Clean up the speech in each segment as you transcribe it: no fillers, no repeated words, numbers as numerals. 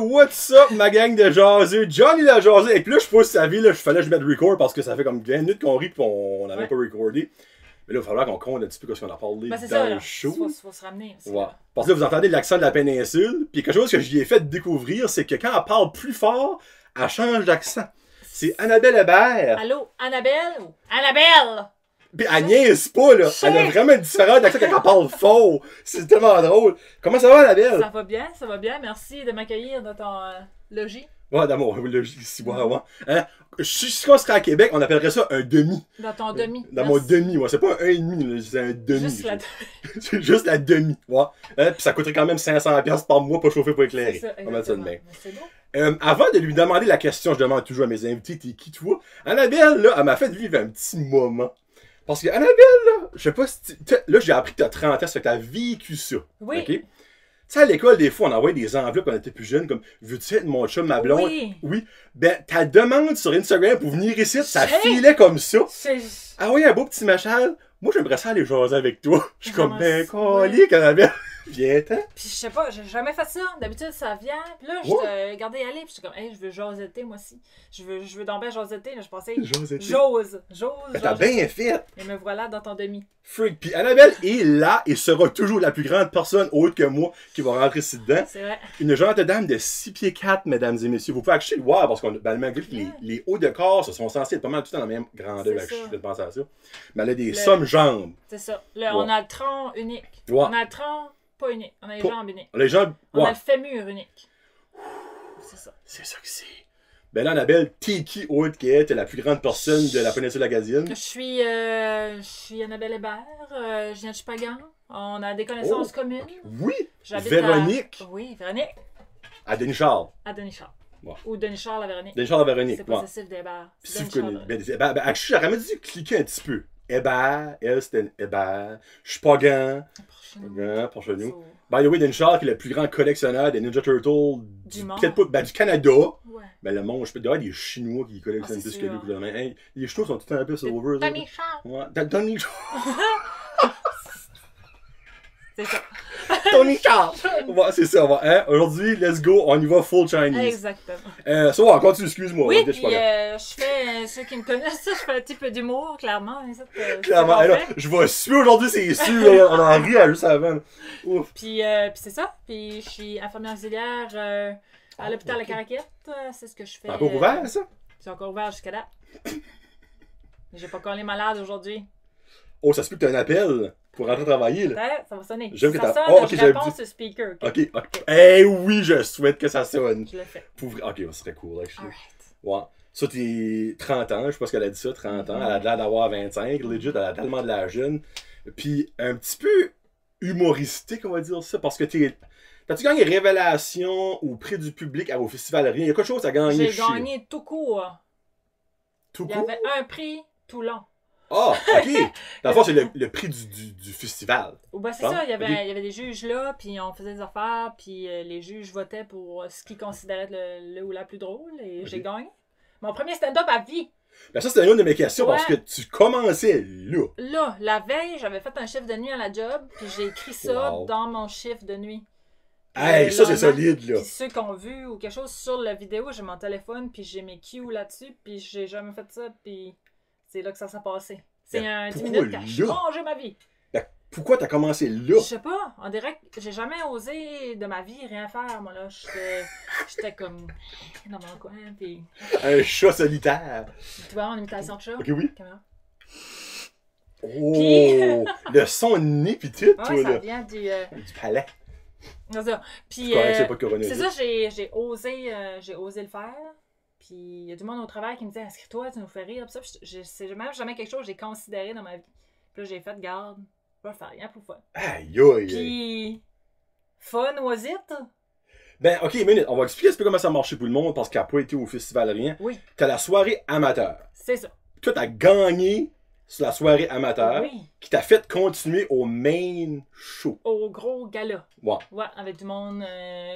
what's up, ma gang de jaseux? Johnny la jaseux. Et puis là, je sais pas si ça vie, là, fallait que je mette record parce que ça fait comme 20 minutes qu'on rit pis on n'avait pas recordé. Mais là, il va falloir qu'on compte un petit peu ce qu'on a parlé dans le show. Faut se ramener. Ouais. Parce que là, vous entendez l'accent de la péninsule. Puis quelque chose que je lui ai fait découvrir, c'est que quand elle parle plus fort, elle change d'accent. C'est Annabelle Hébert. Allô, Annabelle? Annabelle! Pis elle niaise pas, là. Elle a vraiment différent d'accent quand elle parle fort. C'est tellement drôle. Comment ça va, Annabelle? Ça va bien. Merci de m'accueillir dans ton logis. Ouais, dans mon logis ici, ouais. Hein? Si on serait à Québec, on appellerait ça un demi. Dans ton demi. Dans mon demi, ouais. C'est pas un 1,5, c'est un demi. Juste la C'est juste la demi, ouais. Hein? Puis ça coûterait quand même 500$ par mois pour chauffer, pour éclairer. C'est ça, on va mettre ça de même. C'est beau. Avant de lui demander la question, je demande toujours à mes invités, t'es qui toi? Annabelle, là, elle m'a fait vivre un petit moment. Parce que Annabelle, là, je sais pas si là, j'ai appris que t'as 30 ans, ça fait que t'as vécu ça. Oui. OK? Tu sais, à l'école, des fois, on envoyait des enveloppes quand on était plus jeune, comme veux-tu être mon chum, ma blonde? Oui. Ben, ta demande sur Instagram pour venir ici, ça filait comme ça. Ah oui, un beau petit message. Moi, j'aimerais ça aller jaser avec toi. Je suis comme, ben, colique, Annabelle. Viens-t'en. Puis je sais pas, j'ai jamais fait ça. D'habitude, ça vient. Puis là, je te regardais aller. Puis j'étais comme, hey, je veux jaseter, moi aussi. Je veux tomber jaseter. Là, je pensais, j'ose. T'as bien fait. Et me voilà dans ton demi. Freak. Puis Annabelle est là et sera toujours la plus grande personne autre que moi qui va rentrer ici dedans. C'est vrai. Une gentille dame de 6 pieds 4, mesdames et messieurs. Vous pouvez acheter le voir parce qu'on malgré que les hauts de corps se sont censés être pas mal tout dans la même grandeur. Je vais penser à ça. Mais elle a des sommes jambes. C'est ça. Là, on a le tronc unique. Ouais. On a le tronc pas unique. On a les jambes uniques. Les jambes. On a le fémur unique. C'est ça. C'est ça que c'est. Ben là, Annabelle, t'es qui autre qu'elle? T'es la plus grande personne de la péninsule acadienne. Je suis Annabelle Hébert. Je viens de Chupagan. On a des connaissances communes. Oui! Véronique. Oui, Véronique. À Denis Charles. À Denis Charles. Ouais. Ou Denis Charles à Véronique. Denis Charles à Véronique. C'est possessif d'Hébert. Si vous connaissez. Ben, j'aurais même dû cliquer un petit peu. Hébert, elle, c'était une Hébert. Chupagan. Porchenou. By the way, Denis Charles, qui est le plus grand collectionneur des Ninja Turtles du monde. Peut-être pas, ben, du Canada. Ouais. Ben, le monde, je peux te dire, il y a des Chinois qui collectionnent plus que lui. Hey, les Chinois sont tout un peu over. Denis Charles. Ouais, Denis Charles. C'est ça. Tony Charles! Ouais, c'est ça, hein? Aujourd'hui, let's go, on y va full Chinese. Exactement. Ça va, continue, excuse-moi. Oui, puis je fais, ceux qui me connaissent, je fais un petit peu d'humour, clairement. Clairement, alors, je vais suer aujourd'hui, c'est sûr, on en rit juste avant. Ouf. Puis c'est ça, puis je suis infirmière auxiliaire à l'hôpital La Caraquette, c'est ce que je fais. C'est encore ouvert, ça? C'est encore ouvert jusqu'à là. J'ai pas collé malade aujourd'hui. Oh, ça se peut que tu as un appel pour rentrer travailler, là. Peut-être, ça va sonner. J'aime si que ça sonne, oh, okay, je réponds sur speaker. Ok. Eh oui, je souhaite que ça sonne. Je le fais. Ok, ça serait cool, actually. Alright. Ouais. Ça, t'es 30 ans, je sais pas ce qu'elle a dit ça, 30 ans. Elle a l'air d'avoir 25, legit, elle a tellement de la jeune. Puis un petit peu humoristique, on va dire ça, parce que t'as-tu gagné Révélation ou prix du public au Festival Rien? Il y a quelque chose à gagner. J'ai gagné tout court. Tout court? Il y avait un prix tout long. Ah, ok! Dans le fond, c'est le prix du festival. Ben, c'est ça, il y avait des juges là, puis on faisait des affaires, puis les juges votaient pour ce qu'ils considéraient être le ou la plus drôle, et j'ai gagné. Mon premier stand-up à vie. Ben ça, c'était une de mes questions, parce que tu commençais là. Là, la veille, j'avais fait un chiffre de nuit à la job, puis j'ai écrit ça dans mon chiffre de nuit. Hey, ça, c'est solide, là. Puis ceux qui ont vu ou quelque chose sur la vidéo, j'ai mon téléphone, puis j'ai mes cues là-dessus, puis j'ai jamais fait ça, puis... C'est là que ça s'est passé. C'est un 10 minutes qui a changé ma vie. Ben, pourquoi t'as commencé là? Je sais pas. On dirait que j'ai jamais osé de ma vie rien faire. Moi, là, j'étais comme dans mon coin. Puis... Un chat solitaire. Tu vois, en imitation de chat. Ok, oui. Caméra. Oh! Puis... le son nez pis tout, toi, ça là. vient du palais. C'est ça. Puis, c'est ça, j'ai osé le faire. Puis il y a du monde au travail qui me disait inscris-toi, tu nous fais rire. Puis ça, c'est même jamais quelque chose que j'ai considéré dans ma vie. Puis là, j'ai fait garde, je vais faire rien pour fun. Aïe, aïe. Puis fun was it? Ben, ok, minute, on va expliquer un peu comment ça marchait pour le monde parce qu'elle n'a pas été au festival rien. Oui. T'as la soirée amateur. C'est ça. Toi, t'as gagné sur la soirée amateur. Oui. Qui t'a fait continuer au main show. Au gros gala. Ouais. Ouais, avec du monde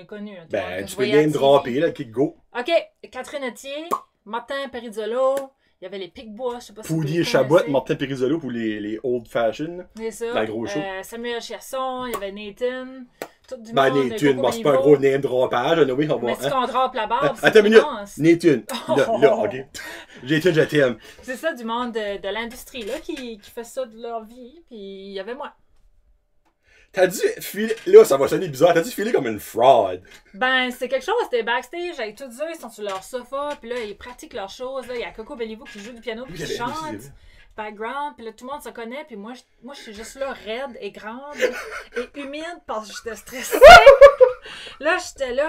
connu. Ben, tu peux bien dropper, là, kick go. Ok, Catherine Etier, Martin Perizzolo, il y avait les Picbois, je sais pas si Poulier Chabot, Martin Perizzolo pour les old fashion. C'est ça. Dans le gros show. Samuel Chiasson, il y avait Nathan. tout du ben, monde. Nathan, bon, c'est pas un gros name dropage, oui, on va. Mais si on drape la barbe, c'est attends une minute, Nathan. Là, ok. Nathan, je t'aime. C'est ça, du monde de l'industrie, là, qui fait ça de leur vie, puis il y avait moi. T'as dû filer, là, ça va sonner bizarre, t'as dû filer comme une fraud. Ben, c'est quelque chose, c'était backstage, avec tous eux, ils sont sur leur sofa, puis là, ils pratiquent leurs choses, là, il y a Coco Bellivo qui joue du piano, puis qui chante. Background, puis là, tout le monde se connaît, puis moi, je suis juste là, raide et grande et humide parce que j'étais stressée. Là,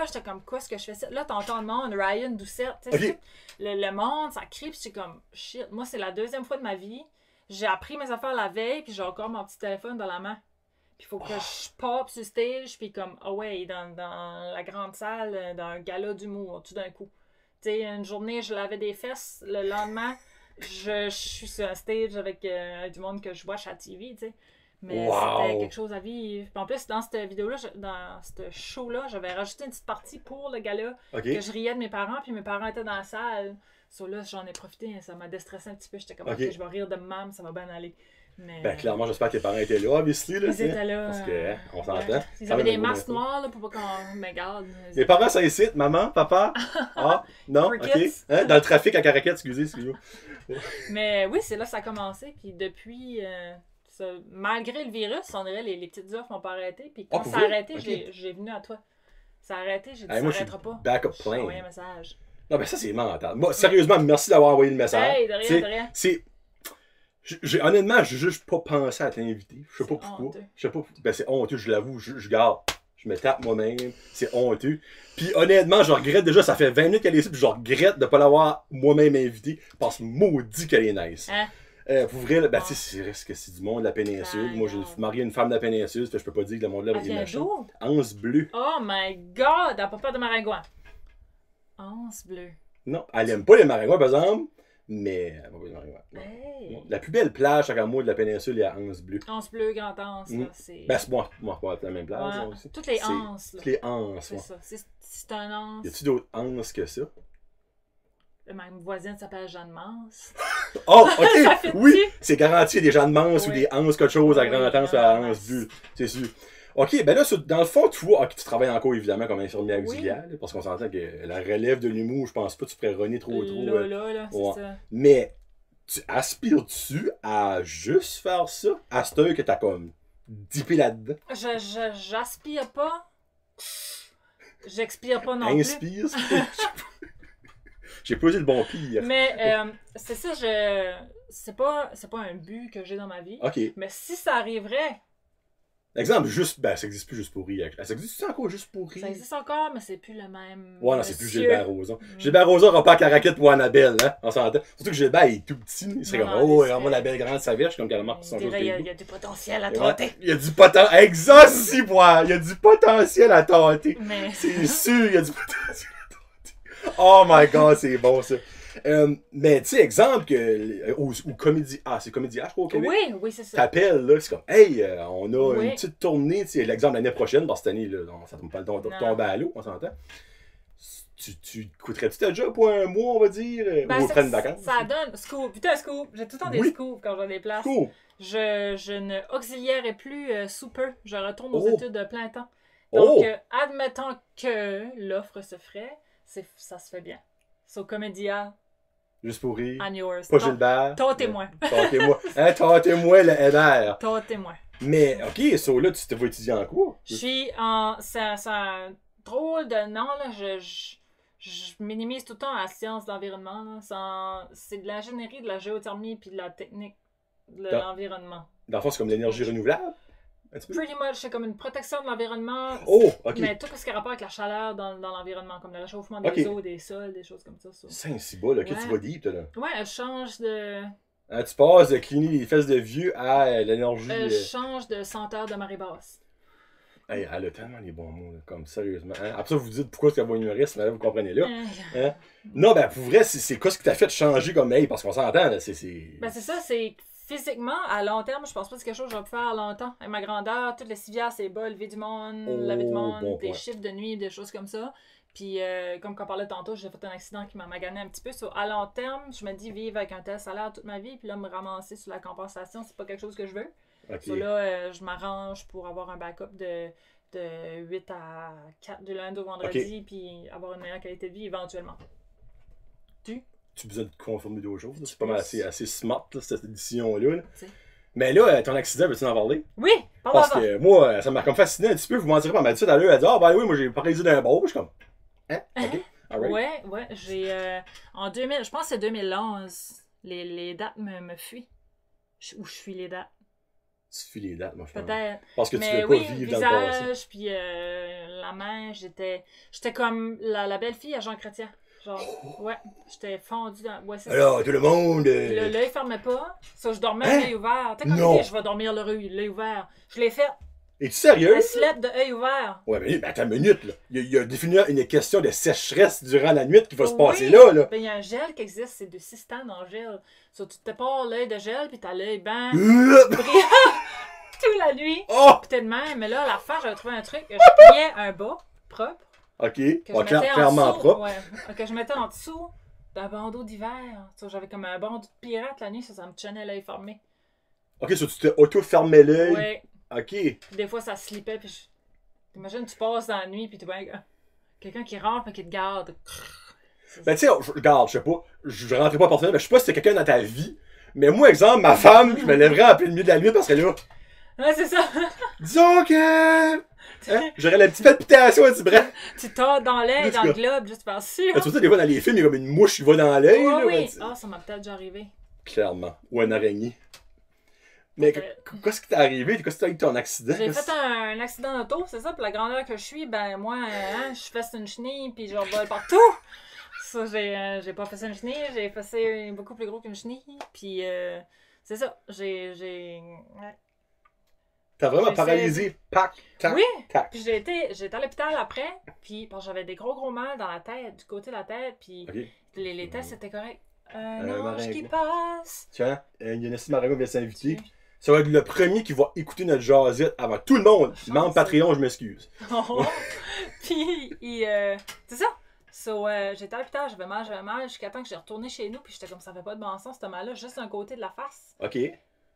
j'étais comme, quoi est-ce que je fais ça? Là, t'entends le monde, Ryan Doucette, tu sais, le monde, ça crie, puis j'étais comme, shit, moi, c'est la deuxième fois de ma vie, j'ai appris mes affaires la veille, puis j'ai encore mon petit téléphone dans la main. Puis il faut que je pop sur stage, puis comme, ah ouais, dans la grande salle, dans un gala d'humour, tout d'un coup. Tu sais, une journée, je lavais des fesses, le lendemain, je suis sur un stage avec du monde que je watch à la TV, tu sais. Mais c'était quelque chose à vivre. Puis en plus, dans cette vidéo-là, dans ce show-là, j'avais rajouté une petite partie pour le gala, que je riais de mes parents, puis mes parents étaient dans la salle. So là, j'en ai profité, ça m'a déstressé un petit peu. J'étais comme, ok, je vais rire de même, ça va bien aller. Mais... Ben, clairement, j'espère que tes parents étaient là, obviously. Là, ils étaient là. Parce que, on s'entend. Ils avaient des masques noirs, là, pour pas qu'on me garde. Les parents sont ici, maman, papa. Ah, non, ok. Hein? Dans le trafic à Caracat, excusez-moi. Mais oui, c'est là que ça a commencé. Puis depuis, malgré le virus, on dirait les petites offres m'ont pas arrêté. Puis quand ça a arrêté, j'ai venu à toi. Ça a arrêté, j'ai dit ça n'arrêtera pas. Backup plan. J'ai envoyé un message. Non, ben ça, c'est mental. Moi, sérieusement, merci d'avoir envoyé le message. Hey, de rien, de rien. Honnêtement, j'ai juste pas pensé à t'inviter. Je sais pas pourquoi. Je sais pas. Ben, c'est honteux, je l'avoue. Je garde. Je me tape moi-même. C'est honteux. Puis honnêtement, je regrette déjà, ça fait 20 minutes qu'elle est ici, puis je regrette de pas l'avoir moi-même invitée. Parce que maudit qu'elle est nice. Hein? Pour vrai, ben, tu sais, c'est du monde de la péninsule. Moi, j'ai marié une femme de la péninsule, je peux pas dire que le monde là est méchant. Anse Bleu. Oh my god, elle a pas peur de maringouin. Anse Bleu. Non, elle aime pas les maringouins, par exemple. Mais elle va pas les maringouins. Hey. La plus belle plage, chaque mois de la péninsule, il y a Anse Bleu. Anse Bleu, Grand Anse, là, c'est... Ben, c'est moi, la même plage. Ouais. Aussi. Toutes les anses, là. Toutes les anses, c'est ça. C'est un anse. Y a-tu d'autres anses que ça? Ma voisine s'appelle Jeanne Mance. Oh, ok! Oui! C'est garanti, des gens de Mance ou des anses, quelque chose à Grand Anse ou à Anse Bleu. C'est sûr. Ok, ben là, dans le fond, toi, tu travailles encore évidemment comme infirmière auxiliaire, parce qu'on s'entend que la relève de l'humour, je pense pas que tu pourrais runner trop. Là, c'est ça. Mais, tu aspires-tu à juste faire ça, à cette heure que t'as comme dippé là-dedans? J'aspire pas. J'expire pas non Inspire, plus. J'ai posé le bon pire. Mais, c'est ça, c'est pas un but que j'ai dans ma vie. Ok. Mais si ça arriverait... Exemple, juste, ben, ça existe plus juste pour rire. Ça existe encore juste pour rire? Ça existe encore, mais c'est plus le même. Ouais, non, c'est plus Gilbert Rozon. Gilbert Rozon aura pas à Caraquette pour Annabelle, hein, on s'entend. Surtout que Gilbert il est tout petit, il serait comme, oh, moi la belle grande savage, comme carrément pour son jeu. Il y a du potentiel à tenter. Il y a du potentiel, exact, si, moi, il y a du potentiel à tenter. Mais... C'est sûr, il y a du potentiel à tenter. Oh my god, c'est bon ça. Mais tu sais, exemple, ou Comédie A, c'est Comédie A, je crois, au Québec. Oui, c'est ça. T'appelles, là, c'est comme, hey, on a une petite tournée, tu sais, l'exemple l'année prochaine, parce que cette année, là, ça tombe pas le tomber à l'eau, on s'entend. Tu coûterais-tu ta job pour un mois, on va dire, ou prendre une vacance? Ça donne, scoop, putain, scoop, j'ai tout le temps des scoops quand j'ai des places. Cool. Je ne auxiliérais plus sous peu, je retourne aux études de plein temps. Donc, admettons que l'offre se ferait, ça se fait bien. So, Comédia. Juste pour rire. On yours. Pas Gilbert. Tâtez-moi. Tâtez-moi. Hein, tâtez-moi le MR. Tâtez-moi. Mais, ok, so là, tu te vas étudier en quoi? Je suis en. C'est un drôle de nom, là. Je minimise tout le temps la science de l'environnement. C'est de l'ingénierie, de la géothermie puis de la technique de l'environnement. Dans le fond, c'est comme l'énergie renouvelable? Pretty much, c'est comme une protection de l'environnement. Oh, ok. Mais tout ce qui a rapport avec la chaleur dans l'environnement, comme le réchauffement des eaux, des sols, des choses comme ça. C'est si beau, là, que tu vas deep, là. Ouais, elle change de. Tu passes de cligner les fesses de vieux à l'énergie. Elle change de senteur de marée basse. Hey, elle a tellement les bons mots, là, comme sérieusement. Hein? Après ça, vous vous dites pourquoi c'est un humoriste, mais là, vous comprenez là. Hein? Non, ben, pour vrai, c'est quoi ce qui t'a fait changer comme, hey, parce qu'on s'entend, là, c'est. Ben, c'est ça, c'est. Physiquement, à long terme, je pense pas que c'est quelque chose que je vais faire longtemps. Avec ma grandeur, toutes les civières, c'est bas, lever du monde, laver du monde, des chiffres de nuit, des choses comme ça. Puis, comme on parlait tantôt, j'ai fait un accident qui m'a magané un petit peu. À long terme, je me dis vivre avec un tel salaire toute ma vie, puis là, me ramasser sur la compensation, c'est pas quelque chose que je veux. Okay. Là, je m'arrange pour avoir un backup de de 8 à 4 du lundi au vendredi, puis avoir une meilleure qualité de vie éventuellement. Tu as besoin de te conformer d'autres choses. C'est pas mal assez smart, là, cette édition-là. Là. Mais là, ton accident, veux-tu en parler? Oui, parce que moi, ça m'a comme fasciné un petit peu. Vous m'en direz pas, elle m'a dit ça à l'heure. Elle a dit, ah, ben oui, moi j'ai paralysé d'un bord. Je suis comme, hein? Ok. Right. Ouais. J'ai. En 2000, je pense que c'est 2011. Les dates me fuient. Où je suis les dates. Tu fuis les dates, moi, je pense. Peut-être. Parce que tu veux pas vivre visage, dans le passé. Puis la main, j'étais comme la belle fille à Jean Chrétien. Genre, ouais, j'étais fondue dans. Ouais, c'est alors, tout le monde. L'œil fermait pas. Ça, je dormais l'œil ouvert. T'as comme dit, je vais dormir l'œil ouvert. Je l'ai fait. Es-tu sérieux? Un slip de œil ouvert. Ouais, mais attends une minute, là. Il y a définitivement une question de sécheresse durant la nuit qui va se passer là. Ben, il y a un gel qui existe, c'est de systane en gel. So, tu te pars l'œil de gel, puis t'as l'œil brillant toute la nuit. Oh! Peut-être même, mais là, à la fin, j'avais trouvé un truc. Je pliais un bas propre. Ok, clairement propre. Ouais, que je mettais en dessous d'un bandeau d'hiver. J'avais comme un bandeau de pirate la nuit, ça me tenait l'œil fermé. Ok, tu te auto-fermais l'œil. Ouais. Ok. Puis des fois, ça slippait, puis t'imagines, tu passes dans la nuit, puis tu vois quelqu'un qui rentre, mais qui te garde. Ben, tu sais, regarde, je sais pas, je rentrais pas personnellement, mais je sais pas si c'était quelqu'un dans ta vie, mais moi, exemple, ma femme, je me lèverais en plein milieu de la nuit parce que là. Ouais, c'est ça. Disons que. Hein, j'aurais la petite palpitation un petit bras. Tu tords dans l'œil, dans le globe, juste par sûr. Tu vois, des fois, dans les films, il y a comme une mouche qui va dans l'œil. Oh, oui. Ah, ça m'a peut-être déjà arrivé. Clairement. Ou une araignée. Mais qu'est-ce qui t'est arrivé? Qu'est-ce que t'as eu ton accident? J'ai fait un accident d'auto, c'est ça. Puis la grandeur que je suis, ben moi, je fesse une chenille, puis je vole partout. Ça, j'ai pas fait une chenille, j'ai fait beaucoup plus gros qu'une chenille. Puis c'est ça. Ouais. T'as vraiment paralysé, pac, tac, oui, tac. Puis j'étais à l'hôpital après, puis j'avais des gros mal dans la tête, du côté de la tête, puis les tests étaient corrects. Un ange qui passe. Tiens, Yannissi Maringo vient s'inviter. Ça va être le premier qui va écouter notre jasette avant tout le monde. Membre Patreon, je m'excuse. Puis, c'est ça. So, j'étais à l'hôpital, j'avais mal, jusqu'à temps que j'ai retourné chez nous, puis j'étais comme ça fait pas de bon sens, ce mal-là, juste d'un côté de la face. OK.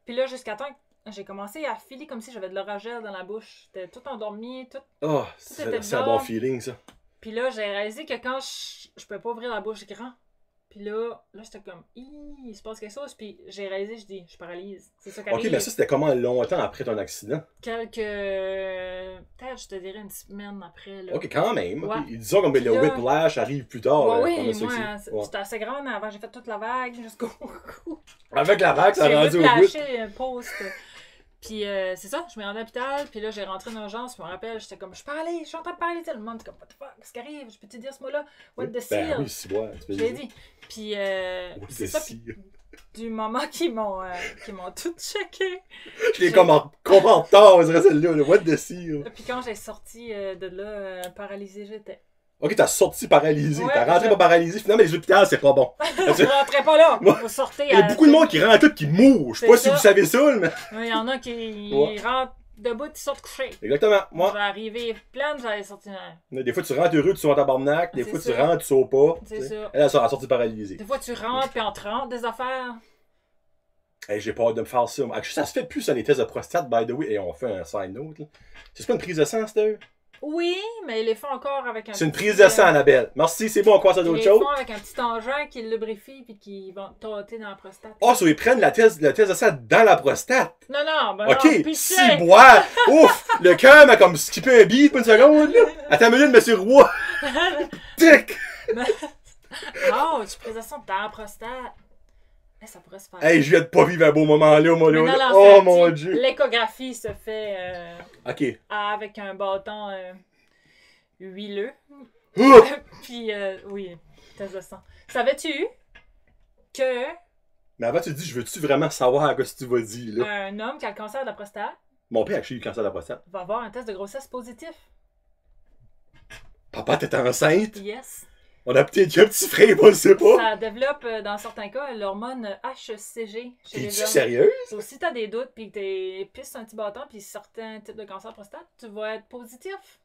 Puis là, jusqu'à temps que j'ai commencé à filer comme si j'avais de l'oragel dans la bouche. J'étais tout endormi, tout. Oh, c'est un bon feeling, ça. Puis là, j'ai réalisé que quand je pouvais pas ouvrir la bouche grand. Puis là j'étais comme, il se passe quelque chose. Puis j'ai réalisé, je paralyse. C'est ça qui arrive. Ok, mais ça, c'était comment longtemps après ton accident? Peut-être, je te dirais une semaine après. Là. Ok, quand même. Ouais. Okay. Disons que le whiplash arrive plus tard. Oui, moi, j'étais assez grande avant. J'ai fait toute la vague jusqu'au cou. Avec la vague, ça a rendu au bout. J'ai lâché un post. Puis c'est ça, je me rendais à l'hôpital, puis là j'ai rentré en urgence, je me rappelle, j'étais comme, je suis en train de parler, le monde comme, what the fuck, qu'est-ce qui arrive, je peux te dire ce mot-là, what the seal. Ben oui, si, ouais, je l'ai dit. Puis c'est ça, du moment qu'ils m'ont tout checké. Je l'ai comme en tard, on dirait celle-là, what the seal. Puis quand j'ai sorti de là, paralysée j'étais. Ok, t'as sorti paralysé, t'as rentré pas paralysé, finalement les hôpitaux c'est pas bon. Je rentrais pas là, vous sortez. Il y a beaucoup de monde qui rentre tout qui mourent, je sais pas si vous savez ça, mais. Il y en a qui rentrent debout, ils sortent couchés. Exactement, moi. J'ai arrivé pleine, j'allais sortir. Des fois tu rentres heureux, tu sors en tabarnak, des fois tu rentres, tu sors pas. C'est ça. Elle a sorti paralysée. Des fois tu rentres, puis on te rentre des affaires. Hey, j'ai peur de me faire ça. Ça se fait plus sur les tests de prostate, by the way, et on fait un side note. C'est pas une prise de sang, c'était? Oui, mais ils les font encore avec un. C'est une prise de sang, Annabelle. Merci, c'est bon, on passe à d'autres choses. Ils les font avec un petit engin qui le lubrifie puis qui va tâter dans la prostate. Oh, ça, ils prennent le test de sang dans la prostate. Non, ben ok, non, si bois. Ouf, le cœur m'a comme skippé un beat pour une seconde. Là. Attends une minute, monsieur Roy. Tic. Oh, tu prises de sang dans la prostate. Mais ça pourrait se faire. Hey, je viens de pas vivre un beau moment là, moi, là. Non, oh mon dieu. L'échographie se fait ok. avec un bâton huileux. Puis, oui, test de sang. Savais-tu que. Mais avant, tu te dis, je veux-tu vraiment savoir ce que tu vas dire, là? Un homme qui a le cancer de la prostate. Mon père a eu le cancer de la prostate. Va avoir un test de grossesse positif. Papa, t'es enceinte? Yes. On a peut-être un petit frère, on le sait pas. Ça développe, dans certains cas, l'hormone HCG chez les hommes. Es-tu sérieuse? So, si t'as des doutes, puis que t'es pistes un petit bâton, puis certains types de cancer de prostate, tu vas être positif.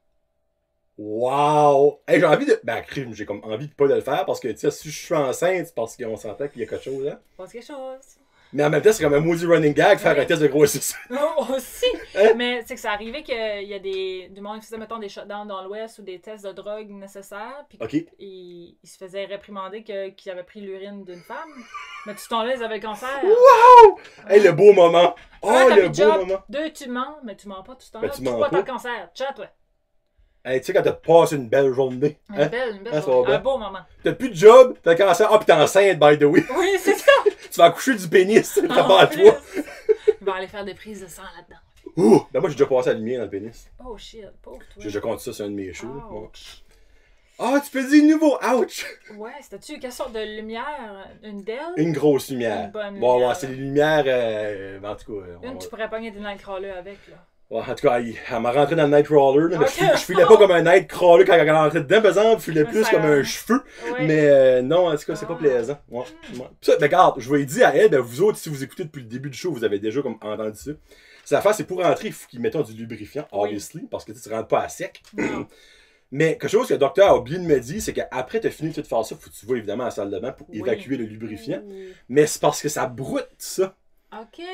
Wow! Hey, j'ai envie de. Ben, j'ai comme envie de pas de le faire parce que, tu sais, si je suis enceinte, c'est parce qu'on s'entend qu'il y a quelque chose, hein? Passe quelque chose. Mais en même temps, c'est comme un maudit running gag faire un test de grossesse. Aussi. Hein? Mais c'est que ça arrivait qu'il y a du monde qui faisait, mettons, des shutdowns dans l'Ouest ou des tests de drogue nécessaires. Puis ils se faisaient réprimander qu'ils avaient pris l'urine d'une femme. Mais tout ce temps-là, ils avaient le cancer. Wow! Hey, le beau moment. Oh, le beau moment. 2, tu mens, mais tu mens pas tout ce temps-là. Ben, 3, t'as le cancer. Ciao, toi. Hey, tu sais, quand t'as passé une belle journée. Une belle journée. Un beau moment. T'as plus de job, t'as le cancer. Ah, pis t'es enceinte, by the way. Oui, c'est ça. Tu vas accoucher du pénis, t'as à toi. Il va aller faire des prises de sang là-dedans. Ouh! Ben moi, j'ai déjà passé la lumière dans le pénis. Oh shit, pauvre toi. J'ai déjà compté ça sur un de mes shows. Ah, tu peux dire nouveau, ouch! Ouais, c'était-tu quelle sorte de lumière? Une DEL? Une grosse lumière. Une bonne bon, lumière. Ouais, c'est des lumières, en tout cas... Tu pourrais pogner des Nightcrawler avec, là. Ouais, en tout cas, elle m'a rentré dans le Nightcrawler, là, mais je filais pas comme un Nightcrawler quand elle rentrait dedans, par exemple, je filais plus comme un cheveu. Ouais. Mais non, en tout cas, c'est pas plaisant. Ouais. Ça, mais regarde, je vais dire à elle, ben, vous autres, si vous écoutez depuis le début du show, vous avez déjà comme entendu ça. C'est l'affaire, c'est pour rentrer, il faut qu'ils mettent du lubrifiant, obviously, parce que tu rentres pas à sec. Mais quelque chose que le docteur a oublié de me dire, c'est qu'après tu as fini de tout faire ça, faut que tu vas évidemment à la salle de bain pour évacuer le lubrifiant. Mais c'est parce que ça broute ça. OK.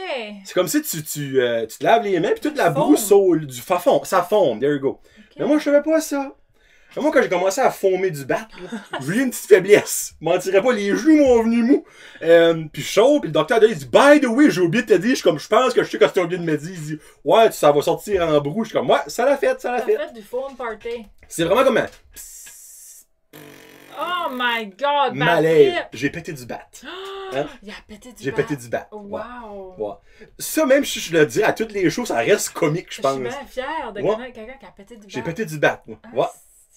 C'est comme si tu te laves les mains puis toute la boue saule du fond. Ça fonde, there you go. Okay. Mais moi, je savais pas ça. Mais moi, quand j'ai commencé à fommer du bat, j'ai eu une petite faiblesse. Je mentirais pas, les genoux m'ont venu mou. Puis chaud, puis le docteur il dit, by the way, j'ai oublié de te dire, je pense que je sais quand tu as oublié de me dire. Il dit, ouais, ça va sortir en brou. Je suis comme, ouais, ça l'a fait, ça l'a fait. Ça fait du phone party. C'est vraiment comme un... Oh my god! Malaise. J'ai pété du bat. Hein? Il a pété du bat. J'ai pété du bat. Wow! Ouais. Ça, même si je le dis à toutes les shows, ça reste comique, je pense. Je suis bien fière de connaître quelqu'un qui a pété du bat. J'ai pété du bat, moi.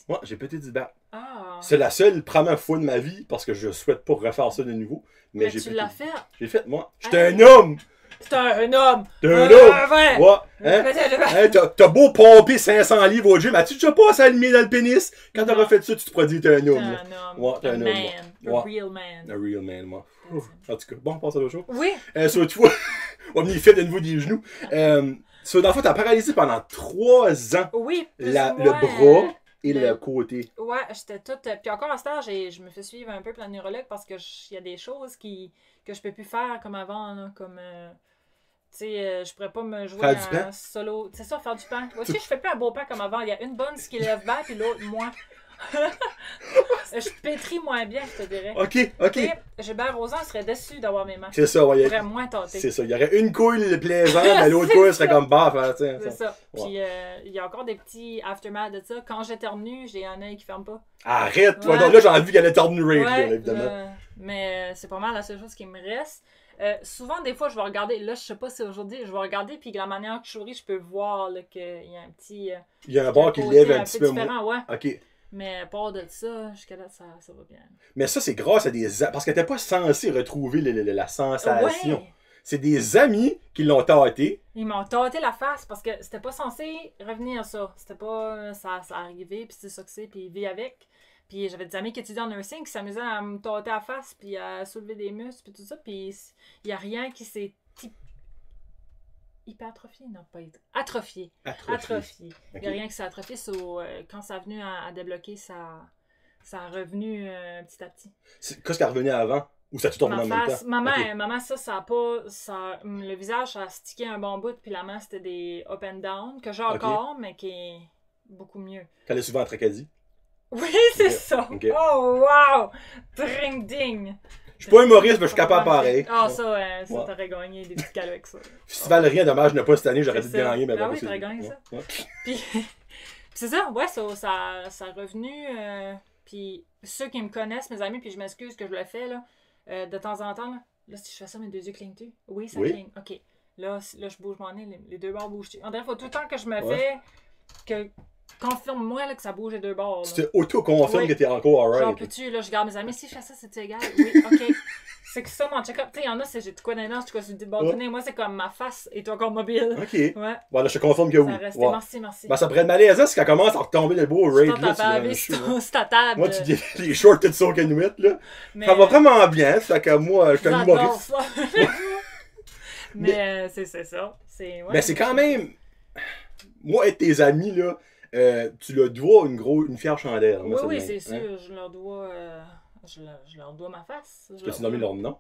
Ouais, j'ai pété du bat. Ah. C'est la seule première fois de ma vie, parce que je souhaite pas refaire ça de nouveau. Mais tu l'as fait? J'ai fait, moi. J'étais un homme! T'es un homme! T'es un homme! Ouais! Hein? T'as beau pomper 500 livres au gym, as-tu déjà passé à allumer dans le pénis? Quand t'auras fait ça, tu te pourras dire t'es un homme. T'es un homme. Ouais, t'es un homme. A real man. A real man, moi. En tout cas, bon, on passe à l'autre chose. Oui! Sur toi, on va venir faire de nouveau des genoux. Dans le fond, t'as paralysé pendant 3 ans. Oui, le bras et le côté. Ouais, j'étais toute. Puis encore à ce temps, je me fais suivre un peu par le neurologue parce que il y a des choses que je peux plus faire comme avant, là, comme. Tu sais, je pourrais pas me jouer un solo. C'est ça, faire du pain. Vois-tu, je fais plus un beau pain comme avant. Il y a une bonne qui lève bas, puis l'autre moins. Je pétris moins bien, je te dirais. OK. Et Gilbert Rozan serait déçu d'avoir mes mains. C'est ça, ouais. Il pourrait moins tenter. C'est ça. Il y aurait une couille plaisante, mais l'autre couille serait comme baf. C'est ça. Puis il y a encore des petits aftermath de ça. Quand j'éternue, j'ai un œil qui ferme pas. Arrête, toi. Donc là, j'ai envie qu'elle éternue rage, évidemment. Mais c'est pas mal la seule chose qui me reste. Souvent, des fois, je vais regarder. Là, je sais pas si aujourd'hui, je vais regarder, puis de la manière que je souris, je peux voir qu'il y a un petit. Il y a un bord qui lève un petit peu différent, ouais. OK. Mais à part de ça, jusqu'à là, ça va bien. Mais ça, c'est grâce à des... Parce que t'es pas censé retrouver la sensation. Ouais. C'est des amis qui l'ont tâté. Ils m'ont tâté la face parce que c'était pas censé revenir ça. C'était pas... Ça arrivait, puis c'est ça que c'est, puis il vit avec. Puis j'avais des amis qui étudiaient en nursing qui s'amusaient à me tâter la face, puis à soulever des muscles, puis tout ça. Puis il y a rien qui s'est... Hypertrophié? Non, pas atrophié. Atrophié. Il n'y a rien qui s'est atrophié. Quand ça a venu à débloquer, ça a revenu petit à petit. Qu'est-ce qui est revenu avant? Ou ça a tout tombé en même temps? Maman, ça a pas... le visage, ça a stické un bon bout, puis la main, c'était des up and down, que j'ai encore, mais qui est beaucoup mieux. T'allais souvent en Tracadie? Oui, c'est ça! Okay. Oh, wow! Dring-ding! Je suis pas humoriste, mais je suis capable pareil. Ah, ça, t'aurais gagné des petits cadeaux avec ça. Festival Rien, dommage, je n'ai pas cette année, j'aurais dû gagner. Mais ah oui, t'aurais gagné ça. Puis, c'est ça, ouais, ça a revenu. Puis, ceux qui me connaissent, mes amis, puis je m'excuse que je le fais, là, de temps en temps, là, si je fais ça, mes deux yeux clignent-tu? Oui, ça cligne. OK. Là, je bouge mon nez, les deux bords bougent-tu? En il faut tout le temps que je me fais que... Confirme-moi là, que ça bouge les deux bords. Tu te auto-confirmes que t'es encore alright. Genre, peux-tu, là, je garde mes amis, si je fais ça, c'est-tu égal? Oui, OK. C'est que ça, mon check-up. Tu sais, il y en a, c'est j'ai de quoi d'élance, tu quoi sur le bord du nez. Moi, c'est comme ma face est encore mobile. OK. Ouais. Voilà, je te confirme que oui. Merci. Ben, ça pourrait être malaisant si elle commence à retomber le beau rage. C'est ta table. Moi, tu dis les shorts de son canouette, là. Ça va vraiment bien. Fait que moi, je suis un humoriste. Mais c'est ça. Mais c'est quand même. Moi, être tes amis, là. Tu leur dois une fière chandelle. Oui, c'est sûr. Je leur dois ma face. Tu peux-tu nommer leur nom?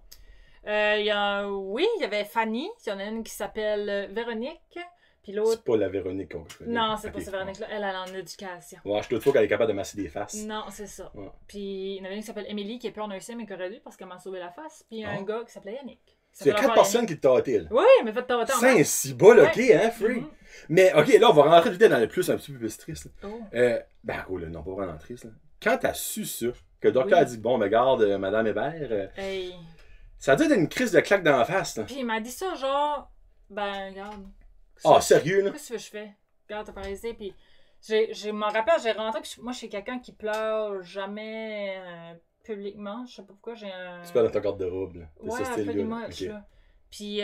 Oui, il y avait Fanny. Il y en a une qui s'appelle Véronique. Puis l'autre... C'est pas la Véronique qu'on connaît. Non, c'est pas cette Véronique-là. Elle est en éducation. Ouais, je doute pas qu'elle est capable de masser des faces. Non, c'est ça. Ouais. Puis il y en a une qui s'appelle Émilie, qui est plus en nursing, mais qui aurait dû parce qu'elle m'a sauvé la face. Puis un gars qui s'appelait Yannick. Il y a 4 personnes qui te tâtaient, là. Oui, mais faites tâter en C'est si bas, là, ok, hein, free. Mais, ok, là, on va rentrer vite dans le plus un petit peu plus triste. Ben, là, non, pas vraiment triste, là. Quand t'as su ça, que le docteur a dit, bon, mais garde, Madame Hébert, ça a dû être une crise de claque dans la face, là. Puis il m'a dit ça, genre, ben, regarde. Sérieux, là? Qu'est-ce que je fais? Regarde, t'as paralysé, puis je m'en rappelle, j'ai rentré, puis moi, je suis quelqu'un qui pleure jamais publiquement. Je sais pas pourquoi, j'ai un... Tu pleures dans ta garde-robe, là. Ouais, un peu d'image, là. Puis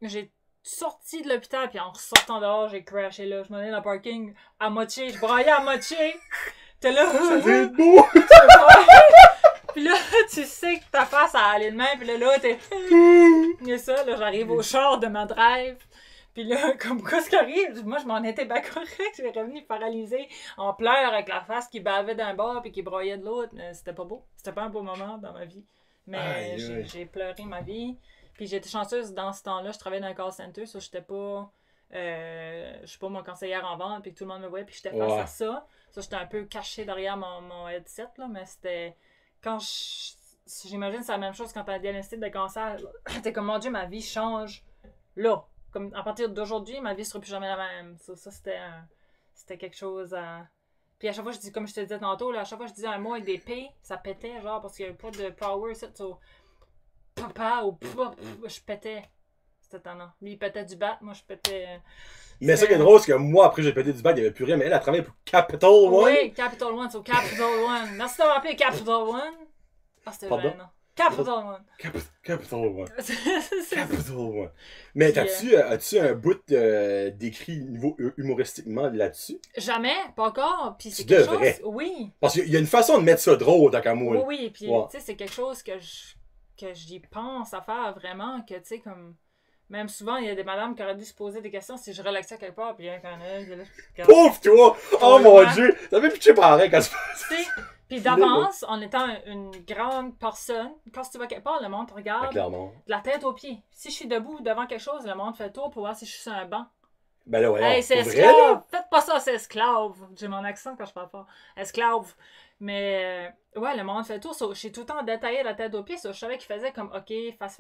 j'ai sorti de l'hôpital, puis en ressortant dehors, j'ai crashé là. Je m'en allais dans le parking à moitié, je braillais à moitié. T'es là... Ça devait être beau! Puis là, tu sais que ta face a allé de main, puis là, t'es... Et ça, là, j'arrive au char de ma drive. Puis là, comme quoi ce qui arrive, moi je m'en étais bien correct, je suis revenue paralysée, en pleurs avec la face qui bavait d'un bord puis qui broyait de l'autre. C'était pas beau. C'était pas un beau moment dans ma vie. Mais j'ai pleuré ma vie. Puis j'étais chanceuse dans ce temps-là, je travaillais dans un call center, ça j'étais pas... je suis pas mon conseillère en vente, puis que tout le monde me voyait, puis j'étais face à ça. Ça, j'étais un peu cachée derrière mon headset, là, mais c'était... Quand j'imagine c'est la même chose quand t'as un diagnostic de cancer. T'es comme, mon Dieu, ma vie change là. Comme à partir d'aujourd'hui, ma vie sera plus jamais la même. Ça c'était quelque chose à... Puis à chaque fois, je dis, comme je te disais tantôt, là, à chaque fois que je disais un mot avec des P, ça pétait, genre, parce qu'il n'y avait pas de power, ça, papa ou papa, je pétais. C'était tendance. Lui, il pétait du bat, moi, je pétais... Mais ça qui est drôle, c'est que moi, après, j'ai pété du bat, il n'y avait plus rien, mais elle a travaillé pour Capital One. Oui, Capital One, c'est Capital One. Merci de m'avoir appelé Capital One. Ah, c'était gênant. Capital One. Capital One. Capital One. Mais as-tu un bout d'écrit niveau humoristiquement là-dessus? Jamais, pas encore. Puis c'est quelque chose. Oui. Parce qu'il y a une façon de mettre ça drôle, tant qu'à moi. Oui, puis tu sais, c'est quelque chose que j'y pense à faire vraiment, que tu sais, comme. Même souvent, il y a des madames qui auraient dû se poser des questions si je relaxais quelque part, puis quand pauvre toi! Oh mon Dieu! Ça fait pitcher pareil quand tu fais. Puis d'avance, en étant une grande personne, quand tu vas quelque part, le monde te regarde de la tête aux pieds. Si je suis debout devant quelque chose, le monde fait le tour pour voir si je suis sur un banc. Ben là, ouais. Hey, c'est esclave! Faites pas ça, c'est esclave! J'ai mon accent quand je parle pas. Esclave! Mais, ouais, le monde fait le tour. Je suis tout le temps détaillé de la tête aux pieds. Je savais qu'il faisait comme, OK, face,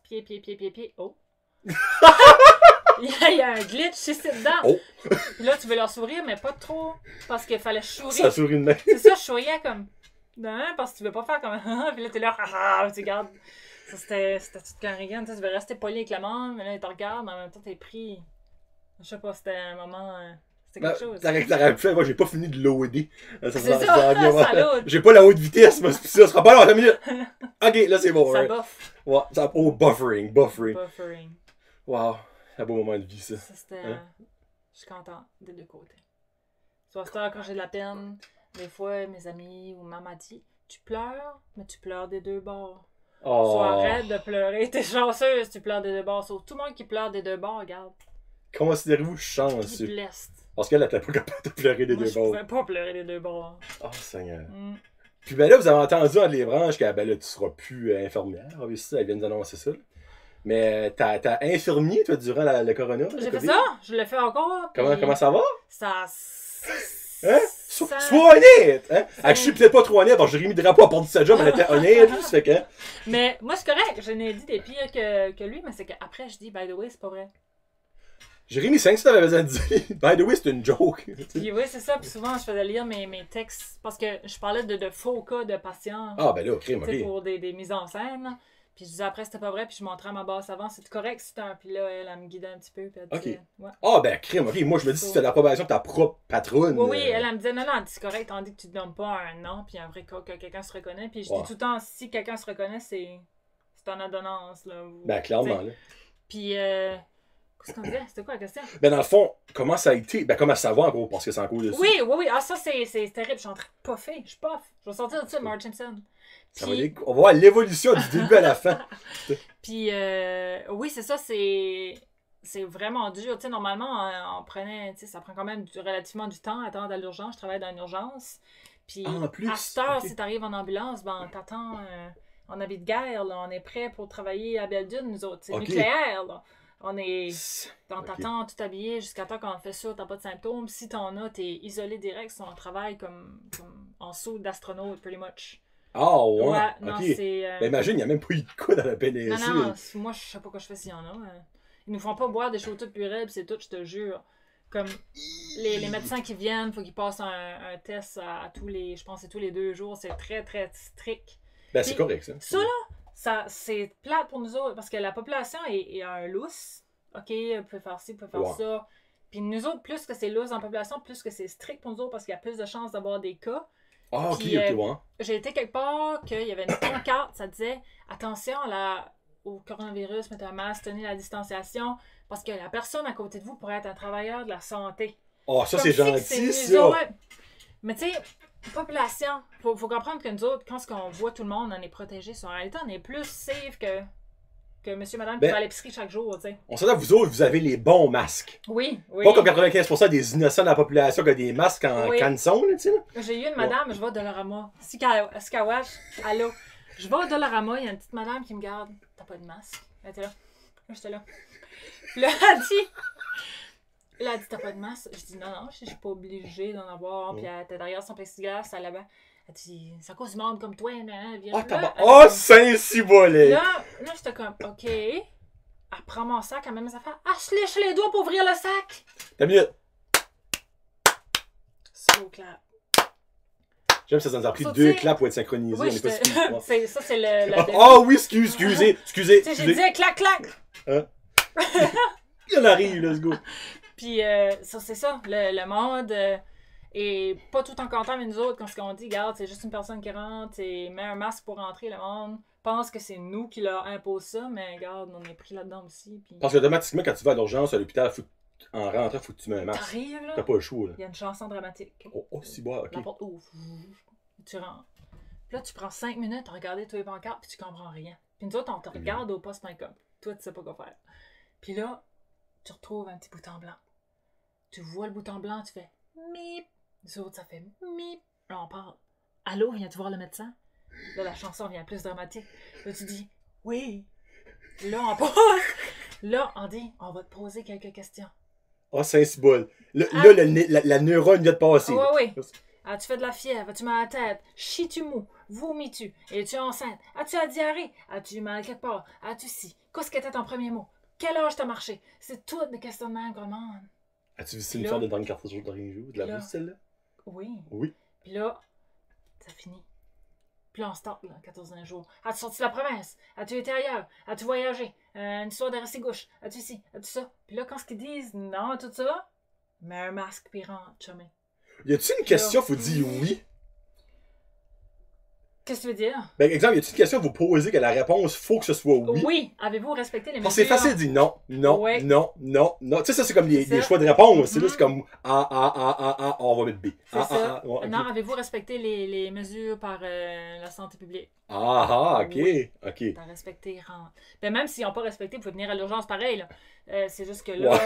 pied, pied. Oh! Il y a un glitch ici dedans. Oh. Puis là, tu veux leur sourire, mais pas trop. Parce qu'il fallait sourire. Ça sourit de même. C'est ça, je souriais comme. Non, parce que tu veux pas faire comme. Puis là, t'es là, tu regardes. Ça, c'était toute carrigan. Tu veux rester poli avec la monde, mais là, ils te regardent, mais en même temps, t'es pris. Je sais pas, c'était un moment. C'était quelque chose. T'aurais pu faire, moi, j'ai pas fini de loader. C'est ça load. J'ai pas la haute vitesse, mais ça sera pas long à 5 minutes. Ok, là, c'est bon. Ça buffe. Ouais, buffering. Wow. C'est un beau moment de vie, ça. C'était... Je suis contente des deux côtés. Soit quand j'ai de la peine, des fois, mes amis ou maman dit, tu pleures, mais tu pleures des deux bords. Oh. Soit arrête de pleurer. T'es chanceuse, tu pleures des deux bords. Sauf tout le monde qui pleure des deux bords, regarde. Considérez-vous chanceux. Blessed. Parce qu'elle n'était pas capable de pleurer des deux bords. Je pouvais pas pleurer des deux bords. Oh, Seigneur. Puis ben là, vous avez entendu entre les branches que ben là, tu seras plus infirmière. Elle vient de nous annoncer ça. Mais t'as infirmier, toi, durant le corona? J'ai fait ça, je le fais encore. Comment ça va? Ça... Hein? Sois honnête! Hein? Je suis peut-être pas trop honnête, parce que Jérémy Drapeau a porté sa job, elle était honnête, ça fait que... Mais moi, c'est correct, je n'ai dit des pires que lui, mais c'est qu'après, je dis, by the way, c'est pas vrai. Jérémy, c'est que tu t'avais besoin de dire. By the way, c'est une joke. Puis oui, c'est ça. Puis souvent, je faisais lire mes textes, parce que je parlais de faux cas de patients. Ah, ben là, ok. Pour des mises en scène. Puis je disais après c'était pas vrai, puis je montrais à ma boss avant, c'est correct, c'était un. Puis là, elle me guidait un petit peu. Puis elle disait, ouais. Ah, ben crime, ok. Moi, je me dis, si tu as l'approbation de ta propre patronne. Oui, elle me disait, non, c'est correct, tandis que tu te donnes pas un nom, puis un vrai cas que quelqu'un se reconnaît. Puis je dis tout le temps, si quelqu'un se reconnaît, c'est en adonnance. Là, ben, clairement, là. Puis, qu'est-ce qu'on disait? C'était quoi la question? Ben, dans le fond, comment ça a été? Ben, comment ça va, en gros, parce que c'est en cours dessus. Oui. Ah, ça, c'est terrible. Je suis en train de puffer. Je puffe. Je vais sortir de ça, Mark Simpson. Puis... On va voir l'évolution du début à la fin. Puis, oui, c'est ça, c'est vraiment dur. Tu sais, normalement, on prenait, tu sais, ça prend quand même relativement du temps à attendre à l'urgence. Je travaille dans une urgence. Puis, à cette heure, si tu arrives en ambulance, ben, t'attends en habit de guerre, là. On est prêt pour travailler à Belle-Dune, nous autres. C'est nucléaire, là. On est dans ta tente, tout habillé, jusqu'à temps qu'on fait ça, t'as pas de symptômes. Si t'en as, t'es isolé direct sur un travail comme en saut d'astronaute, pretty much. Ah, ouais. Non, ok. c'est. Ben, imagine, il n'y a même pas eu de cas dans la péninsule. Non, moi, je sais pas quoi je fais s'il y en a. Ils nous font pas boire des choses toutes purées, pis c'est tout, je te jure. Comme les médecins qui viennent, faut qu'ils passent un test à tous les. Je pense que c'est tous les 2 jours. C'est très, très strict. Ben, c'est correct, ça. Ça, là, c'est plate pour nous autres, parce que la population est un lousse. OK, vous pouvez faire ci, vous pouvez faire ça. Puis nous autres, plus que c'est lousse en population, plus que c'est strict pour nous autres, parce qu'il y a plus de chances d'avoir des cas. Ah, ok, ouais. J'ai été quelque part qu'il y avait une pancarte, ça disait attention au coronavirus, mettez un masque, tenez la distanciation, parce que la personne à côté de vous pourrait être un travailleur de la santé. Oh, ça, c'est gentil, ça! Mais tu sais, population, faut comprendre que nous autres, quand on voit tout le monde, on est protégés. En réalité, on est plus safe que monsieur, madame qui va à l'épicerie chaque jour, tu sais. On s'entend, vous autres, vous avez les bons masques. Oui. Pas comme 95% des innocents de la population qui ont des masques en canson, tu sais. J'ai eu une madame, je vais au Dollarama. Skawash, allô. Je vais au Dollarama, il y a une petite madame qui me garde. T'as pas de masque? Elle était là. J'étais là. Puis là, elle a dit, t'as pas de masque? Je dis, non, je suis pas obligée d'en avoir. Puis elle était derrière son plexiglas, à là-bas. Elle dit, c'est à cause du monde comme toi, viens là. Oh, Saint-Cibolet! Là, j'étais comme, OK. Elle prend mon sac, elle met mes affaires. Elle se lèche les doigts pour ouvrir le sac. T'as mieux. So clap. J'aime ça, ça nous a pris 2 claps pour être synchronisés. Oui, on est pas ça, c'est le. Oh oui, excusez. J'ai dit clac, clac. Hein? Il en arrive, let's go. Puis, ça, c'est ça. Le monde est pas tout en content, mais nous autres, quand on dit, regarde, c'est juste une personne qui rentre et met un masque pour rentrer, le monde pense que c'est nous qui leur impose ça, mais regarde, on est pris là-dedans aussi. Puis... Parce qu'automatiquement, quand tu vas à l'urgence à l'hôpital, en rentrant, faut que tu mets un masque. T'arrives, là. T'as pas le choix, là. Il y a une chanson dramatique. Oh, si bois, ok. La porte ouvre. Tu rentres. Puis là, tu prends 5 minutes à regarder tous les pancartes, puis tu comprends rien. Puis nous autres, on te regarde au poste.com. Toi, tu sais pas quoi faire. Puis là, tu retrouves un petit bouton blanc. Tu vois le bouton blanc, tu fais mip. Nous autres, ça fait mip. Là, on parle. Allô, viens-tu voir le médecin? Là, la chanson vient plus dramatique. Là, tu dis oui. Là, on pose. Là, on dit on va te poser quelques questions. Oh, Saint-Cibole. Là, la neurone vient de passer. Oui. As-tu fait de la fièvre? As-tu mal à la tête? Chies-tu mou? Vomis-tu? Es-tu enceinte? As-tu la diarrhée? As-tu mal quelque part? As-tu si? Qu'est-ce qu'était ton premier mot? Quel âge t'as marché? C'est toutes des questionnements qu'on demande. As-tu visité une sorte de dans le quartier jour de dernier jour? De la bouffe, celle-là? Oui. Puis là, ça finit. Puis là, on start, là, 14 jours. As-tu sorti de la province? As-tu été ailleurs? As-tu voyagé? Une histoire de rester gauche? As-tu ci? As-tu ça? Puis là, quand ils disent non à tout ça, mets un masque puis rentre, chumé. Y a-tu une question, faut dire oui? Qu'est-ce que tu veux dire? Ben, exemple, y a-tu une question, vous posez que la réponse, faut que ce soit oui? Oui. Avez-vous respecté les mesures? Parce que c'est facile de dire non. Tu sais, ça, c'est comme les choix de réponse. C'est là, c'est comme on va mettre B. Okay. Non, avez-vous respecté les mesures par la santé publique? OK. Oui. T'as respecté, rentre. Ben, même s'ils n'ont pas respecté, vous pouvez venir à l'urgence pareil, là. C'est juste que là,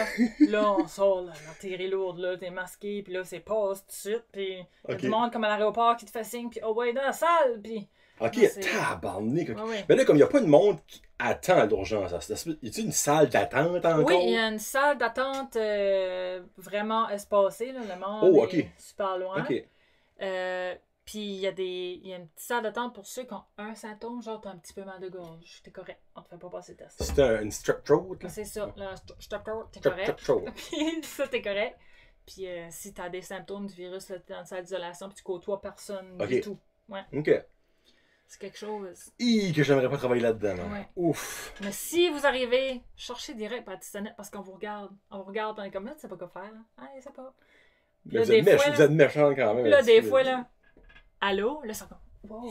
là, on sort, là, l'artillerie lourde, là, t'es masqué, puis là, c'est passe tout de suite, puis y a du monde comme à l'aéroport qui te fait signe, puis oh ouais, dans la salle, puis... OK, tabarnak. Mais là, comme il n'y a pas de monde qui attend à l'urgence, y a-t-il une salle d'attente encore? Oui, il y a une salle d'attente vraiment espacée, là, le monde est super loin. Puis il y a une petite salle d'attente pour ceux qui ont un symptôme, genre t'as un petit peu mal de gorge, t'es correct, on te fait pas passer le test. C'est une strep throat? C'est ça, le strep throat, t'es correct. Puis ça, t'es correct. Puis si t'as des symptômes du virus, là, t'es dans une salle d'isolation, puis tu côtoies personne du tout. Ouais. OK. C'est quelque chose. Que j'aimerais pas travailler là-dedans. Ouais. Ouf. Mais si vous arrivez, cherchez direct par Tissonnette parce qu'on vous regarde. On vous regarde, on est comme là, tu sais pas quoi faire. Ah, je sais pas. Là, vous êtes méchant quand même. Là, des fois, là. Allô? Là, ça comme. Wow.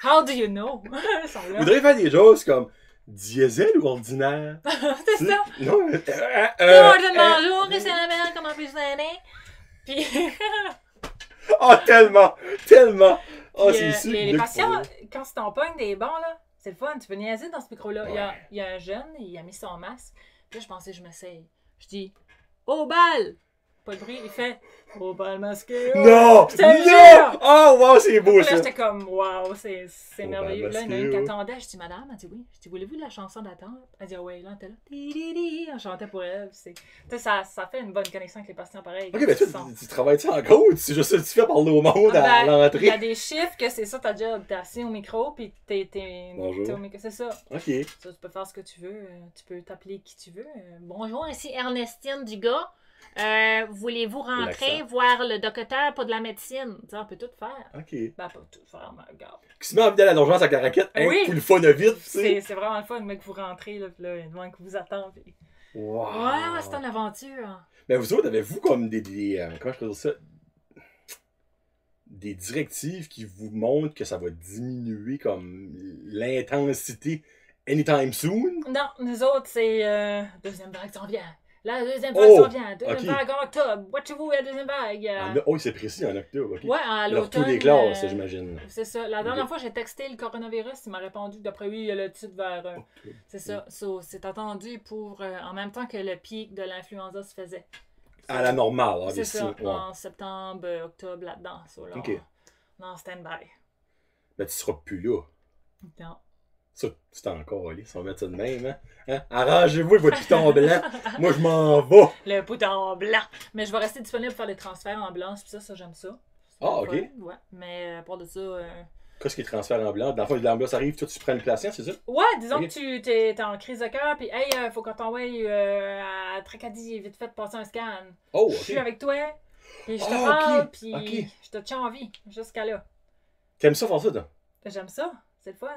How do you know? Vous devriez faire des choses comme diesel ou ordinaire. C'est ça? Non, mais. Bonjour, c'est la mère, comment puis-je vous aider? Puis. Oh, tellement! Oh, c'est sûr. Les patients, quand tu t'en pognes des bons, là, c'est le fun, tu peux niaiser dans ce micro-là. Ouais. Il y a un jeune, il a mis son masque. Puis là, je pensais, je m'essaye. Je dis, oh, balle! pas de bruit. Il fait « Faut pas le masquer! » Non! Non! Oh, wow, c'est beau, ça! Là, j'étais comme « Wow, c'est merveilleux. » Là, il y en a une qui attendait. Je dis « Madame, elle dit oui. » Je dis « Voulez-vous de la chanson d'attente? » Elle dit « Ouais, là, on était là. » On chantait pour elle. Ça fait une bonne connexion avec les patients pareils. Ok, mais toi, tu travailles-tu en gros? C'est juste ça que tu fais parler au monde à l'entrée? Il y a des chiffres que c'est ça, ta job. T'es assis au micro, puis t'es au micro. C'est ça. Ok. Ça, tu peux faire ce que tu veux. Tu peux t'appeler qui tu veux. Bonjour, ici Ernestine Dugas. Voulez-vous rentrer voir le docteur pour de la médecine? On peut tout faire. Ok. Ben, pas tout faire, mais regarde. Qui se met envie d'aller à l'urgence avec la raquette, hein, oui. pour le fun de vite, tu sais. C'est vraiment le fun, mais que vous rentrez, là, devant que vous attendez. Puis... Wow. Ouais, c'est une aventure. Mais vous autres, avez-vous comme comment je peux dire ça? Des directives qui vous montrent que ça va diminuer comme l'intensité anytime soon? Non, nous autres, c'est deuxième vague s'en vient. La deuxième vague s'en vient. Deuxième vague en octobre. Watchez-vous la deuxième vague. Oh, c'est précis, en octobre. Okay. Ouais, à l'automne. Tous les classes, j'imagine. C'est ça. La dernière fois, j'ai texté le coronavirus. Il m'a répondu. D'après lui, il y a le titre vers... c'est ça. C'est attendu pour... en même temps que le pic de l'influenza se faisait. À la normale, c'est ça. En septembre, octobre, là-dedans. Là, on est en stand-by. Ben, tu seras plus là. Non. Ça, tu t'en encore allé, on va mettre ça de même, hein? Arrangez-vous avec votre piton blanc. Moi, je m'en vais. Le piton blanc. Mais je vais rester disponible pour faire des transferts en ambulance, puis ça, j'aime ça. Ah, ok. Ouais, mais à part de ça... Qu'est-ce qui est transfert en ambulance? Dans le fond, l'ambulance arrive, toi, tu prends le patient, c'est ça? Ouais, disons que tu t'es en crise de cœur, puis hey, faut qu'on t'envoie à Tracadie, vite fait, passer un scan. Oh, ok. Je suis avec toi, puis je te parle, puis je te tiens en vie, jusqu'à là. T'aimes ça faire ça, toi? J'aime ça, c'est le fun.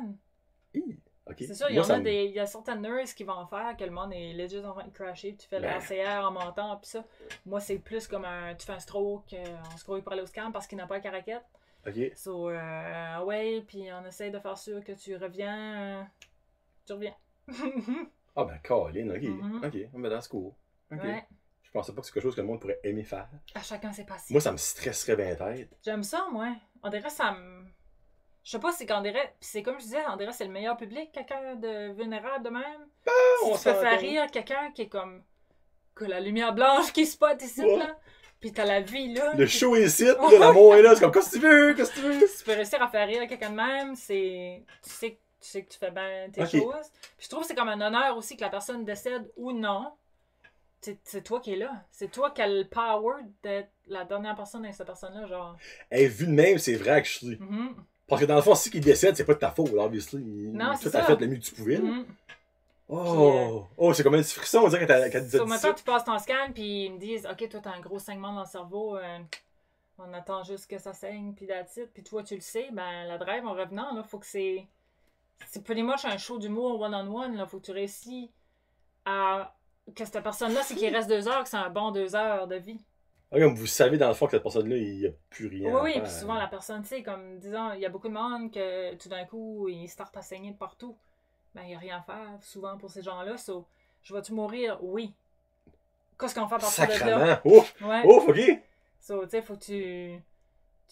Okay. C'est sûr, il y a certaines nurses qui vont en faire, que le monde est legit en train de crasher, puis tu fais le RCR en montant, puis ça. Moi, c'est plus comme tu fais un stroke, on se grouille pour aller au scan parce qu'il n'a pas de caraquette. Ok. So, ouais, puis on essaie de faire sûr que tu reviens. Tu reviens. Ah, ben, Colin, ok. Ok, mais that's cool. Ok. Ouais. Je pensais pas que c'est quelque chose que le monde pourrait aimer faire. À chacun ses passions. Moi, ça me stresserait bien tête. J'aime ça, moi. On dirait ça me. Je sais pas, c'est qu'on dirait. Puis c'est comme je disais, on dirait c'est le meilleur public, quelqu'un de vulnérable de même. Si tu fais faire rire quelqu'un qui est comme. Que la lumière blanche qui spot ici, là. Puis t'as la vie, là. Le show est ici, là, l'amour est là. C'est comme, qu'est-ce que tu veux, qu'est-ce que tu veux. Si tu peux réussir à faire rire quelqu'un de même, c'est. Tu sais que tu fais bien tes choses. Puis je trouve que c'est comme un honneur aussi que la personne décède ou non. C'est toi qui es là. C'est toi qui as le power d'être la dernière personne avec cette personne-là, genre. Hey, vu de même, c'est vrai que je suis. Parce que dans le fond, si il décède, c'est pas de ta faute, obviously. Non, c'est ça. Toi, t'as fait le mieux que tu pouvais. C'est comme un petit frisson, on dirait qu'elle te dit ça. Maintenant, tu passes ton scan, puis ils me disent, OK, toi, t'as un gros saignement dans le cerveau, on attend juste que ça saigne, puis that's it. Puis toi, tu le sais, ben, la drive, en revenant, là, faut que c'est pretty much un show d'humour one-on-one, là, faut que tu réussis à... que cette personne-là, c'est qu'il reste 2 heures, que c'est un bon 2 heures de vie. Comme vous savez, dans le fond, que cette personne-là, il n'y a plus rien. Oui, puis souvent, la personne, tu sais, comme, disons, il y a beaucoup de monde que tout d'un coup, ils startent à saigner de partout. Ben, il n'y a rien à faire, souvent, pour ces gens-là. So, je vais-tu mourir? Oui. Qu'est-ce qu'on fait à partir de là? Ouf! Ouais. Ouf, ok! So, tu sais, faut que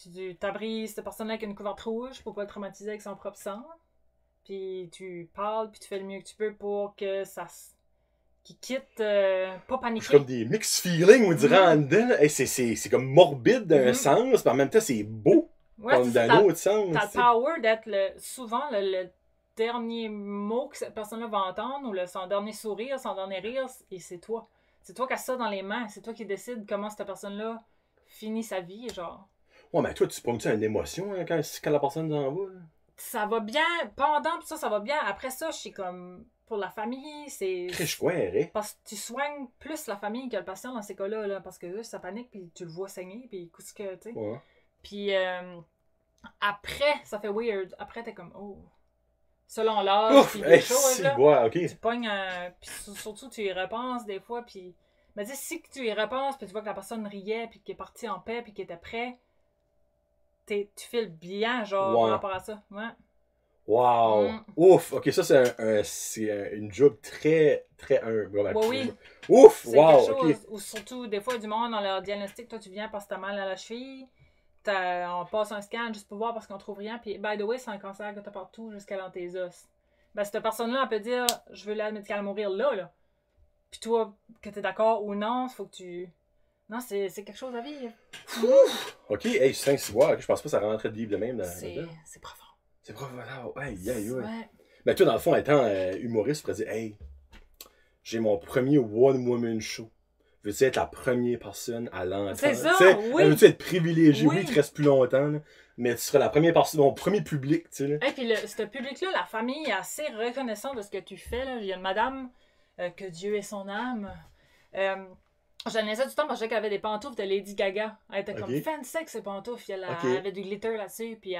tu t'abrises cette personne-là avec une couverte rouge pour pas le traumatiser avec son propre sang. Puis tu parles, puis tu fais le mieux que tu peux pour que ça qui quitte, pas paniquer. C'est comme des mixed feelings, on dirait en dedans. Hey, c'est comme morbide d'un sens, mais en même temps, c'est beau. Ouais, comme d'un autre sens. T'as le power d'être souvent le dernier mot que cette personne-là va entendre, ou son dernier sourire, son dernier rire, et c'est toi. C'est toi qui as ça dans les mains. C'est toi qui décides comment cette personne-là finit sa vie, genre. Ouais, mais toi, tu prends-tu une émotion hein, quand la personne s'en va? Là? Ça va bien. Pendant, pis ça va bien. Après ça, je suis comme... Pour la famille, c'est... Très chouette, parce que tu soignes plus la famille que le patient dans ces cas-là, là, parce que là, ça panique, puis tu le vois saigner, puis écoute ce que, tu sais. Ouais. Puis après, ça fait weird. Après, t'es comme, oh... Selon l'âge, puis des choses, là, okay. Tu pognes puis surtout, tu y repenses des fois, puis... Mais tu sais, si tu y repenses, puis tu vois que la personne riait, puis qu'elle est partie en paix, puis qu'elle était prêt, tu files bien, genre, par rapport à ça. Ouais. Wow! Ouf! Ok, ça, c'est une job très, très humble. Oui. Ouf! C'est wow! quelque chose, ou surtout, des fois, du monde, dans leur diagnostic, toi, tu viens parce que t'as mal à la cheville, on passe un scan juste pour voir parce qu'on trouve rien, puis by the way, c'est un cancer que t'as partout jusqu'à dans tes os. Ben, cette personne-là, elle peut dire, je veux l'aide médicale mourir là. Puis toi, que t'es d'accord ou non, il faut que tu... Non, c'est quelque chose à vivre. Ok, hey, 5-6 mois, je pense pas que ça rentrait de livre de même. C'est profond. C'est profond. Aïe, aïe, aïe. Mais toi, dans le fond, étant humoriste, tu pourrais dire, hey, j'ai mon premier one-woman show. Veux-tu être la première personne à l'entendre? C'est ça, oui. Veux-tu être privilégié? Oui, tu restes plus longtemps, là, mais tu seras la première personne, mon premier public, tu sais. Et puis, ce public-là, la famille est assez reconnaissante de ce que tu fais. Là. Il y a une madame, que Dieu ait son âme. J'en ai ça du temps parce que qu'elle avait des pantoufles de Lady Gaga. Elle était comme fancy avec ses pantoufles. Elle avait du glitter là-dessus. Puis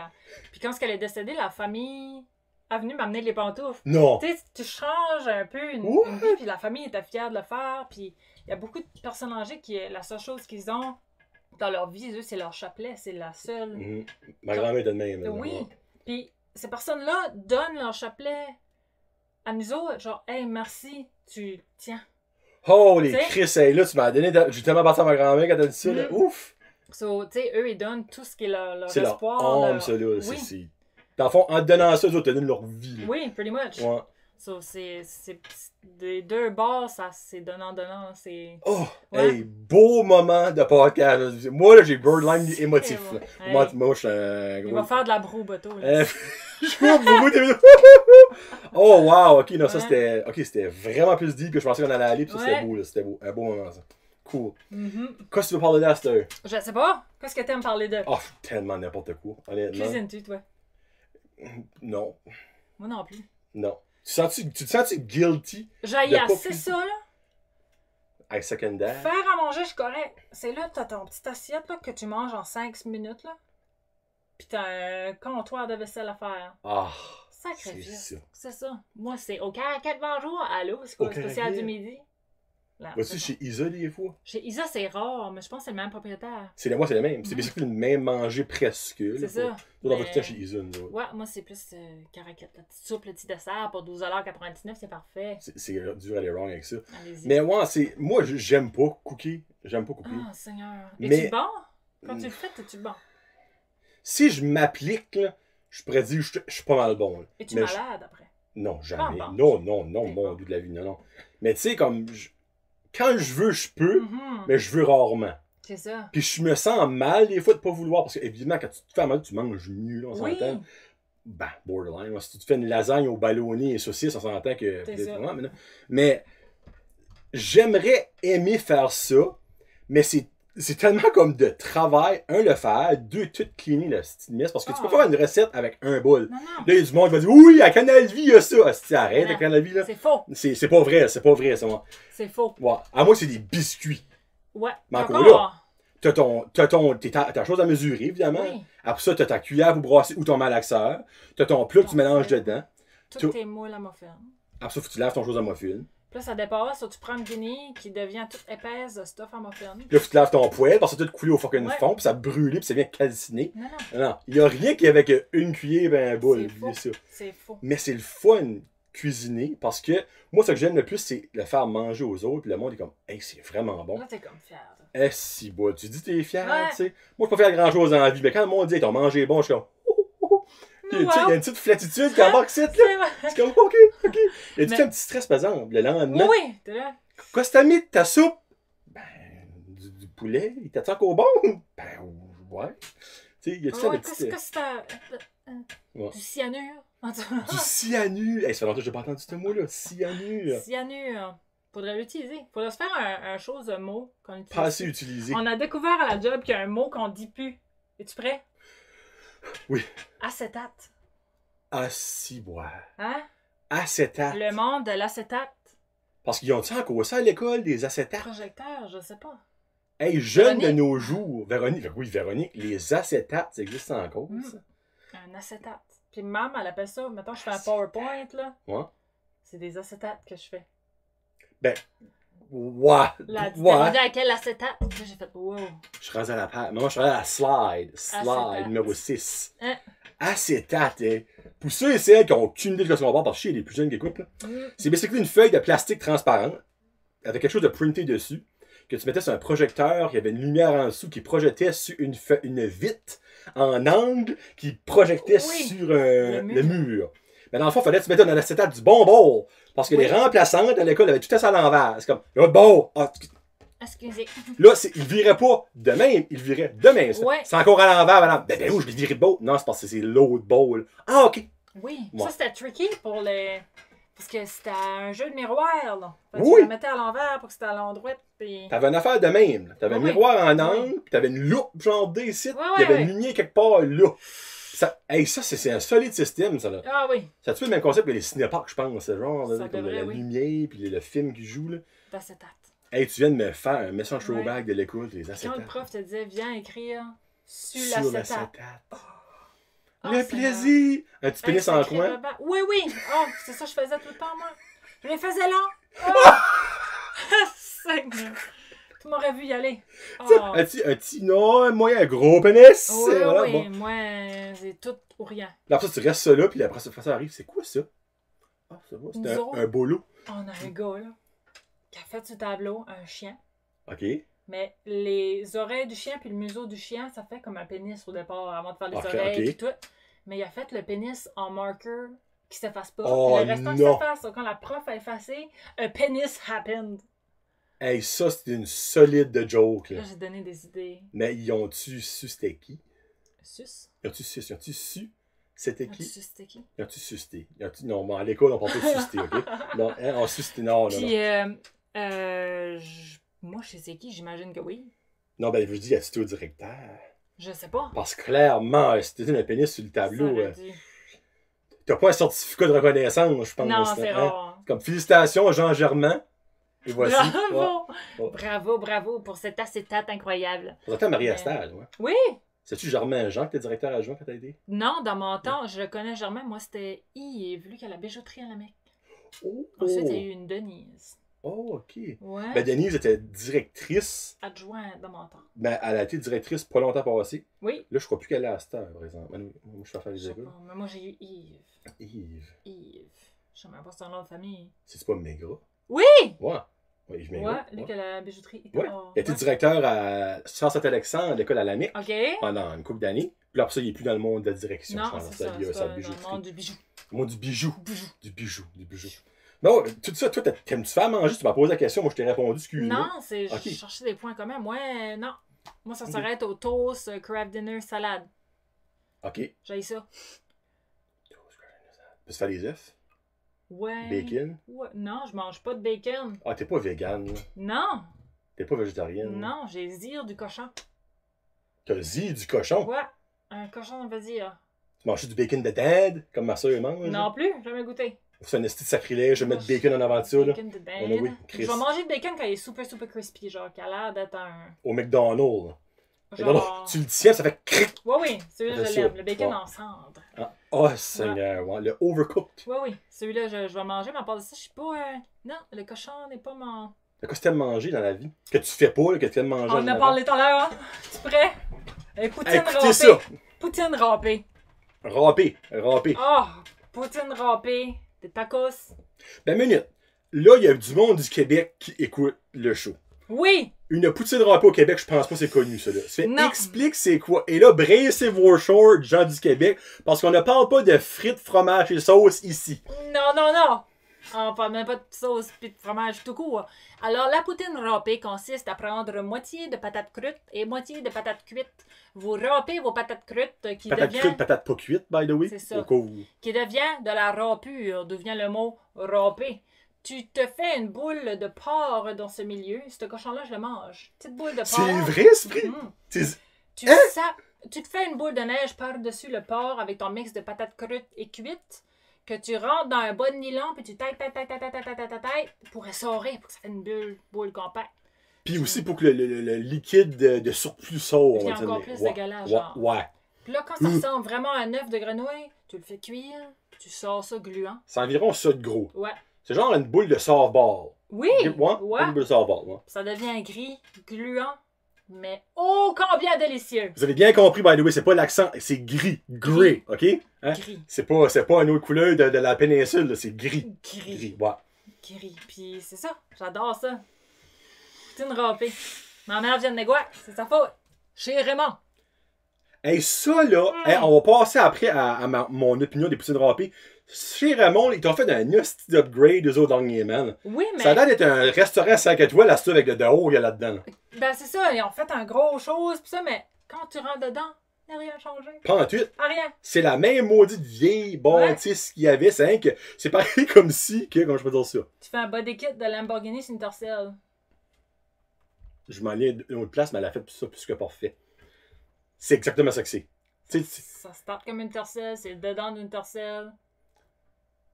quand elle est décédée, la famille est venue m'amener les pantoufles. Non! Tu sais, tu changes un peu une vie, puis la famille était fière de le faire. Puis il y a beaucoup de personnes âgées qui, la seule chose qu'ils ont dans leur vie, eux, c'est leur chapelet. C'est la seule. Ma grand-mère était de même. Oui. Puis ces personnes-là donnent leur chapelet à nous autres. Genre, hey, merci, tu tiens. Holy Chris, hey, là, tu m'as donné. J'ai tellement parti à ma grand-mère quand t'as dit ça, là. Ouf! So, tu sais, eux, ils donnent tout ce qui est leur c'est espoir. C'est leur âme, ça, là. Oui. Dans le fond, en te donnant ça, eux autres te donnent leur vie. Là. Oui, pretty much. Ouais. So, c'est des deux bords, ça, c'est donnant-donnant. Oh! Hey, beau moment de podcast. Moi, là, j'ai borderline émotif. Hey. Moi, je suis un gros. Il va faire de la broue bateau, là. Je coupe beaucoup. Oh, wow! Ok, non, ça, c'était. Ok, c'était vraiment plus deep que je pensais qu'on allait aller. Puis ça, c'était beau, là. C'était beau. Un beau moment, ça. Cool. Qu'est-ce que tu veux parler de là, cette heure? Je sais pas. Qu'est-ce que t'aimes parler de? Oh, tellement n'importe quoi. Honnêtement. Cuisines-tu, toi? Non. Moi non plus. Non. Tu te sens-tu guilty? J'ai assez ça, là. I second that. Faire à manger, je suis correct. C'est là, t'as ton petite assiette là, que tu manges en 5 minutes, là. Pis t'as un comptoir de vaisselle à faire. Ah. Sacrifice. C'est ça. Moi, c'est au Caracat bonjour. Allô, c'est quoi le spécial du midi? Vas-tu chez Isa des fois? Chez Isa, c'est rare, mais je pense que c'est le même propriétaire. Moi, c'est le même. C'est basically le même manger presque. C'est ça. On va tout le temps chez Isa, nous. Ouais, moi, c'est plus Caracat. La petite soupe, le petit dessert pour 12,99$, c'est parfait. C'est dur à aller wrong avec ça. Allez-y. Mais ouais, moi, j'aime pas cooker. J'aime pas cooker. Ah, Seigneur. Es-tu bon? Quand tu le fais, es-tu bon? Si je m'applique, là, je pourrais dire que je suis pas mal bon. Là. Es-tu malade après? Non, jamais. Non, mon Dieu de la vie, non. Mais tu sais, comme, quand je veux, je peux, mais je veux rarement. C'est ça. Puis je me sens mal des fois de pas vouloir, parce qu'évidemment, quand tu te fais mal, tu manges mieux, là, on s'entend. Ben, borderline. Si tu te fais une lasagne au ballonné et saucisse, on s'entend que... C'est ça. Mais j'aimerais aimer faire ça, mais c'est tellement comme de travail, le faire, tout cleaner la petite messe, parce que tu peux pas faire une recette avec un bol. Non. Là, il y a du monde qui va dire, oui, à Canal Vie, il y a ça. Arrête, à Canal Vie, là. C'est faux. C'est pas vrai, ça, moi. C'est faux. Ouais. À moi, c'est des biscuits. Ouais. Mais encore là, t'as ta chose à mesurer, évidemment. Oui. Après ça, t'as ta cuillère pour brasser ou ton malaxeur. T'as ton plat que tu mélanges dedans. Toutes tes moules à muffin. Après ça, faut que tu laves ton chose à muffin. Puis là, ça dépasse, tu prends une guinée qui devient toute épaisse de stuff à muffin. Puis là, faut que tu laves ton poêle parce que ça tout coulé au fucking fond, puis ça brûle, puis ça vient calciner. Non. Il y a rien qui est avec une cuillère et un bol. C'est faux. Mais c'est le fun cuisiner parce que moi, ce que j'aime le plus, c'est le faire manger aux autres, puis le monde est comme, hey, c'est vraiment bon. Là, t'es comme fier. Si, bah, tu dis t'es fier, tu sais. Moi, je peux pas faire grand chose dans la vie, mais quand le monde dit, hey, ton manger est bon, je suis comme, il y a une petite flatitude qui embarque ici, là. C'est comme, ok. Y a-tu un petit stress, par exemple, le lendemain? Oui, t'es là. Qu'est-ce que t'as mis de ta soupe? Ben, du poulet. Il t'a-tu encore bon? Ben, ouais. Tu sais, y a-tu un petit... Qu'est-ce que t'as... Du cyanure? Du cyanure? Hey, ça fait longtemps que j'ai pas entendu ce mot-là. Cyanure. Cyanure. Faudrait l'utiliser. Faudrait se faire un chose de mot qu'on utilise. Pas assez utilisé. On a découvert à la job qu'il y a un mot qu'on dit plus. Es-tu prêt? Oui. Acétate. Aciboire. Hein? Acétate. Le monde de l'acétate. Parce qu'ils ont-tu encore ça à l'école, des acétates? Projecteur, je sais pas. Hey, jeune de nos jours. Véronique, les acétates, ça existe encore, ça? Un acétate. Puis maman, elle appelle ça, mettons, je fais un PowerPoint, là. Ouais. C'est des acétates que je fais. Ben, ouais. T'as demandé à quel acétate? J'ai fait, wow. Je suis rendu à la page. Moi, je suis rendu à la slide. Slide numéro 6. Acétate, hein. Pour ceux et celles qui n'ont aucune idée de ce qu'on va parce que les plus jeunes qui écoutent, là. C'est basically une feuille de plastique transparente avec quelque chose de printé dessus que tu mettais sur un projecteur, il y avait une lumière en dessous qui projetait sur une vitre en angle qui projetait sur le mur. Mais dans le fond, il fallait que tu mettes dans l'acétate du bon bord. Parce que les remplaçantes à l'école avaient tout ça à l'envers. C'est comme, le bord. Excusez. Là, il virait pas de même, il virait de même. Ouais. C'est encore à l'envers, madame. Ben oui, je l'ai viré de bord. Non, c'est parce que c'est l'autre bord. Ah, ok. Oui, Ouais. ça c'était tricky pour les. Parce que c'était un jeu de miroir, là. Fait que Oui. tu le mettais à l'envers pour que c'était à l'endroit. Puis... T'avais une affaire de même. T'avais un miroir en angle, oui. puis t'avais une loupe genre d'ici, Ouais, il y avait ouais. une lumière quelque part là. Ça, c'est un solide système, ça là. Ah oui. Ça a-tu le même concept que les cinéparks, je pense. C'est genre, là, Ça comme devrait, la oui. lumière, puis le film qui joue, là. D'acétate. Hey, tu viens de me faire un méchant throwback Ouais. de l'école, les Quand acétates. le prof te disait, viens écrire sur Sur l'acétate. Le plaisir! Un petit pénis en coin. Oui, oui. Oh, c'est ça que je faisais tout le temps, moi. Je les faisais là. Oh! Seigneur. Tu m'aurais vu y aller. Oh. Un petit, non, un gros pénis! Oui, Voilà, oui. bon. Moi, c'est tout ou rien. Là, après ça, tu restes ça là, puis après ça arrive. C'est quoi ça? Ah, ça va, c'est Nous autres, un bolo. On a un gars, là, qui a fait sur tableau un chien. OK. Mais les oreilles du chien puis le museau du chien, ça fait comme un pénis au départ, avant de faire les Ok, oreilles ok. et tout. Mais il a fait le pénis en marker qui s'efface pas. Oh, le restant qui non. s'efface. Donc, quand la prof a effacé, a penis happened. Hey, ça, c'est une solide de joke, là. Là, j'ai donné des idées. Mais ils ont-tu su c'était qui? Sus? Ils ont-tu su c'était As-tu qui? su c'était qui? Ils ont-tu susté? Non, mais à l'école, on parle pas de susté, OK? Non, hein, on susté, non. Puis, moi, je sais qui, j'imagine que oui. Non, ben, je dis, as-tu au directeur? Je sais pas. Parce que clairement, si t'étais un pénis sur le tableau, Ça aurait dû. t'as pas un certificat de reconnaissance, je pense. Non, c'est hein? rare. Comme félicitations, Jean Germain. Et voici. Bravo! Ouais. Bravo, bravo pour cet acétate incroyable. On entend Marie Mais- Astal, ouais. Oui! C'est-tu Germain Jean que t'es directeur adjoint quand t'as aidé? Non, dans mon temps, je le connais Germain. Moi, c'était Yves, lui qui a la bijouterie à la Mecque. Oh! Ensuite, il y a eu une Denise. Oh, OK. Ouais. Ben, Denise était directrice, Adjointe dans mon temps. mais elle a été directrice pas longtemps passé. Oui. Là, je crois plus qu'elle est à cette heure, par exemple. Moi, je vais faire Je les sais écoles. pas, mais moi, j'ai eu Yves. Yves. Yves. Je sais même pas son nom de famille. C'est pas méga? Oui! Ouais. Ouais, Yves Méga. Ouais, lui qui a la bijouterie. Ouais. Oh, Il a été ouais. directeur à Saint-Alexandre, à l'école à la Mecque, OK. pendant une couple d'années. Puis après ça, il est plus dans le monde de la direction. je Non, pense, c'est ça. dans C'est sa dans bijouterie. le monde du bijou. Le monde du bijou. Bijou. Du bijou. Non, tout ça, toi, t'aimes-tu faire manger? Tu m'as posé la question, moi je t'ai répondu, excuse-moi. Non, c'est Ok. chercher des points communs. Ouais, non. Moi, ça s'arrête au toast, craft dinner, salade. OK. J'ai ça. Peux-tu faire les œufs? Ouais. Bacon? Ouais. Non, je mange pas de bacon. Ah, t'es pas vegan, là. Non. T'es pas végétarienne. Non, j'ai zire du cochon. T'as zi du cochon. Ouais. Un cochon, vas-y. Tu manges du bacon de dinde, comme ma soeur mange? Non plus, jamais goûté. C'est un esti de sacrilège, je vais mettre bacon en avant de ça, là. Bacon de dinde. On a oui, Je Chris. vais manger le bacon quand il est super, super crispy, genre, qui a l'air d'être un. Au McDonald's, là. Genre... Non, tu le tiens, ça fait cric. Oui, oui, celui-là, C'est je l'aime. ça. Le bacon Ouais. en cendre. Ah, oh, Seigneur, ouais. Le overcooked. Oui, oui, celui-là, je vais manger, mais à part de ça, je suis pas. Non, le cochon n'est pas mon. Qu'est-ce que t'aimes manger dans la vie? Que tu fais pas, là, que tu aimes manger. On en a avant? parlé tout à l'heure, hein? Tu es prêt? Poutine Écoutez râpée. ça! Poutine râpée. Râpé. Oh, poutine râpée. Des tacos. Ben, minute. Là, il y a du monde du Québec qui écoute le show. Oui! Une poutine râpée au Québec, je pense pas que c'est connu, ça, là. Ça fait, Non. explique c'est quoi. Et là, braissez vos shorts, gens du Québec, parce qu'on ne parle pas de frites, fromage et sauce ici. Non, non, non! On parle même pas de sauce pis de fromage tout court. Alors, la poutine râpée consiste à prendre moitié de patates crues et moitié de patates cuites. Vous râpez vos patates crues qui Patate devient... crue, patate pas cuite, by the way. C'est ça. Au cas où. qui devient de la râpure, d'où vient le mot râpé. Tu te fais une boule de porc dans ce milieu. Ce cochon-là, je le mange. Petite boule de porc. C'est vrai, esprit? Mm. C'est- Tu, tu te fais une boule de neige par-dessus le porc avec ton mix de patates crues et cuites que tu rentres dans un bas de nylon puis tu tailles pour essorer, pour que ça fasse une boule compacte. Puis aussi pour que le liquide de surplus sort, Puis on va dire. encore plus Ouais, dégueulasse, ouais, genre. ouais. Puis là, quand ça ressemble vraiment à un œuf de grenouille, tu le fais cuire, tu sors ça gluant. C'est environ ça de gros. Ouais. C'est genre une boule de softball. Oui! Ouais, Ouais. une boule de softball, ouais. Ça devient gris, gluant, mais ô combien délicieux! Vous avez bien compris, by the way, c'est pas l'accent, c'est gris. Gris, OK? Hein? Gris. C'est pas une autre couleur de la péninsule, là, c'est gris. Gris. Ouais. Gris. Puis c'est ça, j'adore ça. Poutine râpée. Ma mère vient de Négouac, c'est sa faute. Chez Raymond. Hey, ça, là, hey, on va passer après à mon opinion des poutines râpées. Chez Ramon, ils t'ont fait un hostie d'upgrade eux autres derniers, man. Oui, mais... Ça a l'air d'être un restaurant 5 étoiles, là, avec le de haut, il y a là-dedans. Ben, c'est ça, ils ont fait un gros chose, pis ça, mais quand tu rentres dedans, il n'y a rien changé. Pas en tout. Rien. C'est la même maudite vieille bâtisse qu'il y avait. C'est rien que. C'est pareil comme si. Comment je peux dire ça? Tu fais un body kit de Lamborghini sur une Tercel. Je m'en viens d'une autre place, mais elle a fait tout ça plus que parfait. C'est exactement ça que c'est. Ça start comme une Tercel, c'est dedans d'une Tercel.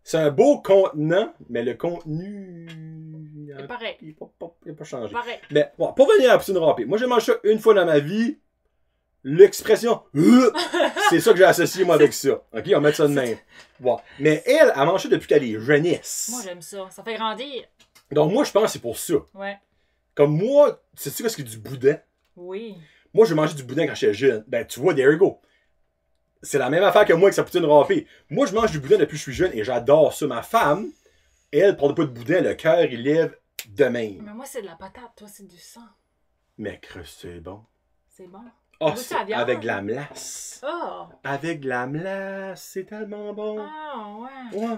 C'est un beau contenant, mais le contenu. C'est pareil. Il n'a pas changé. Pareil. Mais bon, pour venir à la poutine râpée, moi j'ai mangé ça une fois dans ma vie. L'expression c'est ça que j'ai associé moi avec ça. Ok, on va mettre ça de même. Bon. Mais elle a mangé depuis qu'elle est jeunesse. Moi j'aime ça. Ça fait grandir. Donc moi je pense que c'est pour ça. Ouais. Comme moi, sais-tu quoi ce qui est du boudin? Oui. Moi j'ai mangé du boudin quand j'étais jeune. Ben tu vois, there you go. C'est la même affaire que moi avec sa poutine râpée. Moi je mange du boudin depuis que je suis jeune et j'adore ça. Ma femme, elle prend pas de boudin, le cœur il lève de même. Mais moi c'est de la patate, toi c'est du sang. Mais c'est bon. C'est bon. Oh, avec de la melasse. Oh. Avec de la melasse, c'est tellement bon. Ah, ouais. Ouais.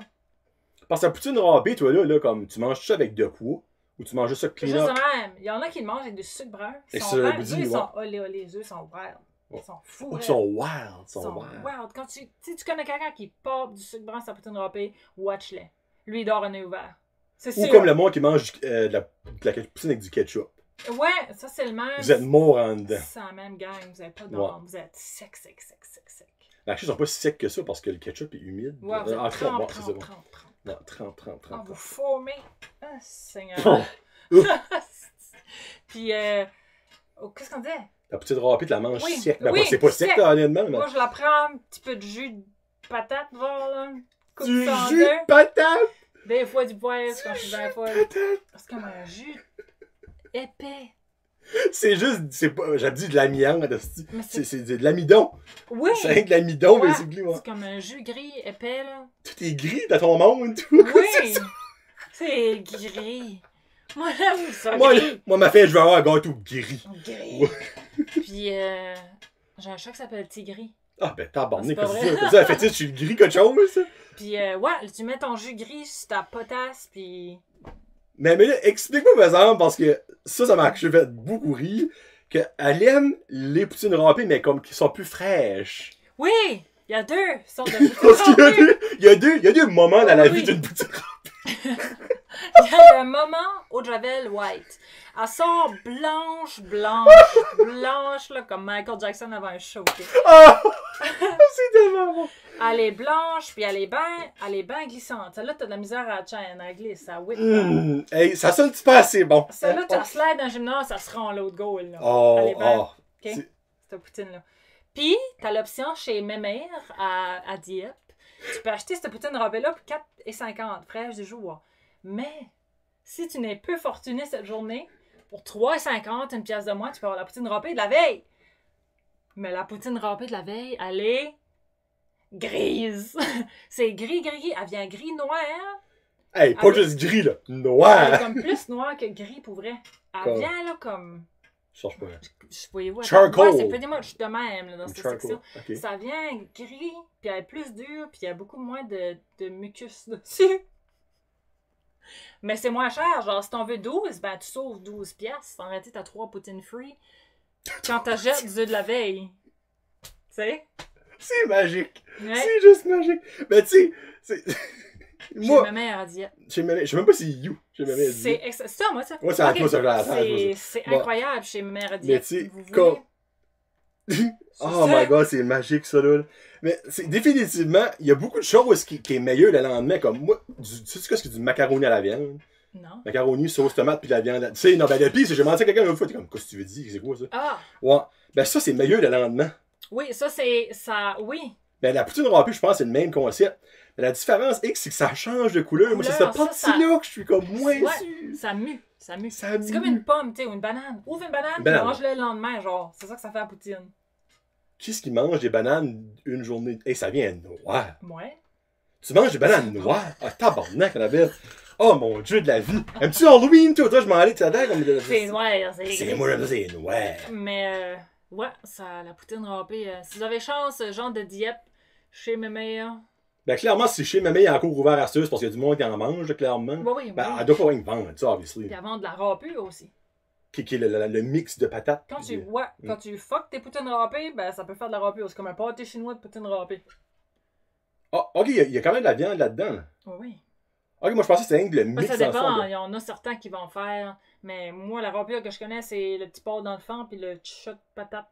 Parce que la poutine râpée, toi, là, comme tu manges ça avec de quoi? Ou tu manges ça clean up? Juste de même. Il y en a qui le mangent avec du sucre brun. Et sont verts. Les œufs, ils sont olé. Les œufs sont wild. Ils sont fous. Ils sont wild. Ils sont wild. Quand tu connais quelqu'un qui pop du sucre brun sur sa poutine râpée, watch-le. Lui, il dort un œil ouvert. C'est sûr. Ou comme le monde qui mange de la poutine avec du ketchup. Ouais, ça c'est le même. Vous êtes morts en dedans. C'est la même gang. Vous n'avez pas d'âme. Vous êtes sec. La ils sont pas si secs que ça parce que le ketchup est humide. Ouais, vous êtes 30. Non, 30. Ah, vous formez. Ah, Seigneur. Puis, qu'est-ce qu'on disait? La poutine râpée, tu la manges sec. Ben, oui, c'est pas sec, honnêtement. Mais... Moi, je la prends un petit peu de jus de patate, voilà. Du jus de patate? Des fois du poivre quand je suis dans la folle. C'est comme un jus épais. C'est juste, j'ai dit de l'amiante, c'est de l'amidon. Oui. C'est rien de l'amidon, mais c'est comme un jus gris épais, là. Tout est gris dans ton monde, tout. Oui. C'est gris. Moi, j'aime ça gris. Moi, ma fille, je veux avoir un gâteau gris. Gris. Puis, j'ai un chat qui s'appelle Tigri. Ah, ben, tabarnak, qu'est-ce que ça fait, tu suis gris quelque chose, ça? Puis, ouais, tu mets ton jus gris sur ta potasse, puis... Mais là, explique-moi, par exemple, parce que ça m'a fait beaucoup rire, qu'elle aime les poutines râpées, mais comme qui sont plus fraîches. Oui! Il y a deux sortes de poutines râpées. Il y a deux moments dans la vie d'une poutine râpée. Il y a le moment au Javel White. Elle sort blanche, là, comme Michael Jackson avant un show. Okay? Ah! C'est tellement bon! Elle est blanche, puis elle est bien glissante. Celle-là, t'as de la misère à la chaîne, elle glisse, elle whip. Hey, ça sonne pas assez bon. Celle-là, t'as slide dans le gymnase, ça se rend l'autre goal. Là. Elle est bien. OK? Cette poutine-là. Puis, t'as l'option chez Mémère à Dieppe. Tu peux acheter cette poutine râpée-là pour 4,50 fraîche du jour. Mais, si tu n'es peu fortuné cette journée, pour 3,50, une pièce de moins, tu peux avoir la poutine râpée de la veille. Mais la poutine râpée de la veille, elle est grise. C'est gris. Elle vient gris-noir. Hey, pas juste gris, là. Noir. Elle est comme plus noir que gris, pour vrai. Elle vient, là, comme... Je cherche pas. Voyez-vous, charcoal. Ouais, c'est pretty much de même, là, dans cette section. Okay. Ça vient gris, puis elle est plus dure, puis il y a beaucoup moins de mucus dessus. Mais c'est moins cher. Genre, si t'en veux 12, ben tu sauves 12 piastres. En réalité, t'as 3 poutines free. Quand t'achètes du œuf de la veille. Tu sais? C'est magique. Ouais. C'est juste magique. Mais tu sais, moi... Chez ma mère à Dieppe. Je sais même pas si you. C'est ça, moi, ça. Moi, c'est à toi, ça. C'est incroyable chez ma mère à Dieppe. Mais tu sais, comme... Oh my god, c'est magique, ça, là. Mais c'est définitivement, il y a beaucoup de choses qui est meilleur le lendemain. Comme moi, tu sais ce que c'est du macaroni à la viande? Non. Macaroni, sauce tomate, puis la viande. Tu sais, non, ben, le pire, j'ai menti à quelqu'un une fois, t'es comme, qu'est-ce que tu veux dire? C'est quoi, ça? Ah! Ouais. Ben, ça, c'est meilleur le lendemain. Oui, ça, c'est. Ça, oui. Ben, la poutine râpée, je pense, c'est le même concept. Mais la différence, c'est que ça change de couleur. Moi, c'est cette partie-là que je suis comme moins sûr. Ça mue. C'est comme une pomme, tu sais, ou une banane. Ouvre une banane, puis mange-le le lendemain, genre. C'est ça que ça fait à la poutine. Qui est-ce qui mange des bananes une journée? Hey, ça vient noir. Ouais. Tu manges des bananes noires? Ah, tabarnak, la belle. Oh mon Dieu de la vie. Aimes-tu Halloween, toi? Toi, je m'en allais, tu sais, comme... C'est noir, c'est... Moi, j'aime ça, c'est noir. Mais, ouais, ça, la poutine râpée. Si vous avez chance, genre de Dieppe, chez mes meilleurs. Ben, clairement, si chez Mamie est encore ouvert à ça, c'est parce qu'il y a du monde qui en mange, clairement. Oui. Ben, elle doit pas rien vendre, ça, obviously. Puis elle vend de la râpure aussi. Qui est le mix de patates. Quand tu fuck tes poutines râpées, ben ça peut faire de la râpure. C'est comme un pâté chinois de poutine râpée. Ah, ok, il y a quand même de la viande là-dedans. Là. Oui. Ok, moi je pensais que c'était rien que le mix. Ça dépend, il y en a certains qui vont faire. Mais moi, la râpure que je connais, c'est le petit porc dans le fond puis le shot de patate.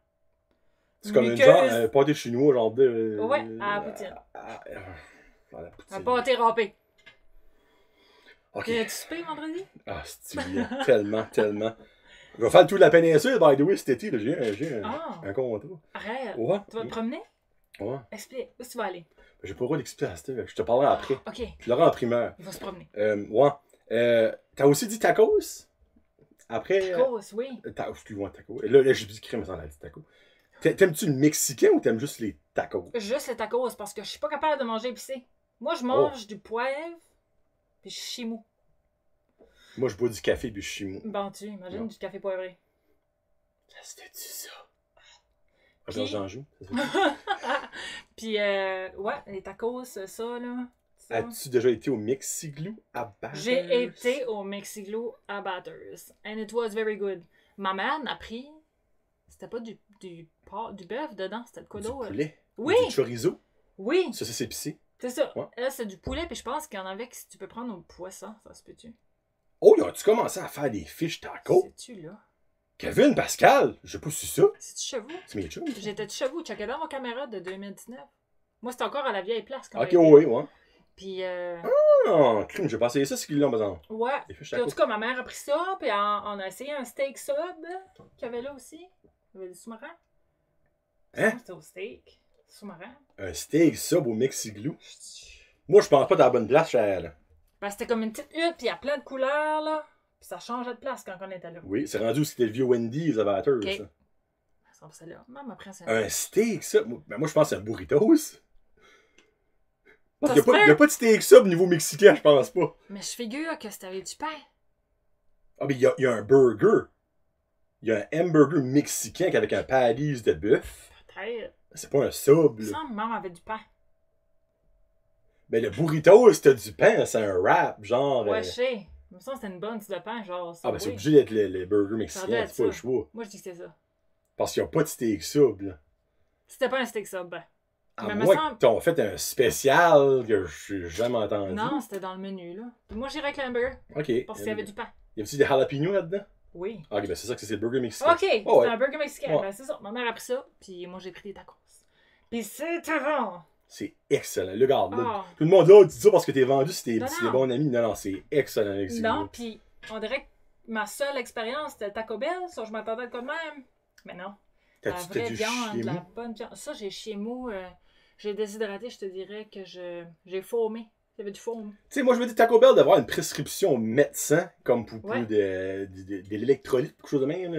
C'est comme un genre un pâté chinois, genre de. Ouais, à la poutine. La poutine. Un pâté râpé. Ok. Tu soupé vendredi? Ah, c'est tellement. Je vais faire tout la péninsule, by the way, cet été. J'ai un contrat. Arrête. Ouais. Tu vas te promener? Ouais. Explique. Où tu vas aller? J'ai pas le droit d'expliquer à cette. Je te parlerai après. Ok. Je l'aurai en primeur. Il va se promener. Ouais. T'as aussi dit tacos? Après. Tacos, oui. Excuse-moi, tacos. Là j'ai dit crème, ça a dit tacos. T'aimes-tu le mexicain ou t'aimes juste les tacos? Juste les tacos, parce que je suis pas capable de manger épicé. Moi, je mange du poivre puis je suis mou. Moi, je bois du café puis je suis mou. Bon, tu imagines du café poivré. Qu'est-ce que tu ça? Puis... J'en joue. Puis, ouais, les tacos, ça, là. As-tu déjà été au Mexiglou à Batters? J'ai été au Mexiglou à Batters. And it was very good. Ma mère m'a pris. C'était pas du bœuf dedans, c'était le quoi d'autre? Du poulet? Oui! Du chorizo? Oui! Ça, c'est épicé. C'est ça. Ouais. Là, c'est du poulet, puis je pense qu'il y en avait que si tu peux prendre au poisson, ça se peut-tu? Oh, as-tu commencé à faire des fiches tacos? C'est-tu là? Kevin, Pascal, je sais pas si c'est ça. C'est-tu chez vous? C'est mes chums. J'étais chez vous, checkais dans ma caméra de 2019. Moi, c'était encore à la vieille place. Quand ok, oui, ouais. Puis, crime, j'ai passé ça, ce qu'ils l'ont besoin. Ouais. Puis, en tout cas, ma mère a pris ça, puis on a essayé un steak sub qu'il y avait là aussi. Il y avait des sous-marins. Hein? C'était au steak. Sous-marin. Un steak sub au Mexiglou? Moi, je pense pas dans la bonne place, cher, là. Ben, c'était comme une petite hutte, puis il y a plein de couleurs, là. Puis ça changeait de place quand on était là. Oui, c'est rendu où c'était le vieux Wendy's à Batters, okay. Ça. Ça là. Même après, un steak sub? Ben, moi, je pense que c'est un burritos. Parce qu'il n'y a pas de steak sub niveau mexicain, je pense pas. Mais je figure que c'était avec du pain. Ah, mais il y a un burger. Il y a un hamburger mexicain avec un patties de bœuf. Peut-être. C'est pas un sub, là. Ça, maman avait du pain. Ben, le burrito, c'était du pain, c'est un wrap, genre. Ouais, je sais. Mais ça, c'était une bonne de pain, genre. Ah, ben, c'est obligé d'être le burger mexicain, c'est pas le choix. Moi, je dis que c'est ça. Parce qu'il n'y a pas de steak sub, là. C'était pas un steak sub, ben. À moins que t'ont fait un spécial que je n'ai jamais entendu. Non, c'était dans le menu, là. Moi, j'irais avec l'hamburger. OK. Parce qu'il y avait du pain. Y avait-tu des jalapenos là-dedans? Oui. Ok, ben c'est ça que c'est le burger mexicain. Ok, c'est un burger mexicain. Ben, c'est ça. Ma mère a pris ça, puis moi, j'ai pris des tacos. Puis c'est bon. C'est excellent. Le gars, tout le monde là dit ça parce que t'es vendu si t'es des bons amis. Non, c'est excellent, Mexico. Non, puis on dirait que ma seule expérience, c'était Taco Bell. Ça, je m'attendais à quoi de même. Mais non. La vraie viande, la bonne viande. Ça, j'ai chié mou. J'ai déshydraté, je te dirais que j'ai foamé. Il y avait du foam. Tu sais, moi, je me dis Taco Bell d'avoir une prescription au médecin, comme pour de l'électrolyte, quelque chose de même.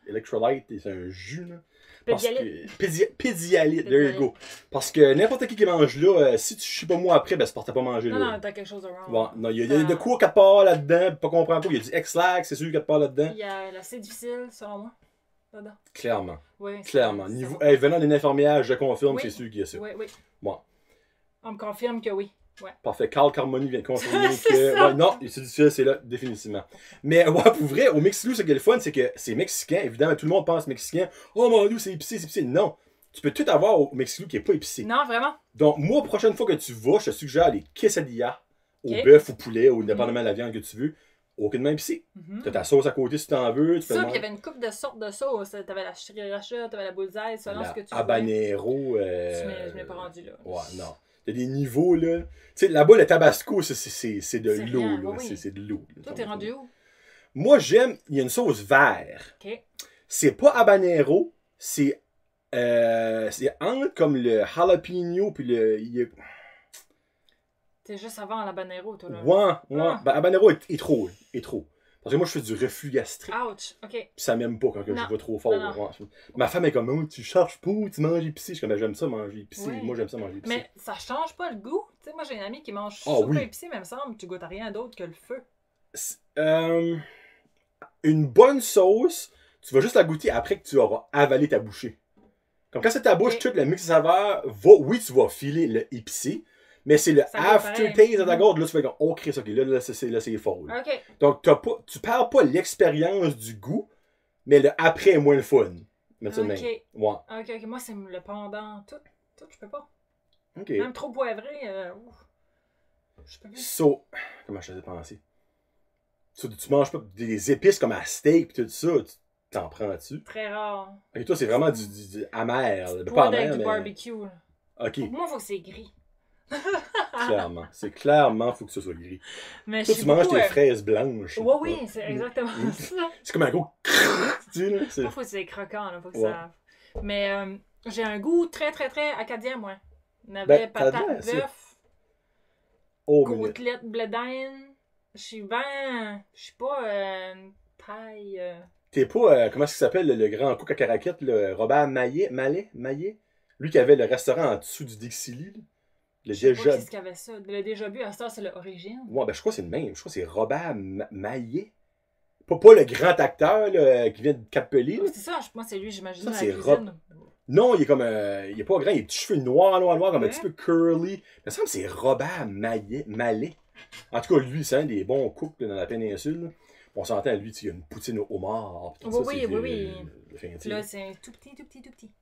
L'électrolyte, c'est un jus. Là. Pédialyte, there you go. Parce que n'importe qui mange là, si tu chies pas moi après, ben c'est parce que t'as pas mangé là. Non, t'as quelque chose de wrong. Bon, non, il y a de quoi quelque part là-dedans, pas comprendre quoi. Il y a du X-Lac, c'est sûr quelque part là-dedans. Il y a l'assez difficile, selon moi. Là-dedans. Clairement. Oui, clairement. Niveau, venant d'une infirmière, je confirme, c'est sûr qu'il y a ça. Oui. Bon. On me confirme que oui. Ouais. Parfait. Carl Carmoni vient de confirmer que. Ouais, non, c'est difficile, c'est là, définitivement. Mais ouais, pour vrai, au Mexiglou, ce qui est le fun, c'est que c'est mexicain. Évidemment, tout le monde pense mexicain. Oh mon dieu, c'est épicé, c'est épicé. Non. Tu peux tout avoir au Mexiglou qui n'est pas épicé. Non, vraiment. Donc, moi, prochaine fois que tu vas, je te suggère les quesadillas au bœuf, au poulet, ou indépendamment de la viande que tu veux. Aucunement épicé. Tu as ta sauce à côté si tu en veux. Ça, puis il y avait une coupe de sortes de sauce. Tu avais la sriracha, tu avais la bullseye, selon ce que tu veux. Habanero. Je m'ai pas rendu là. Ouais, non. Il y a des niveaux, là. Tu sais, là-bas, le tabasco, c'est de l'eau, là. Oui. C'est de l'eau. Toi, t'es rendu où? Moi, j'aime... Il y a une sauce vert. OK. C'est pas habanero, c'est entre comme le jalapeno, puis le... T'es juste avant l'habanero, toi, là. Ouais. Ah. Ben, habanero est trop. Parce que moi, je fais du reflux gastrique. Ouch, OK. Puis ça m'aime pas quand je vais trop fort. Non. Ma femme est comme, oh, tu charges pas, tu manges épicé. Je suis comme, j'aime ça manger épicé. Oui. Moi, j'aime ça manger épicé. Mais ça change pas le goût. Tu sais, moi, j'ai une amie qui mange super épicé, mais il me semble que tu goûtes à rien d'autre que le feu. Une bonne sauce, tu vas juste la goûter après que tu auras avalé ta bouchée. Comme quand c'est ta bouche, tout le mix de saveurs, oui, tu vas filer le épicé, mais c'est le aftertaste à ta gorge, là, tu fais comme, oh, Chris, ok, là, c'est fort. OK. Donc, tu perds pas l'expérience du goût, mais le après est moins le fun. OK. Ouais. OK. Moi, c'est le pendant. Tout, je peux pas. OK. Même trop poivré, je peux plus. So, comment je te penser? So, tu manges pas des épices comme à steak et tout ça, tu t'en prends-tu? Très rare. Et toi, c'est vraiment du amer. Pas amer, avec du barbecue. Là. OK. Pour moi, il faut que c'est gris. Clairement. C'est clairement, faut que ce soit gris. Mais toi, tu manges tes fraises blanches. Oui, c'est exactement ça. C'est comme un gros... Il faut que c'est croquant, là. Faut que ça... Mais j'ai un goût très, très, très acadien, moi. On avait patate bœuf, côtelette blé d'Inde. Je suis pas taille... T'es pas, comment est-ce qu'il s'appelle, le grand cook à Caraquette, le Robert Maillet? Lui qui avait le restaurant en dessous du Dixili. Je sais pas qu'est-ce qu'il avait ça. Le déjà bu, à ça, c'est l'origine. Ouais, ben je crois que c'est le même. Je crois que c'est Robert Maillet. Pas le grand acteur là, qui vient de Cap-Pelé. C'est ça, moi c'est lui, j'imagine. Ça, c'est Non, il est comme. il est pas grand, il a des petits cheveux noirs, comme un petit peu curly. Il me semble que c'est Robert Mallet. En tout cas, lui, c'est un des bons cooks là, dans la péninsule. On s'entend, lui, il y a une poutine au homard. Oui. Là, c'est tout petit.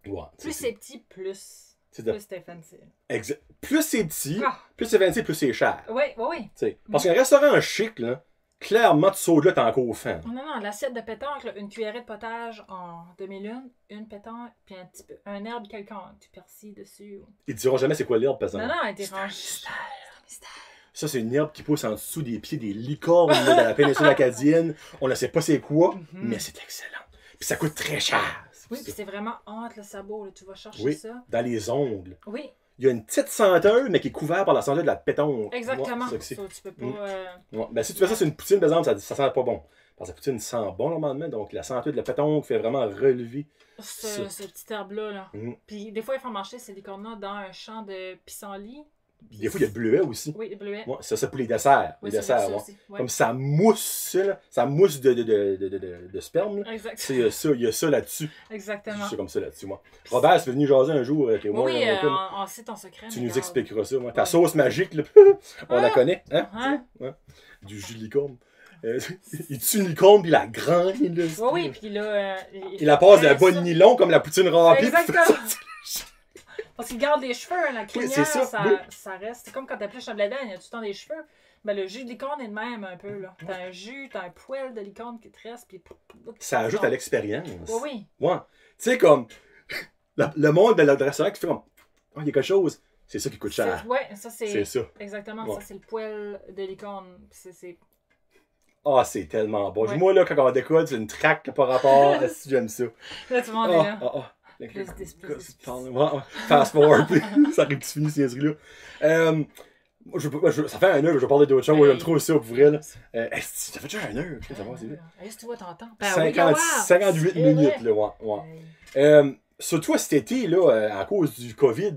Ouais, plus c'est petit, plus c'est fancy. Exact. Plus c'est petit, plus c'est fancy, plus c'est cher. Oui. Parce qu'un restaurant chic, là, clairement, tu sautes là, t'es encore fan. Non, l'assiette de pétanque, une cuillerée de potage en demi-lune, une pétanque, puis un herbe quelconque, du persil dessus. Ils te diront jamais c'est quoi l'herbe, par exemple. Non, elle est rangée. Ça, c'est une herbe qui pousse en dessous des pieds des licornes là, dans la péninsule acadienne. On ne sait pas c'est quoi, mais c'est excellent. Puis ça coûte très cher. Oui, puis c'est vraiment entre le sabot. Là. Tu vas chercher ça. Dans les ongles. Oui. Il y a une petite senteur, mais qui est couverte par la senteur de la pétanque. Exactement. Ça, tu peux pas... Ben, si tu fais ça sur une poutine, par exemple, ça sent pas bon. Parce que la poutine sent bon normalement, donc la senteur de la pétanque fait vraiment relever ce petit herbe-là. Là. Puis des fois, ils font marcher ces licornes-là dans un champ de pissenlit. Des fois, il y a le bleuet aussi. Oui, le bleuet. Ouais, ça, c'est pour les desserts. Oui, les desserts, Comme ça mousse, là, ça mousse de sperme. Là. Exact. Il y a ça là-dessus. Exactement. C'est comme ça là-dessus, moi. Robert, c'est venu jaser un jour avec moi. Oui, en site en secret. Tu nous expliqueras ça. Ta sauce magique, là, on la connaît. Hein? Du jus de licorne. Il tue une licorne, puis la graine. Oui, puis là... il la passe de la bonne nylon, comme la poutine remplie. Exactement. Parce qu'il garde les cheveux, la crinière, oui, ça reste. C'est comme quand t'épluches un blé d'Inde, il y a tout le temps des cheveux. Ben, le jus de licorne est de même un peu. Là. T'as un jus, t'as un poil de licorne qui te reste. Puis... Ça ajoute à l'expérience. Oui. Ouais. Tu sais, comme le monde de l'adresseur qui fait comme il y a quelque chose, c'est ça qui coûte cher. Oui, ça c'est. ça. Exactement, ça c'est le poil de licorne. C'est. Ah, c'est tellement bon. Moi, là, quand on décode, c'est une traque par rapport à si j'aime ça. Là, tout le monde est là. Fast forward, ça arrive que tu finis ces niaiseries-là. Ça fait 1 heure que je vais parler d'autre chose. J'aime trop ça pour vrai. Là. Ça fait déjà 1 heure. Est-ce que tu vois, t'entends? 58 minutes. Là, ouais. Sur toi, cet été, là, à cause du COVID,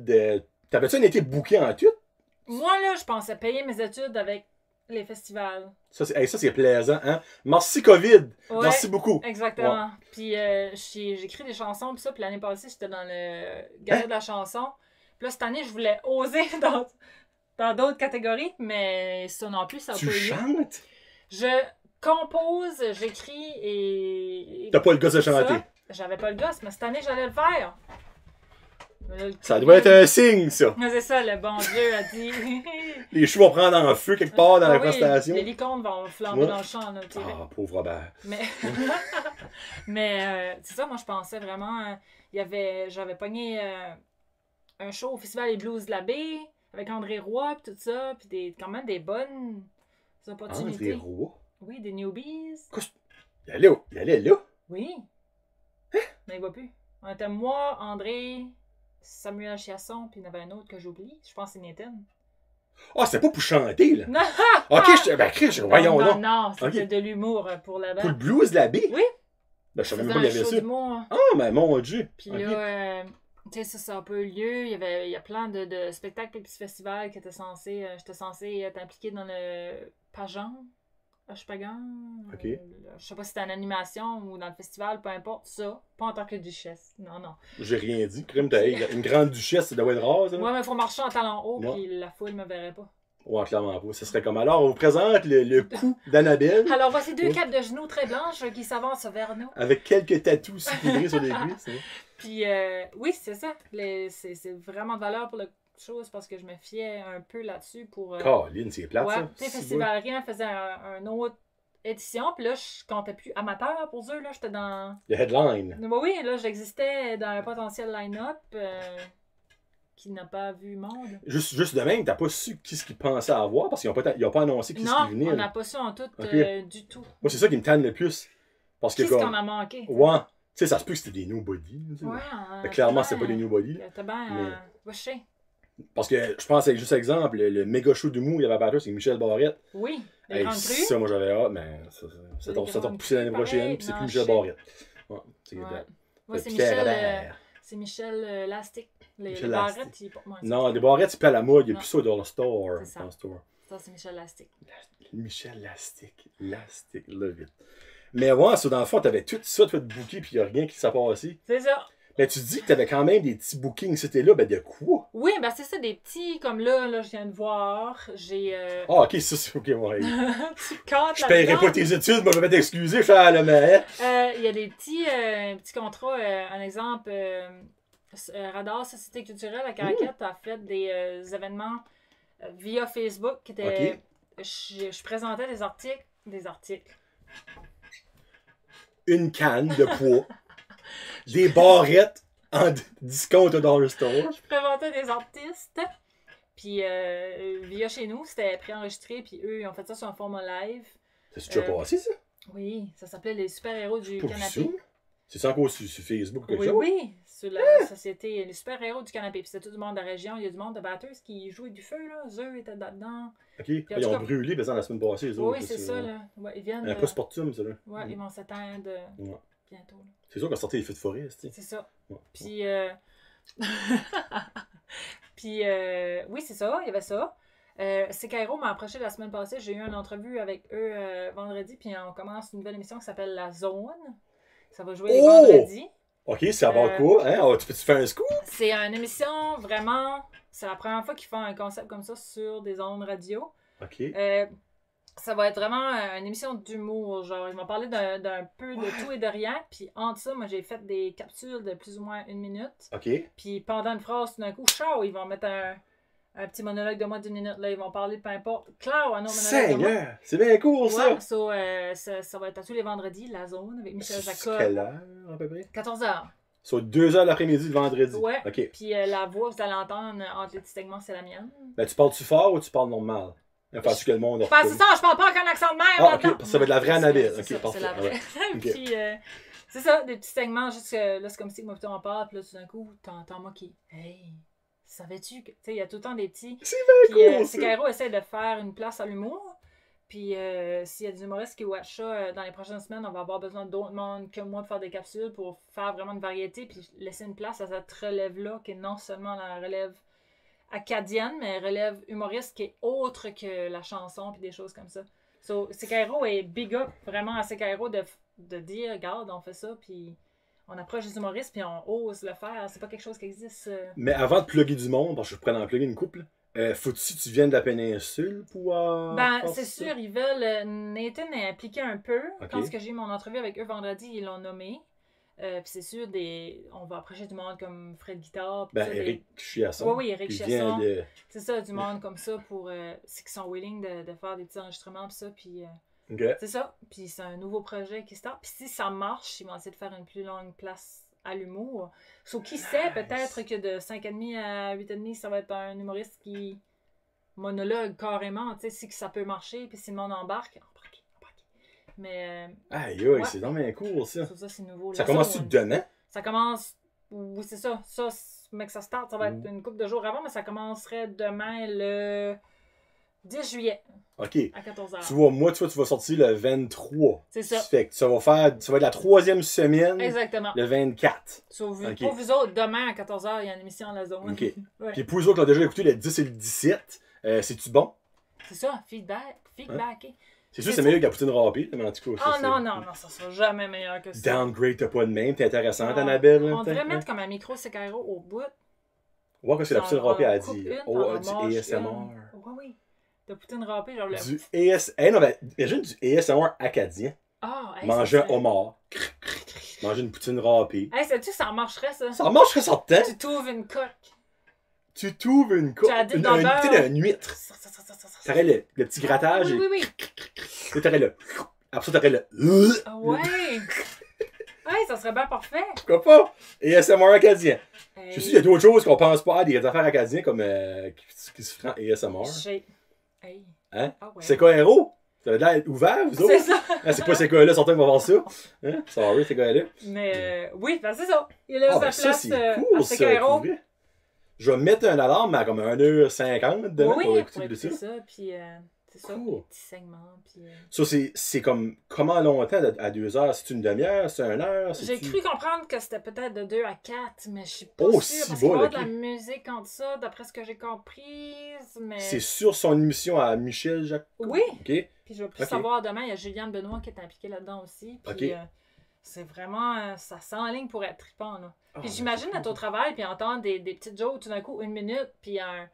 t'avais-tu un été booké en tout? Moi, là, je pensais payer mes études avec les festivals. Ça, c'est plaisant, hein? Merci, COVID! Ouais, merci beaucoup! Exactement. Ouais. Puis, j'écris des chansons, puis ça. Puis l'année passée, j'étais dans le gala de la chanson. Puis là, cette année, je voulais oser dans d'autres catégories, mais ça non plus, ça n'a pas eu. Tu chantes? Je compose, j'écris et... T'as pas le gosse de chanter? J'avais pas le gosse, mais cette année, j'allais le faire. Ça doit être un signe, ça. C'est ça, le bon Dieu a dit. Les choux vont prendre en feu quelque part dans la prestation. Les licornes vont flamber dans le champ. Là, ah, pauvre Robert. Mais c'est ça, moi, je pensais vraiment... J'avais pogné un show au Festival des Blues de la Baie avec André Roy et tout ça, puis quand même des bonnes opportunités. André Roy? Oui, des newbies. Il allait là? Oui. Hein? Mais il va plus. On était moi, André... Samuel Chiasson, puis il y en avait un autre que j'oublie. Je pense que c'est Nathan. Ah, c'était pas pour chanter, là? Non! Ok, voyons donc. Non, c'était de l'humour pour la bande. Pour le blues de la baie? Oui. Ben, je savais même pas qu'il y avait ça. Ah, mais mon Dieu! Puis là, tu sais, ça a pas eu lieu. Il y a plein de spectacles et de festivals qui étaient censés... j'étais censée être impliquée dans le pageant Ashpagan. OK. Je sais pas si c'était en animation ou dans le festival, peu importe ça. Pas en tant que duchesse. Non, non. J'ai rien dit. Crème, une grande duchesse, ça doit être rare, ça. Ouais, mais il faut marcher en talons hauts, puis la foule me verrait pas. Ouais, clairement pas. Ça serait comme alors, on vous présente le cou d'Annabelle. Alors, voici 2 capes de genoux très blanches qui s'avancent vers nous. Avec quelques tatous saupoudrés sur les cuisses. Puis, oui, c'est ça. C'est vraiment de valeur pour la chose parce que je me fiais un peu là-dessus pour. Caroline, c'est plate, ça. Tu sais, Festival Rien faisait un autre édition, puis là, je comptais plus amateur pour eux, là, j'étais dans... Le headline. Oui, là, j'existais dans un potentiel line-up qui n'a pas vu monde. Juste de même, t'as pas su qui ce qu'ils pensaient avoir, parce qu'ils n'ont pas annoncé qui ce qui venait. Non, on n'a pas su en tout du tout. Moi, c'est ça qui me tanne le plus. Parce que Qu'est-ce qu'on a manqué? Ouais. Tu sais, ça se peut que c'était des nobody. Ouais. Mais clairement, c'était pas des nobody. T'as bien... je sais. Parce que je pense, juste exemple, le méga show d'humour, il y avait batteur, c'est Michel Barrette. Oui, les grandes crues. Ça, moi j'avais hâte, mais ça t'a repoussé l'année prochaine, puis c'est plus Michel Barrette. Ouais, c'est Michel. C'est Michel Lastic. Les barrettes, il pas non, les barrettes, c'est pas à la mode, il n'y a plus ça dans le store. C'est ça. Ça, c'est Michel Lastic. Michel Lastic. Lastic, love it. Mais ouais, ça, dans le fond, t'avais tout ça, tout booké, puis il n'y a rien qui s'est passé. C'est ça. Mais tu dis que t'avais quand même des petits bookings, c'était là, ben de quoi? Oui, ben c'est ça, des petits, comme là, je viens de voir, j'ai... Ah, ok, ça, c'est ok, ouais. Je paierai pas tes études, moi, je vais t'excuser, Charles, mais... Il y a des petits contrats, un exemple, Radar Société Culturelle à Caraquette a fait des événements via Facebook qui étaient... Je présentais des articles. Une canne de poids. Des barrettes en discount dans le store. Je présentais des artistes. Puis via chez nous, c'était préenregistré. Puis eux, ils ont fait ça sur un format live. Ça s'est déjà passé, ça? Oui, ça s'appelait Les super-héros du canapé. C'est ça encore sur Facebook ou quelque chose? Oui, sur la société Les super-héros du canapé. Puis c'était tout le monde de la région. Il y a du monde de batteuses qui jouaient du feu, là. Eux étaient là-dedans. OK. Puis ils ont brûlé, par exemple, la semaine passée, les autres. Oui, c'est ça, là. Ouais, ils viennent... Un post-mortem, ça, là. Oui, ils vont s'éteindre bientôt, là. C'est sûr qu'on sortait les feux de forêt, c'est ça. Ouais. Puis, oui, c'est ça, il y avait ça. Cairo m'a approché la semaine passée. J'ai eu une entrevue avec eux vendredi, puis on commence une nouvelle émission qui s'appelle La Zone. Ça va jouer les vendredis. OK, c'est à bord quoi? Hein? Tu fais un scoop? C'est une émission vraiment... C'est la première fois qu'ils font un concept comme ça sur des ondes radio. OK. Ça va être vraiment une émission d'humour. Genre, ils vont parler d'un peu de tout et de rien. Puis entre ça, moi, j'ai fait des capsules de plus ou moins 1 minute. OK. Puis pendant une phrase, tout d'un coup, ils vont mettre un petit monologue de moins d'1 minute. Là, ils vont parler de peu importe. Claire, un autre monologue de moi. C'est bien cool, ça! Ouais, ça va être à tous les vendredis, La Zone, avec Michel Jacob. Quelle heure, à peu près? 14h. Sur 2h l'après-midi le vendredi. Ouais. OK. Puis la voix, vous allez entendre entre les petits segments, c'est la mienne. Ben, tu parles-tu fort ou tu parles normal? Parce que le monde. Je pense ça, je parle pas avec un accent de mer. Ah, ok, ça va être la vraie Annabelle. Ok, parfait. C'est la vraie. Puis, c'est ça, des petits segments, juste que là, c'est comme si moi, on parle, puis là, tout d'un coup, t'entends moi qui. Hey, savais-tu que. Tu sais, il y a tout le temps des petits. C'est bien cool. C'est Cairo essaie de faire une place à l'humour. Puis, s'il y a des humoristes qui watchent ça dans les prochaines semaines, on va avoir besoin d'autres monde que moi de faire des capsules pour faire vraiment une variété, puis laisser une place à cette relève-là, qui est non seulement la relève acadienne, mais relève humoriste qui est autre que la chanson puis des choses comme ça. Cairo est big up vraiment à Cairo de dire, regarde, on fait ça, puis on approche des humoristes, puis on ose le faire. C'est pas quelque chose qui existe. Mais avant de plugger du monde, parce que je pourrais en plugger une couple, faut-tu que tu viennes de la péninsule pour... c'est sûr, ils veulent... Nathan est impliqué un peu. Okay. Quand j'ai eu mon entrevue avec eux vendredi, ils l'ont nommé. Puis c'est sûr, on va approcher du monde comme Fred Guitare. Eric Chiasson. Oui, Eric Chiasson. C'est ça, du monde comme ça pour... c'est qu'ils sont willing de faire des petits enregistrements puis ça. Puis c'est ça. Puis c'est un nouveau projet qui start. Puis si ça marche, ils vont essayer de faire une plus longue place à l'humour. Qui sait, peut-être que de 5,5 à 8,5, ça va être un humoriste qui monologue carrément. Tu sais, si ça peut marcher, puis si le monde embarque. Mais. C'est vraiment cool, ça. Ça, c'est nouveau. Ça commence-tu demain? Ça commence. Oui, c'est ça. Mais que ça start, ça va être une couple de jours avant, mais ça commencerait demain le 10 juillet. OK. À 14h. Tu vois, moi, tu vas sortir le 23. C'est ça. Fait que ça va être la 3e semaine. Exactement. Le 24. Pour vous autres, demain à 14h, il y a une émission à la zone. OK. Puis pour vous autres qui ont déjà écouté le 10 et le 17, c'est-tu bon? C'est ça, feedback. C'est sûr, c'est meilleur que la poutine râpée, mais en tout cas. Ah non, ça sera jamais meilleur que ça. Downgrade, t'as pas de même, t'es intéressante, Annabelle. On devrait mettre comme un micro Secairo au bout. Ouais, qu'est-ce que la poutine râpée a dit? Oh, du ASMR. Oui. De poutine râpée, genre le. Du ASMR. Hey, non, mais imagine du ASMR acadien. Ah, manger un homard. Manger une poutine râpée. Hey, sais-tu que ça marcherait, ça? Ça marcherait, certain. Tu t'ouvres une coque. Tu t'ouvres une coque. Une huître. T'aurais le petit grattage. Oui. Et t'aurais le. Après ça, t'aurais le. Ah ouais! Hey, ça serait bien parfait. Pourquoi pas? ASMR acadien. Hey. Je suis sûr qu'il y a d'autres choses qu'on pense pas à des affaires acadiennes comme qui se feront ASMR. Hey. Hein? Ah ouais. C'est quoi, héros? Ça veut l'air ouvert, vous autres? C'est ça. Ah, c'est pas ces gars-là, certains vont voir ça. Hein? Sorry, ces gars-là. Mais oui, ben c'est ça. Il a sa place ça, c'est cool, ça. Je vais mettre un alarme à comme 1h50 demain pour écouter ça. Puis c'est ça, des petits segments. Puis, ça, c'est comme comment longtemps à 2 heures? C'est une demi-heure? C'est 1 heure? J'ai cru comprendre que c'était peut-être de 2 à 4, mais je suis pas sûre. Parce qu'il y a de la musique entre ça, d'après ce que j'ai compris. Mais... C'est sur son émission à Michel Jacques? Oui. OK. Puis je vais plus savoir demain. Il y a Juliane Benoît qui est impliquée là-dedans aussi. Puis c'est vraiment... ça s'enligne pour être trippant, là. Puis j'imagine être au travail puis entendre des petites jokes tout d'un coup, 1 minute, puis un...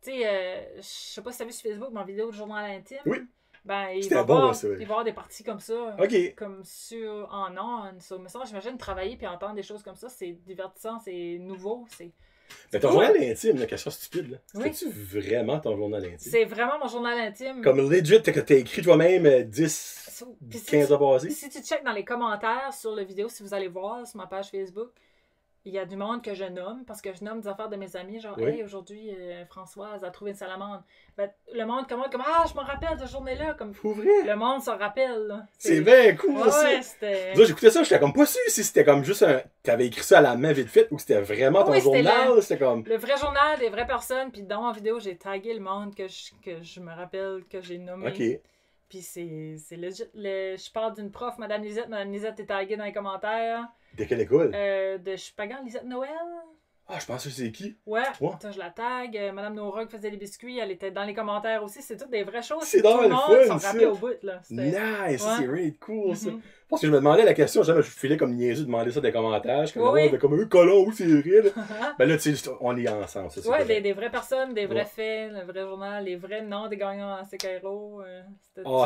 Tu sais, je sais pas si t'as vu sur Facebook ma vidéo de journal intime. Oui. Ben, il va y avoir des parties comme ça. OK. Comme en on. Sur message, j'imagine travailler puis entendre des choses comme ça, c'est divertissant, c'est nouveau. Mais ton journal intime, là, question stupide, là. C'est-tu vraiment ton journal intime? C'est vraiment mon journal intime. Comme legit, t'as écrit toi-même 10, 15 ans passés? Si tu checkes dans les commentaires sur la vidéo, si vous allez voir sur ma page Facebook, il y a du monde que je nomme, parce que je nomme des affaires de mes amis, genre, hey, aujourd'hui, Françoise a trouvé une salamandre. Ben, le monde commente comme, je me rappelle de cette journée-là. Comme, le monde s'en rappelle. C'est bien cool, ça. C'était... J'écoutais ça, j'étais comme pas sûr si c'était comme juste t'avais écrit ça à la main vite fait ou c'était vraiment ton journal. C'était comme... Le vrai journal des vraies personnes, puis dans ma vidéo, j'ai tagué le monde que je me rappelle, que j'ai nommé. OK. Puis c'est legit. Je parle d'une prof, Madame Lisette. Madame Lisette est taguée dans les commentaires. De quelle école? De Chupagan, Lisette Noël. Ah, je pense que c'est qui? Ouais. Attends, je la tag. Madame Nora qui faisait les biscuits, elle était dans les commentaires aussi. C'est toutes des vraies choses. C'est dans le fun, s'en rappelait au bout, là. Nice, c'est really cool, ça. Parce que je me demandais la question, jamais je filais comme niaiseux de demander ça dans les commentaires. Je comme colon, oui, c'est vrai, là. Ben là, tu sais, on est ensemble, ça. Ouais, des vraies personnes, des vrais faits, le vrai journal, les vrais noms des gagnants à Secairo.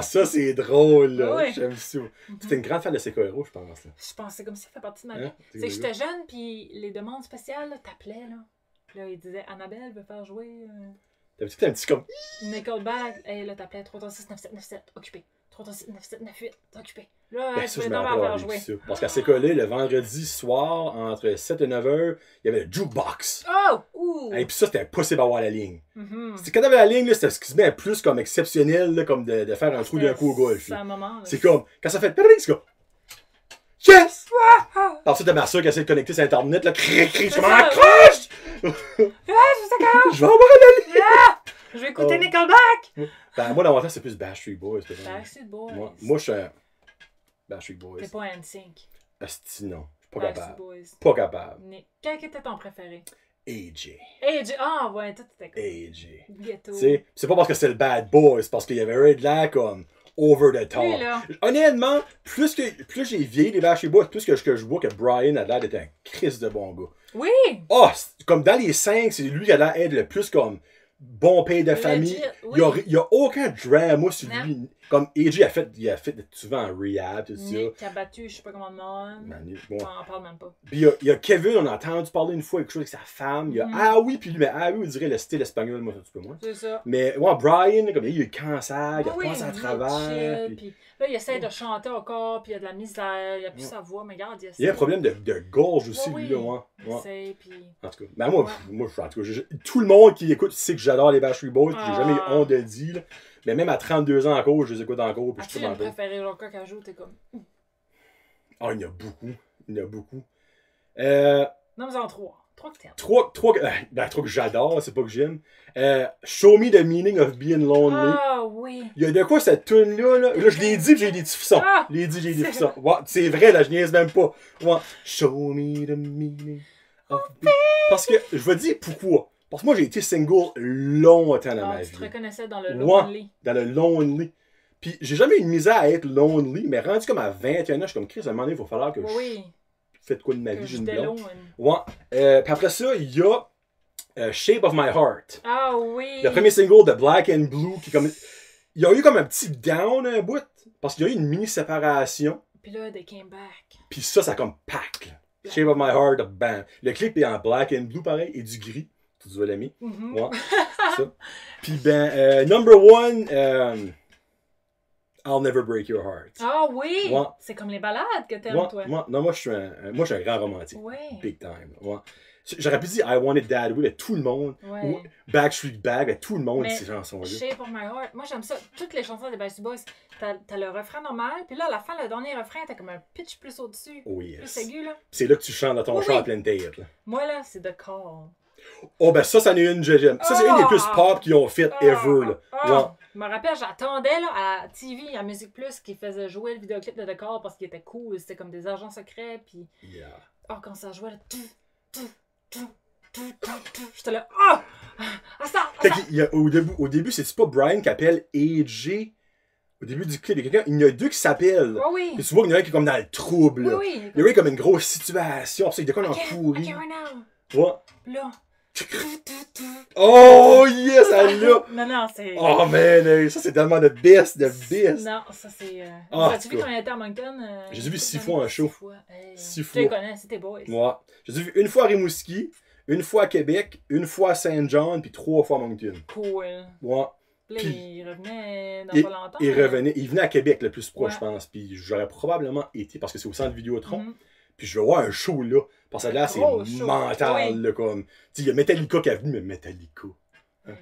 Ça, c'est drôle, là. J'aime ça. C'était une grande fan de Secairo, je pense. Je pense, c'est comme si ça fait partie de ma vie. C'est que j'étais jeune, puis les demandes spéciales, t'appelaient, là. Puis là, ils disaient, Annabelle veut faire jouer. T'as un petit comme. Nickelback. Hey, là, t'appelais 336-9797, occupé. 336-9798, occupé. Là, ben, ça, je me rappelle jouer. Ça. Parce qu'à Secolé, le vendredi soir, entre 7 et 9 heures, il y avait le jukebox. Et puis ça, c'était impossible d'avoir la ligne. Quand t'avais la ligne, c'était ce qui se met plus comme exceptionnel, là, comme de faire un trou d'un coup au golf. C'est un moment. C'est comme, quand ça fait c'est comme, yes! Alors ça, t'as ma soeur qui essaie de connecter sur Internet, là, je m'accroche! Je vais avoir la ligne! Je vais écouter Nickelback! Ben, moi, dans mon temps, c'est plus Backstreet Boys. Backstreet Boys. Moi, je suis un Backstreet Boys. T'es pas NSYNC. Asti, non. Je suis pas capable. Pas capable. Quel était ton préféré? AJ. AJ. Ah, ouais, toi, t'étais cool. AJ. Ghetto. C'est pas parce que c'est le bad boy, c'est parce qu'il y avait un de l'air comme over the top. Honnêtement, plus j'ai vieilli les Backstreet Boys, plus que je vois que Brian a l'air d'être un Christ de bon gars. Oui! Comme dans les 5, c'est lui qui a l'air d'être le plus comme bon père de famille. Il y a aucun drama sur lui. Comme AJ il a fait souvent en rehab, tout ça. Nick qui a battu, je sais pas comment le nom. On en parle même pas. Puis il y a Kevin, on a entendu parler une fois quelque chose avec sa femme. Il y a puis lui, mais on dirait le style espagnol, moi, un petit peu moins. C'est ça. Mais Brian, comme il a eu le cancer, il a passé à travers. Puis là, il essaie de chanter encore, puis il y a de la misère, il a plus sa voix, mais regarde, il y a un problème de gorge aussi, lui, là. Il essaie, puis... En tout cas, ben moi, en tout cas, tout le monde qui écoute sait que j'adore les Backstreet Boys, puis j'ai jamais eu honte de le dire, là. Mais même à 32 ans encore, je les écoute encore. As-tu le préféré, genre, quand elle joue, t'es comme... il y en a beaucoup. Il y en a beaucoup. Non, mais en 3. 3 que t'aimes. 3 que j'adore, c'est pas que j'aime. Show Me the Meaning of Being Lonely. Ah oui. Il y a de quoi cette tune-là, là. Là, je l'ai dit, j'ai des petits frissons. J'ai des frissons. Ouais, c'est vrai, là, je niaise même pas. Ouais. Show Me the Meaning of Being... Parce que, je vais dire pourquoi. Parce que moi, j'ai été single longtemps dans ma vie. Tu te reconnaissais dans le Lonely. Dans le Lonely. Puis j'ai jamais eu une misère à être lonely, mais rendu comme à 21 ans, je suis comme Chris, à un moment donné, il va falloir que je fasse quoi de ma vie, j'ai une blonde. Ouais. Puis après ça, il y a Shape of My Heart. Ah oui. Le premier single de Black and Blue qui comme. Il y a eu comme un petit down un bout, parce qu'il y a eu une mini séparation. Puis là, they came back. Puis ça comme pack. Shape of My Heart, bam. Le clip est en black and blue pareil, et du gris. Tu dois l'aimer. Ouais. Ça. Puis number one, I'll Never Break Your Heart. Ah oui! Ouais. C'est comme les balades que t'aimes, toi. Non, moi, je suis un grand romantique. Ouais. Big time. Ouais. J'aurais pu dire I Want It That Way, mais tout le monde. Ouais. Ou Backstreet Back, mais tout le monde dit ces chansons-là. Shape of My Heart. Moi, j'aime ça. Toutes les chansons des Backstreet Boys, t'as le refrain normal, puis là, à la fin, le dernier refrain, t'as comme un pitch plus au-dessus. Oh yes. Plus aigu, là. C'est là que tu chantes dans ton chant à pleine tête. Là. Moi, là, c'est The Call. Oh, ben ça en est une que j'aime. Ça, c'est une des plus pop qu'ils ont fait ever. Là. Ouais. Je me rappelle, j'attendais là, à TV, à Musique Plus, qui faisait jouer le vidéoclip de The Call parce qu'il était cool. C'était comme des agents secrets. Puis. Yeah. Oh, quand ça jouait, là. J'étais là. Au début, c'est pas Brian qui appelle AJ. Au début du clip, il y a deux qui s'appellent. Oh, oui. Puis tu vois qu'il y en a un qui est comme dans le trouble. Là. Oui. Il y a un comme une grosse situation. Puis il est comme en pourri. OK, right now. Ouais. Là. Oh yes, elle là! Non, c'est. Oh man, ça c'est tellement de best, de best! Non, ça c'est. As-tu vu quand il était à Moncton? J'ai vu 6 fois en show. 6 fois. Tu les connais, c'est tes boys. Ouais. J'ai vu une fois à Rimouski, une fois à Québec, une fois à Saint-John, puis 3 fois à Moncton. Cool. Ouais. Puis là, il revenait dans pas longtemps. Il venait à Québec le plus proche, je pense. Puis j'aurais probablement été, parce que c'est au centre Vidéotron. Puis je vais voir un show là. Parce que là, c'est mental. Là, comme. Il y a Metallica qui est venu, mais Metallica. Hein,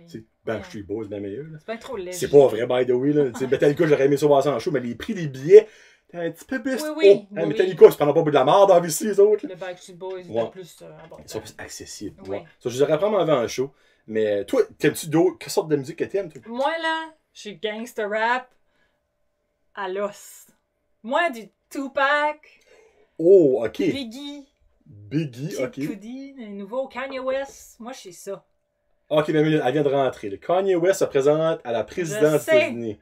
Backstreet Boys, bien meilleur. C'est pas trop léger. C'est pas vrai, by the way. Là. Metallica, j'aurais aimé ça voir ça en show, mais les prix des billets, t'es un petit peu plus. Metallica, ils se prennent pas de la merde dans ici, les autres. Le Backstreet Boys, ils sont plus accessibles. Ouais. Ça, je les aurais vraiment vu en show. Mais toi, t'aimes-tu d'autres. Quelle sorte de musique que t'aimes, toi? Moi, là, je suis gangster rap à l'os. Moi, du Tupac. Oh, ok. Biggie, ok. Kid Cudi, les nouveaux Kanye West. Moi, je suis ça. Ok, mais elle vient de rentrer. Le Kanye West se présente à la présidence des États-Unis.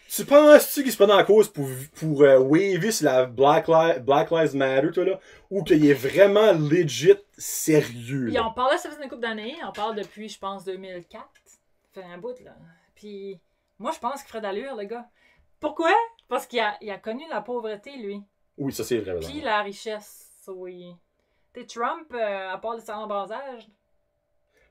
Tu penses-tu qu'il se prend en cause pour waver sur la Black Lives Matter, toi, là? Ou qu'il est vraiment legit sérieux? Puis on parlait, ça faisait une couple d'années. On parle depuis, je pense, 2004. Ça fait un bout, là. Puis moi, je pense qu'il ferait d'allure, le gars. Pourquoi? Parce qu'il a connu la pauvreté, lui. Oui, ça c'est vrai. Puis la richesse, oui. T'es Trump, à part le salon bronzage.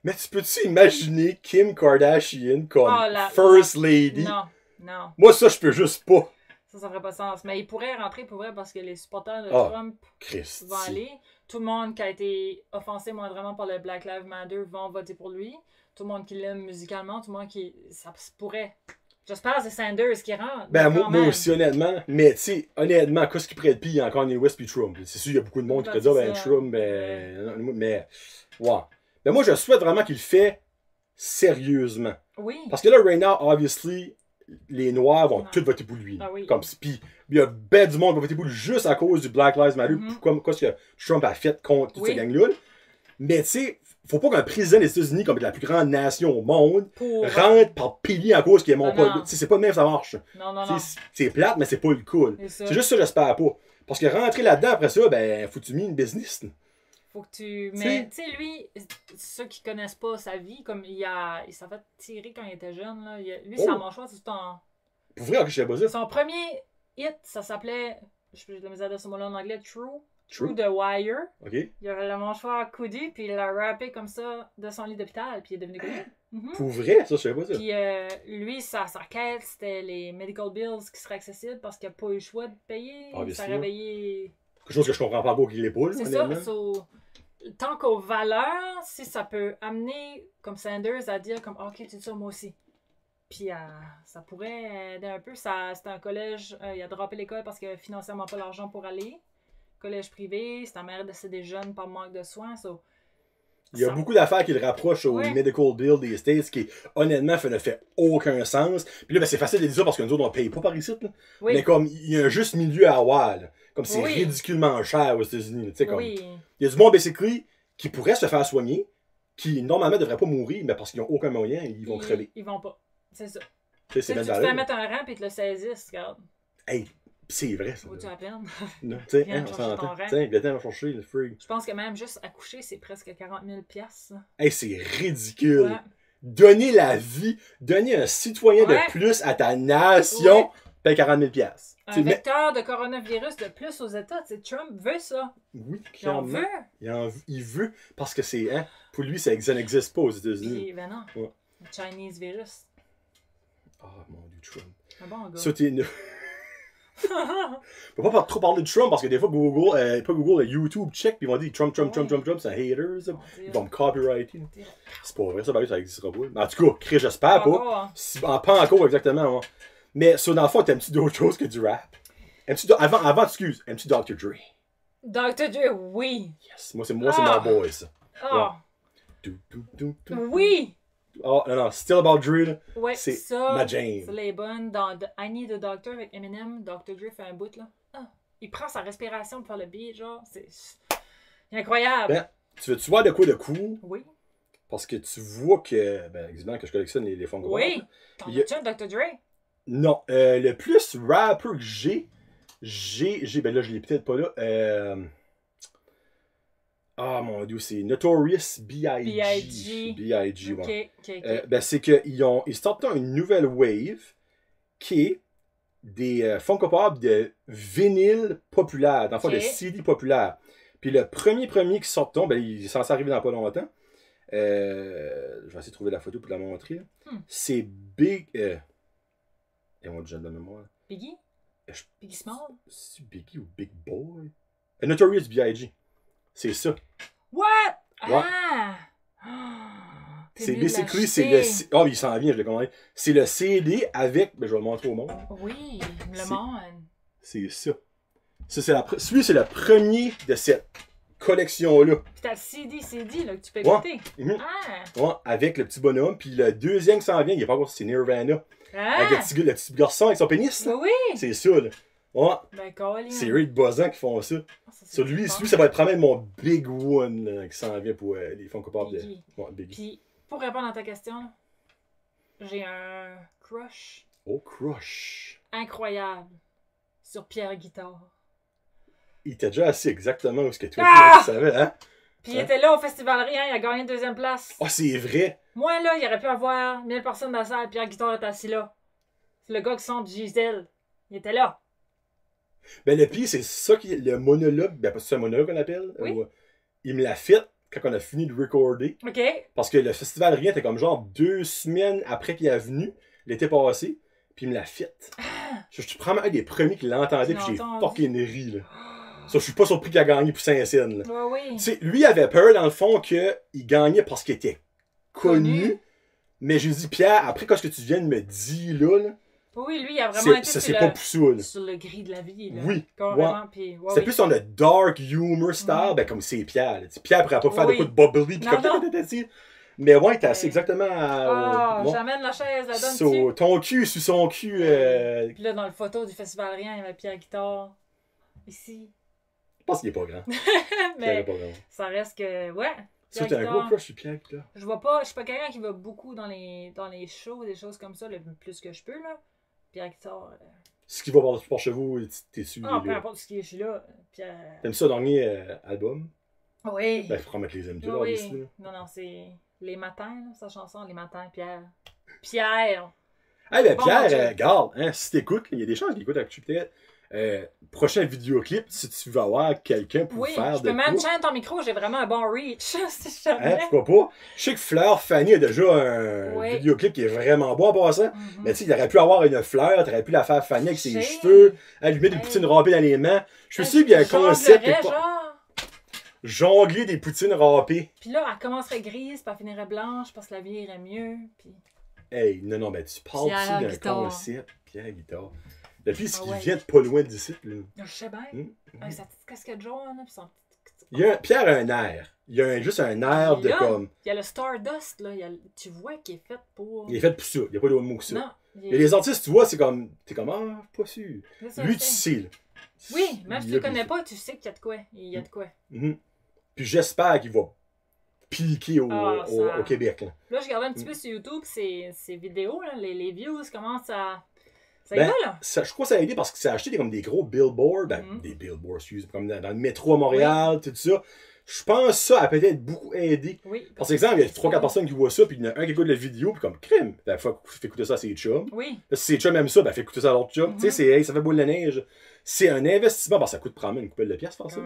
Mais tu peux-tu imaginer Kim Kardashian comme First Lady? Non. Moi, ça, je peux juste pas. Ça ferait pas sens. Mais il pourrait rentrer pour vrai parce que les supporters de Trump vont aller. Tout le monde qui a été offensé moindrement par le Black Lives Matter vont voter pour lui. Tout le monde qui l'aime musicalement, tout le monde qui... Ça pourrait... J'espère que c'est Sanders qui rentre. Ben, moi aussi, honnêtement. Mais, tu sais, honnêtement, qu'est-ce qui pourrait être pire encore Kanye West puis Trump? C'est sûr, il y a beaucoup de monde qui pourrait dire, Trump, mais, ouais. Ben, moi, je souhaite vraiment qu'il le fait sérieusement. Oui. Parce que là, right now, obviously, les Noirs vont tous voter pour lui. Ah oui. Comme, puis, il y a ben du monde qui va voter pour lui juste à cause du Black Lives Matter, comme ce que Trump a fait contre toute cette gang-là. Mais, tu sais, faut pas qu'un président des États-Unis, comme la plus grande nation au monde, rentre par pilier en cause qui est mon pas. C'est pas de même que ça marche. Non. C'est plate, mais c'est pas le cool. C'est juste ça, j'espère pas. Parce que rentrer là-dedans après ça, ben, faut que tu mettes une business. Faut que tu. Mais, tu sais, lui, ceux qui connaissent pas sa vie, comme il s'est fait tirer quand il était jeune, là. Lui, sa mâchoire, c'est tout en. Pour vrai, que je sais pas ça. Son premier hit, ça s'appelait. Je peux le mettre ce mot-là en anglais, True the Wire. OK. Il avait le mâchoire coudé, puis il l'a rappé comme ça de son lit d'hôpital, puis il est devenu connu. Pour vrai, ça, je sais pas ça. Puis lui, sa quête, c'était les medical bills qui seraient accessibles parce qu'il n'a pas eu le choix de payer. Il s'est réveillé. Quelque chose que je comprends pas beaucoup qu'il est pas. C'est ça. Tant qu'aux valeurs, si ça peut amener, comme Sanders, à dire comme OK, tu dis ça, moi aussi. Puis ça pourrait aider un peu. C'était un collège, il a droppé l'école parce qu'il n'avait financièrement pas l'argent pour aller. Collège privé, c'est ta mère décédée jeune par manque de soins. Il y a beaucoup d'affaires qui le rapprochent au medical bill des States qui, honnêtement, ne fait aucun sens. Puis là, ben, c'est facile de dire ça parce que nous autres, on ne paye pas par ici. Là. Oui. Mais comme, il y a un juste milieu à avoir. Là. Comme c'est ridiculement cher aux États-Unis. Comme, il y a du monde, basically, qui pourrait se faire soigner, qui, normalement, ne devrait pas mourir, mais parce qu'ils n'ont aucun moyen, ils vont crever. Ils vont pas. C'est ça. Tu sais, tu te fais mettre un rang et ils te le saisissent, regarde. Hey, c'est vrai, ça. Vaut-tu la peine? Non, tu sais, Viens on chercher s'entend. ton rang. Tiens, viens me chercher le free. Je pense que même juste accoucher, c'est presque 40 000 $. Hey, c'est ridicule. Ouais. Donner la vie, donner un citoyen Ouais. de plus à ta nation, Ouais. paye 40 000 Un vecteur de coronavirus de plus aux États. Trump veut ça. Oui, Il en clairement. veut. Il veut, parce que c'est... Hein, pour lui, ça n'existe pas aux États-Unis. Puis, ben non. Ouais. Le Chinese virus. Oh, mon Dieu, Trump. Un bon gars. Ça, t'es... Faut pas trop parler de Trump, parce que des fois, Google, pas Google, YouTube check, puis ils vont dire Trump, c'est un haters. Ils vont me copyrighter. C'est pas vrai, ça existera pas. Mais en tout cas, Chris, j'espère pas. Pas encore, exactement. Ouais. Mais ça, dans le fond, t'aimes-tu d'autres choses que du rap? Excuse, aimes-tu Dr. Dre? Dr. Dre, oui. Yes, moi, c'est mon boy, ça. Oh. Ouais. Oui. Oh, non, Still About Dre, là, Ouais, c'est ça, ma jam. c'est les bonnes. Dans I Need a Doctor avec Eminem, Dr. Dre fait un bout, là. Ah. Il prend sa respiration pour faire le beat, genre. C'est incroyable. Ben, tu veux-tu voir de quoi de cool? Oui. Parce que tu vois que, ben, évidemment, que je collectionne les Funko Pop. Oui. T'en as-tu un Dr. Dre? Non, le plus rapper que ben là, je l'ai peut-être pas là. Ah, mon Dieu, c'est Notorious B.I.G. B.I.G. ouais. OK. Ben, c'est qu'ils sortent une nouvelle wave qui est des Funko Pop de vinyle populaire, dans le fond, de CD populaire. Puis le premier qui sort, ben, il est censé arriver dans pas longtemps. Je vais essayer de trouver la photo pour la montrer. C'est Big... Et on dit de la mémoire. Biggie? Biggie Small? C'est Biggie ou Big Boy? Notorious B.I.G. C'est ça. What? Ouais. Ah! C'est basically, c'est le... Oh, il s'en vient, je l'ai commandé. C'est le CD avec... Ben, je vais le montrer au monde. Oui, le monde. C'est ça. Celui, c'est le premier de cette collection-là. Puis t'as le CD là, que tu peux écouter. Ah! Ouais, avec le petit bonhomme. Puis le deuxième qui s'en vient, il est pas encore, c'est Nirvana. Ah! Avec le petit garçon avec son pénis. Oui, oui. C'est ça, là. Ouais. Ben, Colin. C'est Rick Buzzan qui font ça. Sur lui, ça va être probablement mon big one là, qui s'en vient pour les Funko Pop de Biggie. Puis, pour répondre à ta question, là, j'ai un crush. Oh, crush. Incroyable. Sur Pierre Guitare. Il était déjà assis exactement où ce que toi tu savais, hein? Puis il était là au Festival Rien, il a gagné 2e place. Oh, c'est vrai! Moi, là, il aurait pu avoir 1000 personnes dans la salle, Pierre Guitare est assis là. C'est le gars qui sent Gisèle. Il était là. Ben, le pire, c'est ça qui est le monologue. Ben, c'est un monologue qu'on appelle. Oui. Il me l'a fait quand on a fini de recorder. OK. Parce que le Festival Rien était comme genre 2 semaines après qu'il est venu, l'été passé. Puis il me l'a fait. Je suis probablement un des premiers qui l'entendait, puis j'ai fucking ri, là. Ça, je suis pas surpris qu'il a gagné pour Saint-Saëns, là. Oui. T'sais, lui avait peur, dans le fond, qu'il gagnait parce qu'il était connu. Mais j'ai dit, Pierre, après, quand ce que tu viens de me dire, là. Oui, lui, il a vraiment été sur le gris de la vie, là. Oui. Carrément, c'est plus sur le dark humor style, ben, comme c'est Pierre. Pierre pourrait pas faire de quoi de bubbly, puis comme... Mais ouais, t'es assis exactement à... j'amène la chaise, la donne ton cul sur son cul. Puis là, dans le photo du Festival Rien, il y avait Pierre Guitare. Ici. Je pense qu'il est pas grand. Mais ça reste que... Ouais. Ça, t'as un gros crush sur Pierre Guitare. Je suis pas quelqu'un qui va beaucoup dans les shows, des choses comme ça, le plus que je peux, là. Pierre Guitare... Ce qui va par chez vous, t'es su. Ah, peu importe ce qui est, je suis là. Pierre... T'aimes ça, dernier album? Oui. Ben, il faut mettre les aimes là, oui. Non, c'est Les Matins, là, sa chanson, Les Matins, Pierre. Pierre! Eh ben, Pierre, regarde, hein, si t'écoutes, il y a des chances qu'il écoute avec peut-être. Prochain vidéoclip, si tu veux avoir quelqu'un pour faire je peux même changer ton micro, j'ai vraiment un bon reach. Pourquoi pas? Je sais que Fleur Fanny a déjà un vidéoclip qui est vraiment beau en passant. Mais tu sais, il aurait pu avoir une fleur, t'aurais pu la faire Fanny avec ses cheveux, elle lui met des poutines râpées dans les mains. Je suis sûr qu'il y a un concept. Jongler des poutines râpées. Puis là, elle commencerait grise, puis elle finirait blanche parce que la vie irait mieux. Puis... Hey, non, ben tu parles aussi d'un concept. Pierre Guitare. Depuis, ce qui vient de pas loin d'ici. Je sais bien. Avec sa petite casquette jaune, puis son... Pierre a un air. Il y a juste un air de comme... Il y a le Stardust, là. Tu vois qu'il est fait pour... Il est fait pour ça. Il n'y a pas d'autre mot que ça. Non. Et les artistes, tu vois, c'est comme... T'es comme, ah, pas sûr. Lui, tu sais, là. Oui, même si tu le connais pas, tu sais qu'il y a de quoi. Il y a de quoi. Puis j'espère qu'il va piqué au Québec. Là, je regardais un petit peu sur YouTube ces vidéos, là, les views commencent à... Ça ben, y va, là? Je crois que ça a aidé parce que ça a acheté comme des gros billboards, des billboards, comme dans le métro à Montréal, tout ça. Je pense que ça a peut-être beaucoup aidé. Oui. Par exemple, il y a 3-4 personnes qui voient ça, puis il y en a un qui écoute la vidéo, puis comme crime. Ben, fait écouter ça à ses chums. Oui. Là, si ses chums aiment ça, ben, fait écouter ça à l'autre chum. Tu sais, hey, ça fait boule de neige. C'est un investissement. Bon, ça coûte probablement une couple de pièces, faire ça.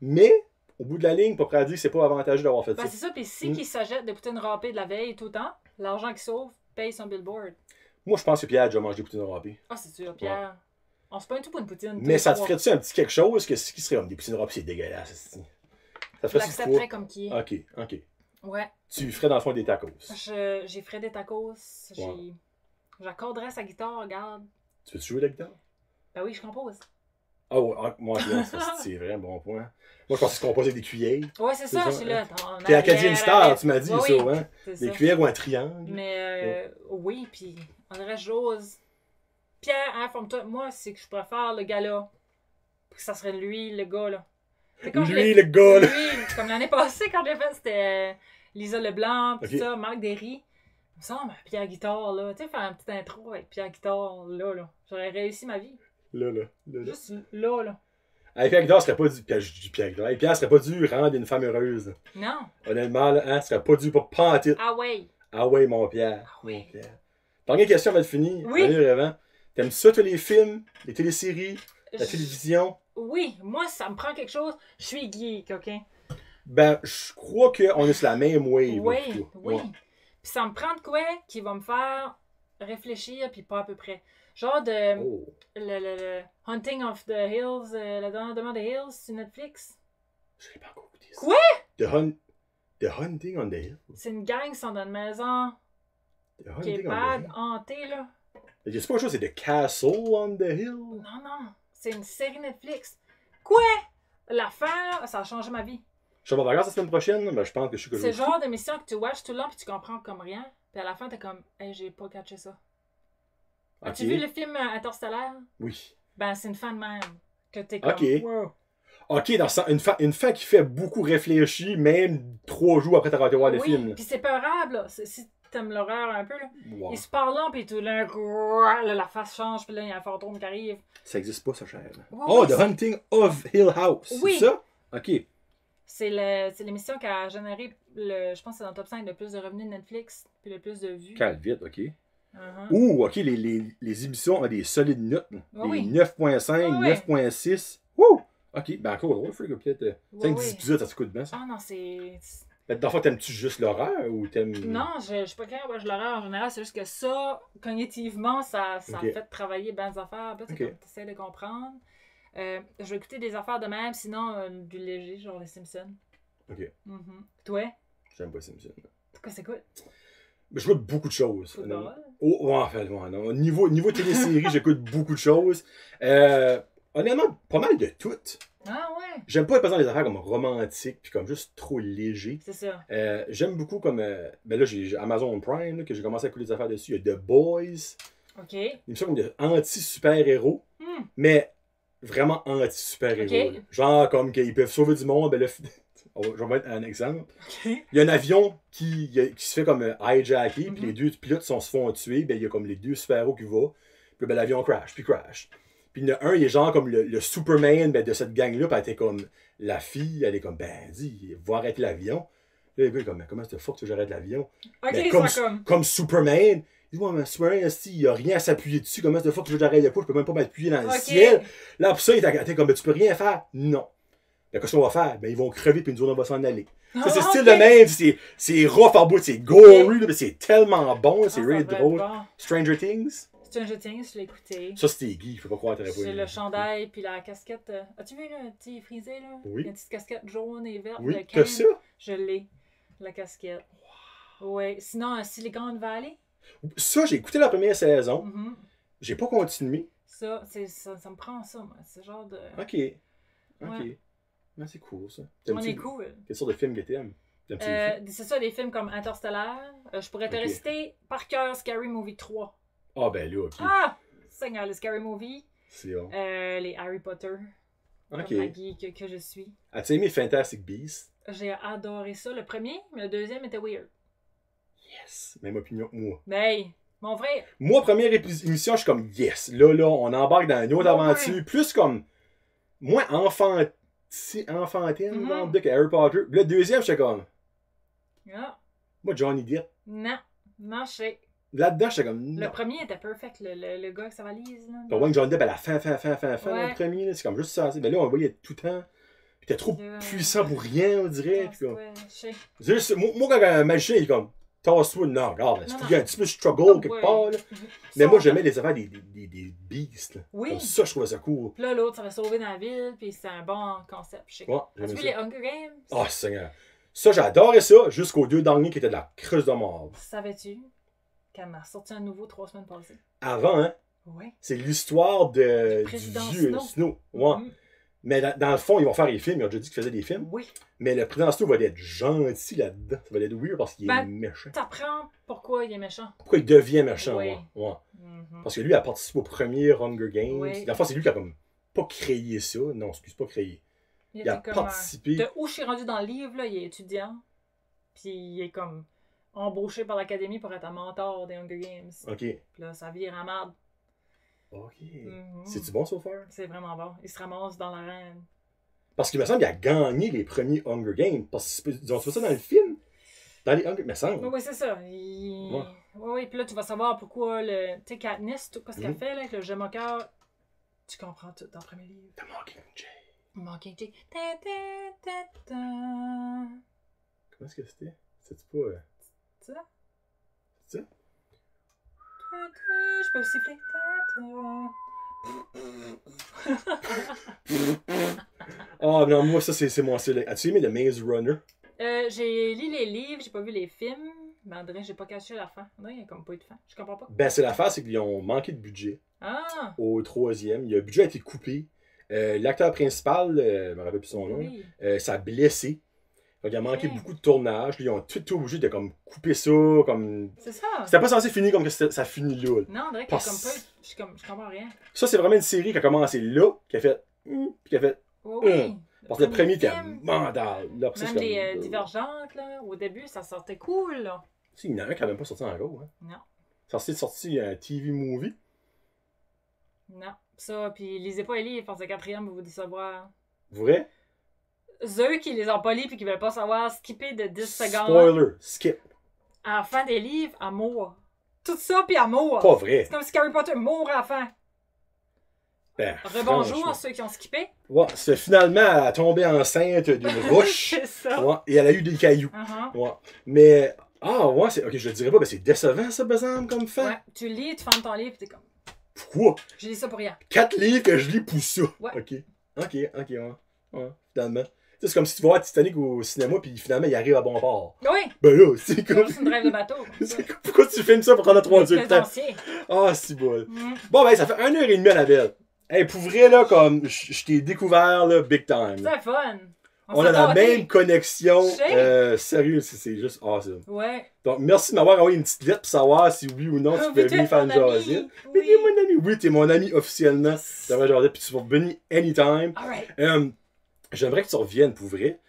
Mais, au bout de la ligne, pas prêt à dire que c'est pas avantageux d'avoir fait ça. C'est ça, puis si qui s'achète des poutines râpées de la veille tout le temps, l'argent qu'il sauve paye son billboard. Moi, je pense que Pierre a déjà mangé des poutines râpées. Ah, c'est sûr, Pierre. Ouais. On se pointe tout pour une poutine. Mais ça te ferait-tu un petit quelque chose que ce qui serait comme des poutines râpées, c'est dégueulasse. Je l'accepterais comme qui est. Ok. Ouais. Tu ferais dans le fond des tacos. J'ai ferais des tacos. J'accorderais sa guitare, regarde. Tu veux-tu jouer de la guitare? Ben oui, je compose. Ah ouais, moi, c'est vrai, bon point. Moi, je pense que tu composes avec des cuillères. Ouais, c'est ça, je suis là. T'es Acadian Star, tu m'as dit, ça, hein? Des cuillères ou un triangle. Mais oui, puis on dirait j'ose. Pierre, hein, forme-toi. Moi, c'est que je préfère le gars-là. Ça serait lui, le gars, là. Lui, le gars, là. Lui, comme l'année passée, quand je l'ai fait, c'était Lisa Leblanc, tout ça, Marc Derry. Il me semble, Pierre Guitare, là. Tu sais, faire une petite intro avec Pierre Guitare, là. J'aurais réussi ma vie. Là. Juste là. Avec Pierre Guitare, serait pas dû. Pierre Guitare. Avec Pierre, serait pas dû rendre une femme heureuse. Non. Honnêtement, là, hein, serait pas dû pour pas en titre. Ah ouais. Ah ouais, mon Pierre. Ah ouais. Dernière question avant de finir. Oui. T'aimes ça, tous les films, les téléséries, la télévision? Oui, moi, ça me prend quelque chose. Je suis geek, OK? Ben, je crois qu'on est sur la même wave. Oui. Puis ça me prend de quoi qui va me faire réfléchir, puis pas à peu près. Genre de... Le Hunting of the Hills, la dernière demande des Hills sur Netflix. Je l'ai pas encore écouté ça. Quoi? The Hunting on the Hills? C'est une gang qui sont dans une maison qui est bad, hantée, là. Je sais pas chose, c'est The Castle on the Hill? Non. C'est une série Netflix. Quoi? L'affaire, ça a changé ma vie. Je suis en vacances la semaine prochaine, mais je pense que je suis que c'est le genre d'émission que tu watches tout le long puis tu comprends comme rien. Puis à la fin, t'es comme, hey, j'ai pas catché ça. Okay. As-tu vu le film Interstellaire? Oui. Ben, c'est une fan même. Que t'es comme, wow. Ok, dans une fin qui fait beaucoup réfléchir, même 3 jours après t'avoir été voir le film. Oui, puis c'est peurable, là. Si t'aimes l'horreur un peu, là. Wow. Ils se parlent là, puis tout d'un coup, la face change, puis là, il y a un fantôme qui arrive. Ça existe pas, ça, cher. The Hunting of Hill House. Oui. C'est ça? Ok. C'est l'émission qui a généré, je pense que c'est dans le top 5 le plus de revenus de Netflix, puis le plus de vues. Calme vite, ok. Ok, les émissions ont des solides notes. Les 9.5, 9.6. Wouh! Ok, ben encore drôle, peut-être 5-10 épisodes, ça se coûte bien, ça. Ah non, c'est... Dans le fond, t'aimes-tu juste l'horreur ou t'aimes... Non, je suis pas capable de l'horreur en général, c'est juste que ça, cognitivement, ça fait travailler bien des affaires. Puis tu essaies de comprendre. Je vais écouter des affaires de même, sinon du léger, genre les Simpsons. Ok. Toi? J'aime pas les Simpsons. Pourquoi c'est quoi? J'écoute beaucoup de choses. Non. Niveau télésérie, j'écoute beaucoup de choses. Honnêtement, pas mal de toutes. Ah ouais? J'aime pas, par exemple, les affaires comme romantiques puis comme juste trop léger. C'est ça. J'aime beaucoup comme... ben là, j'ai Amazon Prime, là, que j'ai commencé à écouter des affaires dessus. Il y a The Boys. OK. Une émission comme de anti-super-héros. Mais vraiment anti-super-héros. Okay. Genre comme qu'ils peuvent sauver du monde. Ben là, je vais mettre un exemple. Okay. Il y a un avion qui se fait comme hijacker, puis les 2 pilotes se font tuer. Ben il y a comme les 2 super-héros qui vont. Puis ben, l'avion crash. Puis il y en a un, il est genre comme le Superman de cette gang-là, puis elle était comme la fille, elle est comme, ben, dis, va arrêter l'avion. Là, le gars est comme, comment c'est fuck que j'arrête l'avion? Ok, ben, comme Superman. Il dit, ouais, mais Superman, il n'y a rien à s'appuyer dessus, comment c'est fuck que j'arrête le coup, je peux même pas m'appuyer dans le ciel. Là, pour ça, il était comme, ben, tu peux rien faire? Non. Ben, qu'est-ce qu'on va faire? Ben, ils vont crever, puis nous autres, on va s'en aller. Ça, c'est style de même, c'est rough en bout, c'est gory, mais c'est tellement bon, c'est really drôle. Stranger Things? Stranger Things, je l'ai écouté. Ça, c'était Guy, je peux pas croire que t'aurais pas vu. C'est le chandail, puis la casquette. As-tu vu, le petit frisé, là? Oui. Il y a une petite casquette jaune et verte. Oui, t'as ça? Je l'ai, la casquette. Wow. Ouais. Sinon, Silicon Valley? Ça, j'ai écouté la première saison. J'ai pas continué. Ça me prend ça, moi. C'est genre de... Ok. Ouais. Ben, c'est cool, ça. On est cool. Quelle sorte de film que t'aimes? C'est ça, des films comme Interstellar. Je pourrais te réciter par cœur Scary Movie 3. Ah, ben là, ok. Ah! Seigneur, le Scary Movie. C'est bon. Les Harry Potter. Ok. Comme la geek que je suis. As-tu aimé Fantastic Beasts? J'ai adoré ça. Le premier, mais le deuxième était weird. Yes! Même opinion que moi. Mais, mon frère. Moi, première émission, je suis comme yes. Là, on embarque dans une autre aventure. Plus comme. Moins enfantine, genre, que Harry Potter. Le deuxième, j'étais comme. Ah. Moi, Johnny Depp. Non, je sais. Là-dedans, j'étais comme. Non. Le premier était perfect, le gars que ça valise. On voit que Johnny Depp à la fin, le premier, c'est comme juste ça. Mais là, on le voyait tout le temps. Il était trop puissant pour rien, on dirait. Puis comme... moi, quand un magicien, il est comme. Tasse-toi, non, regarde, il y a un petit peu de struggle quelque part. Là. Mais moi, j'aimais les affaires des beasts. Là. Oui. Comme ça, je trouvais ça cool. Puis là, l'autre, ça va sauver dans la ville, puis c'est un bon concept. Ouais, as-tu vu les Hunger Games? Oh, Seigneur. Ça, j'adorais ça, jusqu'aux 2 derniers qui étaient de la creuse de mort. Savais-tu qu'elle m'a sorti un nouveau 3 semaines passées? Avant, hein? Oui. C'est l'histoire du vieux Snow. Ouais. Mais dans le fond, ils vont faire les films. Ils ont déjà dit qu'ils faisaient des films. Oui. Mais le président Snow va être gentil là-dedans. Ça va être weird parce qu'il est méchant. T'apprends pourquoi il est méchant. Pourquoi il devient méchant, oui. Ouais. Parce que lui, il a participé au premier Hunger Games. Oui. La fois, c'est lui qui a comme pas créé ça. Non, excuse, pas créé. Il a participé. De où je suis rendu dans le livre, là, il est étudiant. Puis il est comme embauché par l'académie pour être un mentor des Hunger Games. OK. Puis là, ça vire en merde. OK. C'est-tu bon, so far? C'est vraiment bon. Il se ramasse dans l'arène. Parce qu'il me semble qu'il a gagné les premiers Hunger Games. Parce qu'ils ont fait ça dans le film. Dans les Hunger Games, me semble. Oui, c'est ça. Oui, puis là, tu vas savoir pourquoi le. Tu sais, Katniss, tout ce qu'elle fait, là, avec le jeu moqueur. Tu comprends tout dans le premier livre. The Mockingjay. Mockingjay. Comment est-ce que c'était? C'est-tu pas. C'est ça? C'est ça? Je peux siffler. Oh non, moi ça c'est mon style. As-tu aimé The Maze Runner? J'ai lu les livres, j'ai pas vu les films. Mais André, j'ai pas caché la fin. Non, il y a comme pas eu de fin. Je comprends pas. Ben c'est l'affaire, c'est qu'ils ont manqué de budget. Ah! Au 3e. Le budget a été coupé. L'acteur principal, je me rappelle plus son nom, ça a blessé. Donc, il a manqué beaucoup de tournage. Ils ont tout obligé de comme, couper ça. Comme... C'est ça. C'était pas censé finir comme que ça finit là. Non, on dirait qu'il y a comme pas. Je comprends rien. Ça, c'est vraiment une série qui a commencé là, qui a fait. Puis qui a fait. Oui. Parce que le premier était mandal. Là, même des divergentes, là. Au début, ça sortait cool, là. Si, il y en a un qui n'a même pas sorti encore. Hein. Non. Ça s'est sorti un TV movie. Non. Ça, puis lisez pas les livres, parce que le 4e va vous décevoir. Vrai? Ceux qui les ont pas lus et qui veulent pas savoir, skipper de 10 secondes. Spoiler, skip. À la fin des livres, amour. Tout ça, puis amour. Pas vrai. C'est comme si Harry Potter mourrait à la fin. Ben, rebonjour à ceux qui ont skippé. Ouais, c'est finalement, elle a tombé enceinte d'une roche. C'est ça. Ouais, et elle a eu des cailloux. Ouais. Mais, ok, je le dirais pas, mais c'est décevant ça, par exemple, comme fin. Ouais, tu lis, tu fermes ton livre, t'es comme. Pourquoi? Je lis ça pour rien. 4 livres que je lis pour ça. Ouais. Ouais, finalement. C'est comme si tu vas voir Titanic au cinéma, puis finalement, il arrive à bon port. Oui. Ben là, c'est comme. C'est une drive de bateau. Pourquoi tu filmes ça pour prendre 3 heures de temps? Ah, c'est bon. Bon, ben, ça fait 1h30 à la belle. Hey, pour vrai, là, comme je t'ai découvert, là, big time. C'est fun. On a la même connexion. Sérieux, c'est juste awesome. Ouais. Donc, merci de m'avoir envoyé une petite lettre pour savoir si oui ou non tu peux venir faire une jaser. Oui, t'es mon ami. Oui, t'es mon ami officiellement. Tu vas jaser, puis tu vas venir anytime. Alright. J'aimerais que tu reviennes pour vrai.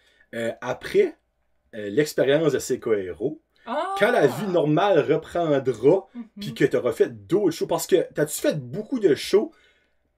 Après l'expérience de Seiko Hero, quand la vie normale reprendra, puis que tu auras fait d'autres shows, parce que t'as-tu fait beaucoup de shows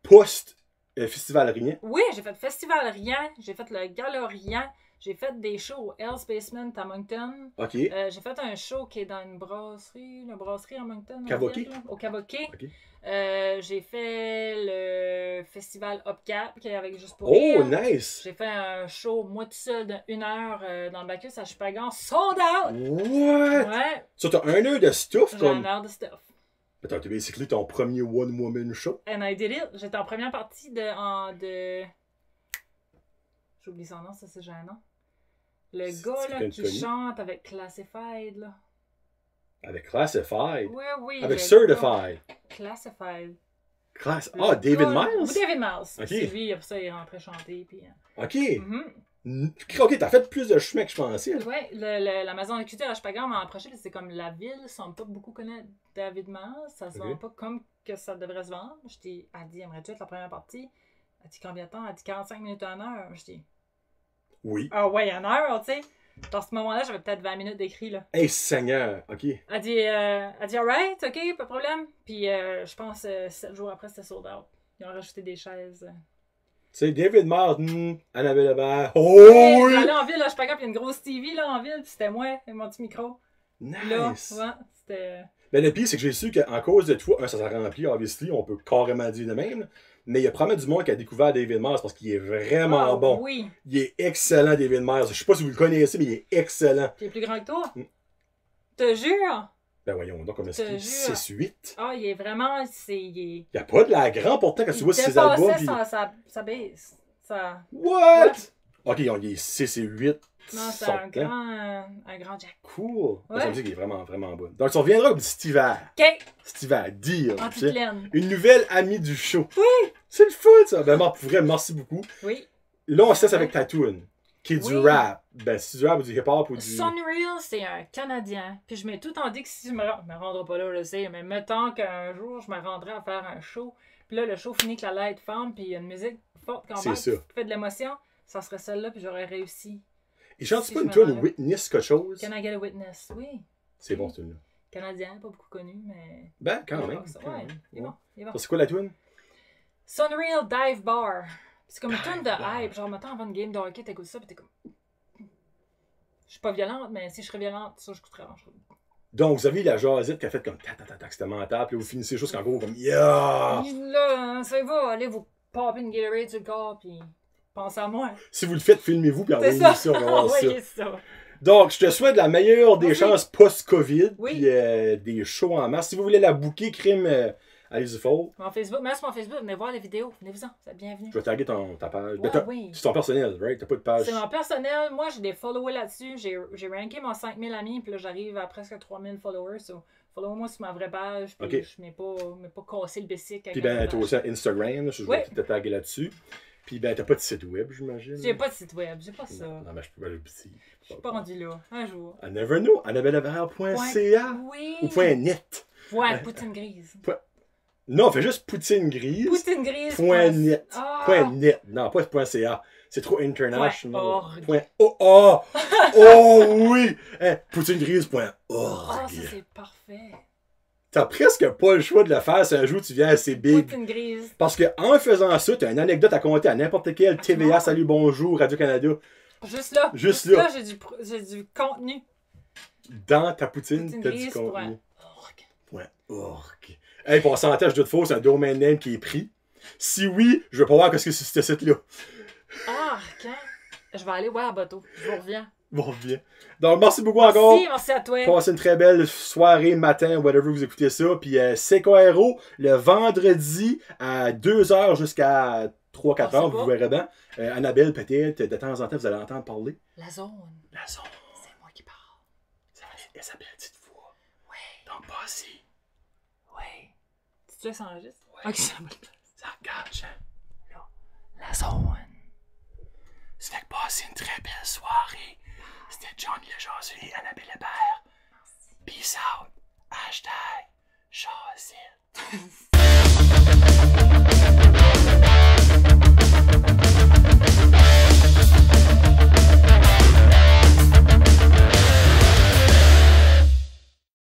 post-Festival Rien? Oui, j'ai fait Festival Rien, j'ai fait le Gala Rien, j'ai fait des shows au Hell's Basement à Moncton. OK. J'ai fait un show qui est dans une brasserie, la brasserie à Moncton. Cavoquet? Au Cavoquet. OK. J'ai fait le festival Upcap qui est avec Juste pour Rire. Oh, nice! J'ai fait un show, moi tout seul, de 1 heure dans le Bacchus à Chupagan, sold out! What? Ouais. Ça, t'as 1 heure de stuff J'ai comme... 1 heure de stuff. Attends, t'as basically ton premier one-woman show. And I did it. J'étais en première partie de... J'oublie son nom, ça c'est gênant. Le gars là, qui chante avec Classified, là. Avec Classified? Oui. Avec Certified? Classified. David Miles? Oui, David Miles. Okay. C'est lui, après ça, il est rentré chanter. Puis... OK. OK, t'as fait plus de chemin que je pensais. Oui, la maison de culture à Chupagan m'a approché, c'est comme la ville ne semble pas beaucoup connaître David Miles. Ça se vend pas comme que ça devrait se vendre. Elle dit, aimerais-tu être la première partie? Elle dit, combien de temps? Elle dit, 45 minutes à 1 heure. Je dis, Oui. Ah ouais, une heure, tu sais. Dans ce moment-là, j'avais peut-être 20 minutes d'écrit, là. Hey, Seigneur, OK. Elle dit alright, OK, pas de problème. Puis je pense 7 jours après, c'était sold out. Ils ont rajouté des chaises. Tu sais, David Martin, Annabelle Lebert. Oh oui! J'allais en ville, là, je pas grave, il y a une grosse TV là, en ville, puis c'était moi et mon petit micro. Nice! Là, ouais, c'était... Ben, le pire, c'est que j'ai su qu'en cause de toi, ça s'est rempli, obviously, on peut carrément dire de même. Mais il y a probablement du monde qui a découvert David Myers parce qu'il est vraiment bon. Oui. Il est excellent, David Myers. Je sais pas si vous le connaissez, mais il est excellent. Puis il est plus grand que toi. Te jure! Ben voyons, donc, comme est-ce qu'il est 6-8? Ah, il est vraiment... Il n'y a pas de la grande pourtant quand tu vois ses albums. Il dépassait sa base. Ça... What? Ouais. Ok, il est 6 et 8. Non, c'est un grand Jack. Cool. Ouais. Ça me dit qu'il est vraiment, vraiment bon. Donc, tu reviendras comme cet hiver. OK. Cet hiver, dire. Anti-pleine. Une nouvelle amie du show. Oui. C'est le fun, ça. Ben, pour vrai, merci beaucoup. Oui. Là, on se laisse avec Tatoon, qui est du rap. Ben, c'est du rap ou du hip-hop ou du... Sunreal, c'est un Canadien. Puis je m'ai tout en dit que si je me rendrai pas là, je sais, mais mettons qu'un jour, je me rendrai à faire un show. Puis là, le show finit avec la light femme, puis il y a une musique forte quand même qui fait de l'émotion. Ça serait celle-là, puis j'aurais réussi. Et chante-tu pas une tune Witness quelque chose? Can I Get a Witness? Oui. C'est bon, ce tune-là. Canadien, pas beaucoup connu, mais... Ben, quand même. Ouais, il est bon. C'est quoi la tune? Sunreal Dive Bar. C'est comme une tune de hype. Genre, mettons, avant une game de hockey, t'écoutes ça, pis t'es comme... Je suis pas violente, mais si je serais violente, ça, je coûterais en chose. Donc, vous avez la jasette qui a fait comme tac, c'était mental, puis là, vous finissez juste en gros comme yeah! Là, ça va, allez vous popper une Gatorade sur le corps, puis pensez à moi. Si vous le faites, filmez-vous, puis envoyez ça, on va voir ça. Donc, je te souhaite la meilleure des chances post-COVID, puis des shows en masse. Si vous voulez la booker, crime, allez-y fort. Mon Facebook, même sur mon Facebook, venez voir les vidéos, venez-vous-en, vous êtes bienvenus. Je vais taguer ta page. Oui. C'est ton personnel, right? T'as pas de page. C'est mon personnel, moi j'ai des followers là-dessus, j'ai ranké mon 5000 amis, puis là j'arrive à presque 3000 followers, so follow-moi sur ma vraie page, puis je m'ai pas cassé le basic. Puis ben, t'as aussi Instagram, là, je vais te taguer là-dessus. Puis ben, t'as pas de site web, j'imagine. J'ai pas de site web, j'ai pas ça. Non, mais je peux pas le petit. Je suis pas rendu là, un jour. I never know. annabellevert.ca ou .net. Ouais, poutine grise. Non, fais juste poutine grise. Poutine grise. .net. Ah. .net. Non, pas .ca. C'est trop international. .org. Oh oui! Poutinegrise.org. Ah, ça c'est parfait. T'as presque pas le choix de le faire si un jour tu viens assez big. Poutine grise. Parce qu'en faisant ça, t'as une anecdote à compter à n'importe quel TVA, Salut, Bonjour, Radio-Canada. Juste là. Juste là. J'ai du contenu. Dans ta poutine, t'as du contenu. .org. Hey, pourcentage de faux, c'est un domain name qui est pris. Si oui, je veux pas voir qu'est-ce que c'est ce site-là. Ah, quand? Je vais aller voir à bateau. Je vous reviens. Bon, bien. Donc, merci beaucoup encore. Merci à toi. Passez une très belle soirée, matin, whatever vous écoutez ça. Puis CKRO, le vendredi à 2h jusqu'à 3-4 heures, vous verrez bien. Annabelle, peut-être, de temps en temps, vous allez entendre parler. La zone. La zone. C'est moi qui parle. Ça va être Isabelle, petite voix. Oui. Donc, passez. Oui. Tu ça enregistre? Oui. Ok, ça va. Ça regarde, Jean. Là. La zone. Ça fait que passer une très belle soirée. C'était John Lejazu et Annabelle Lebert. Peace out. #Jazette.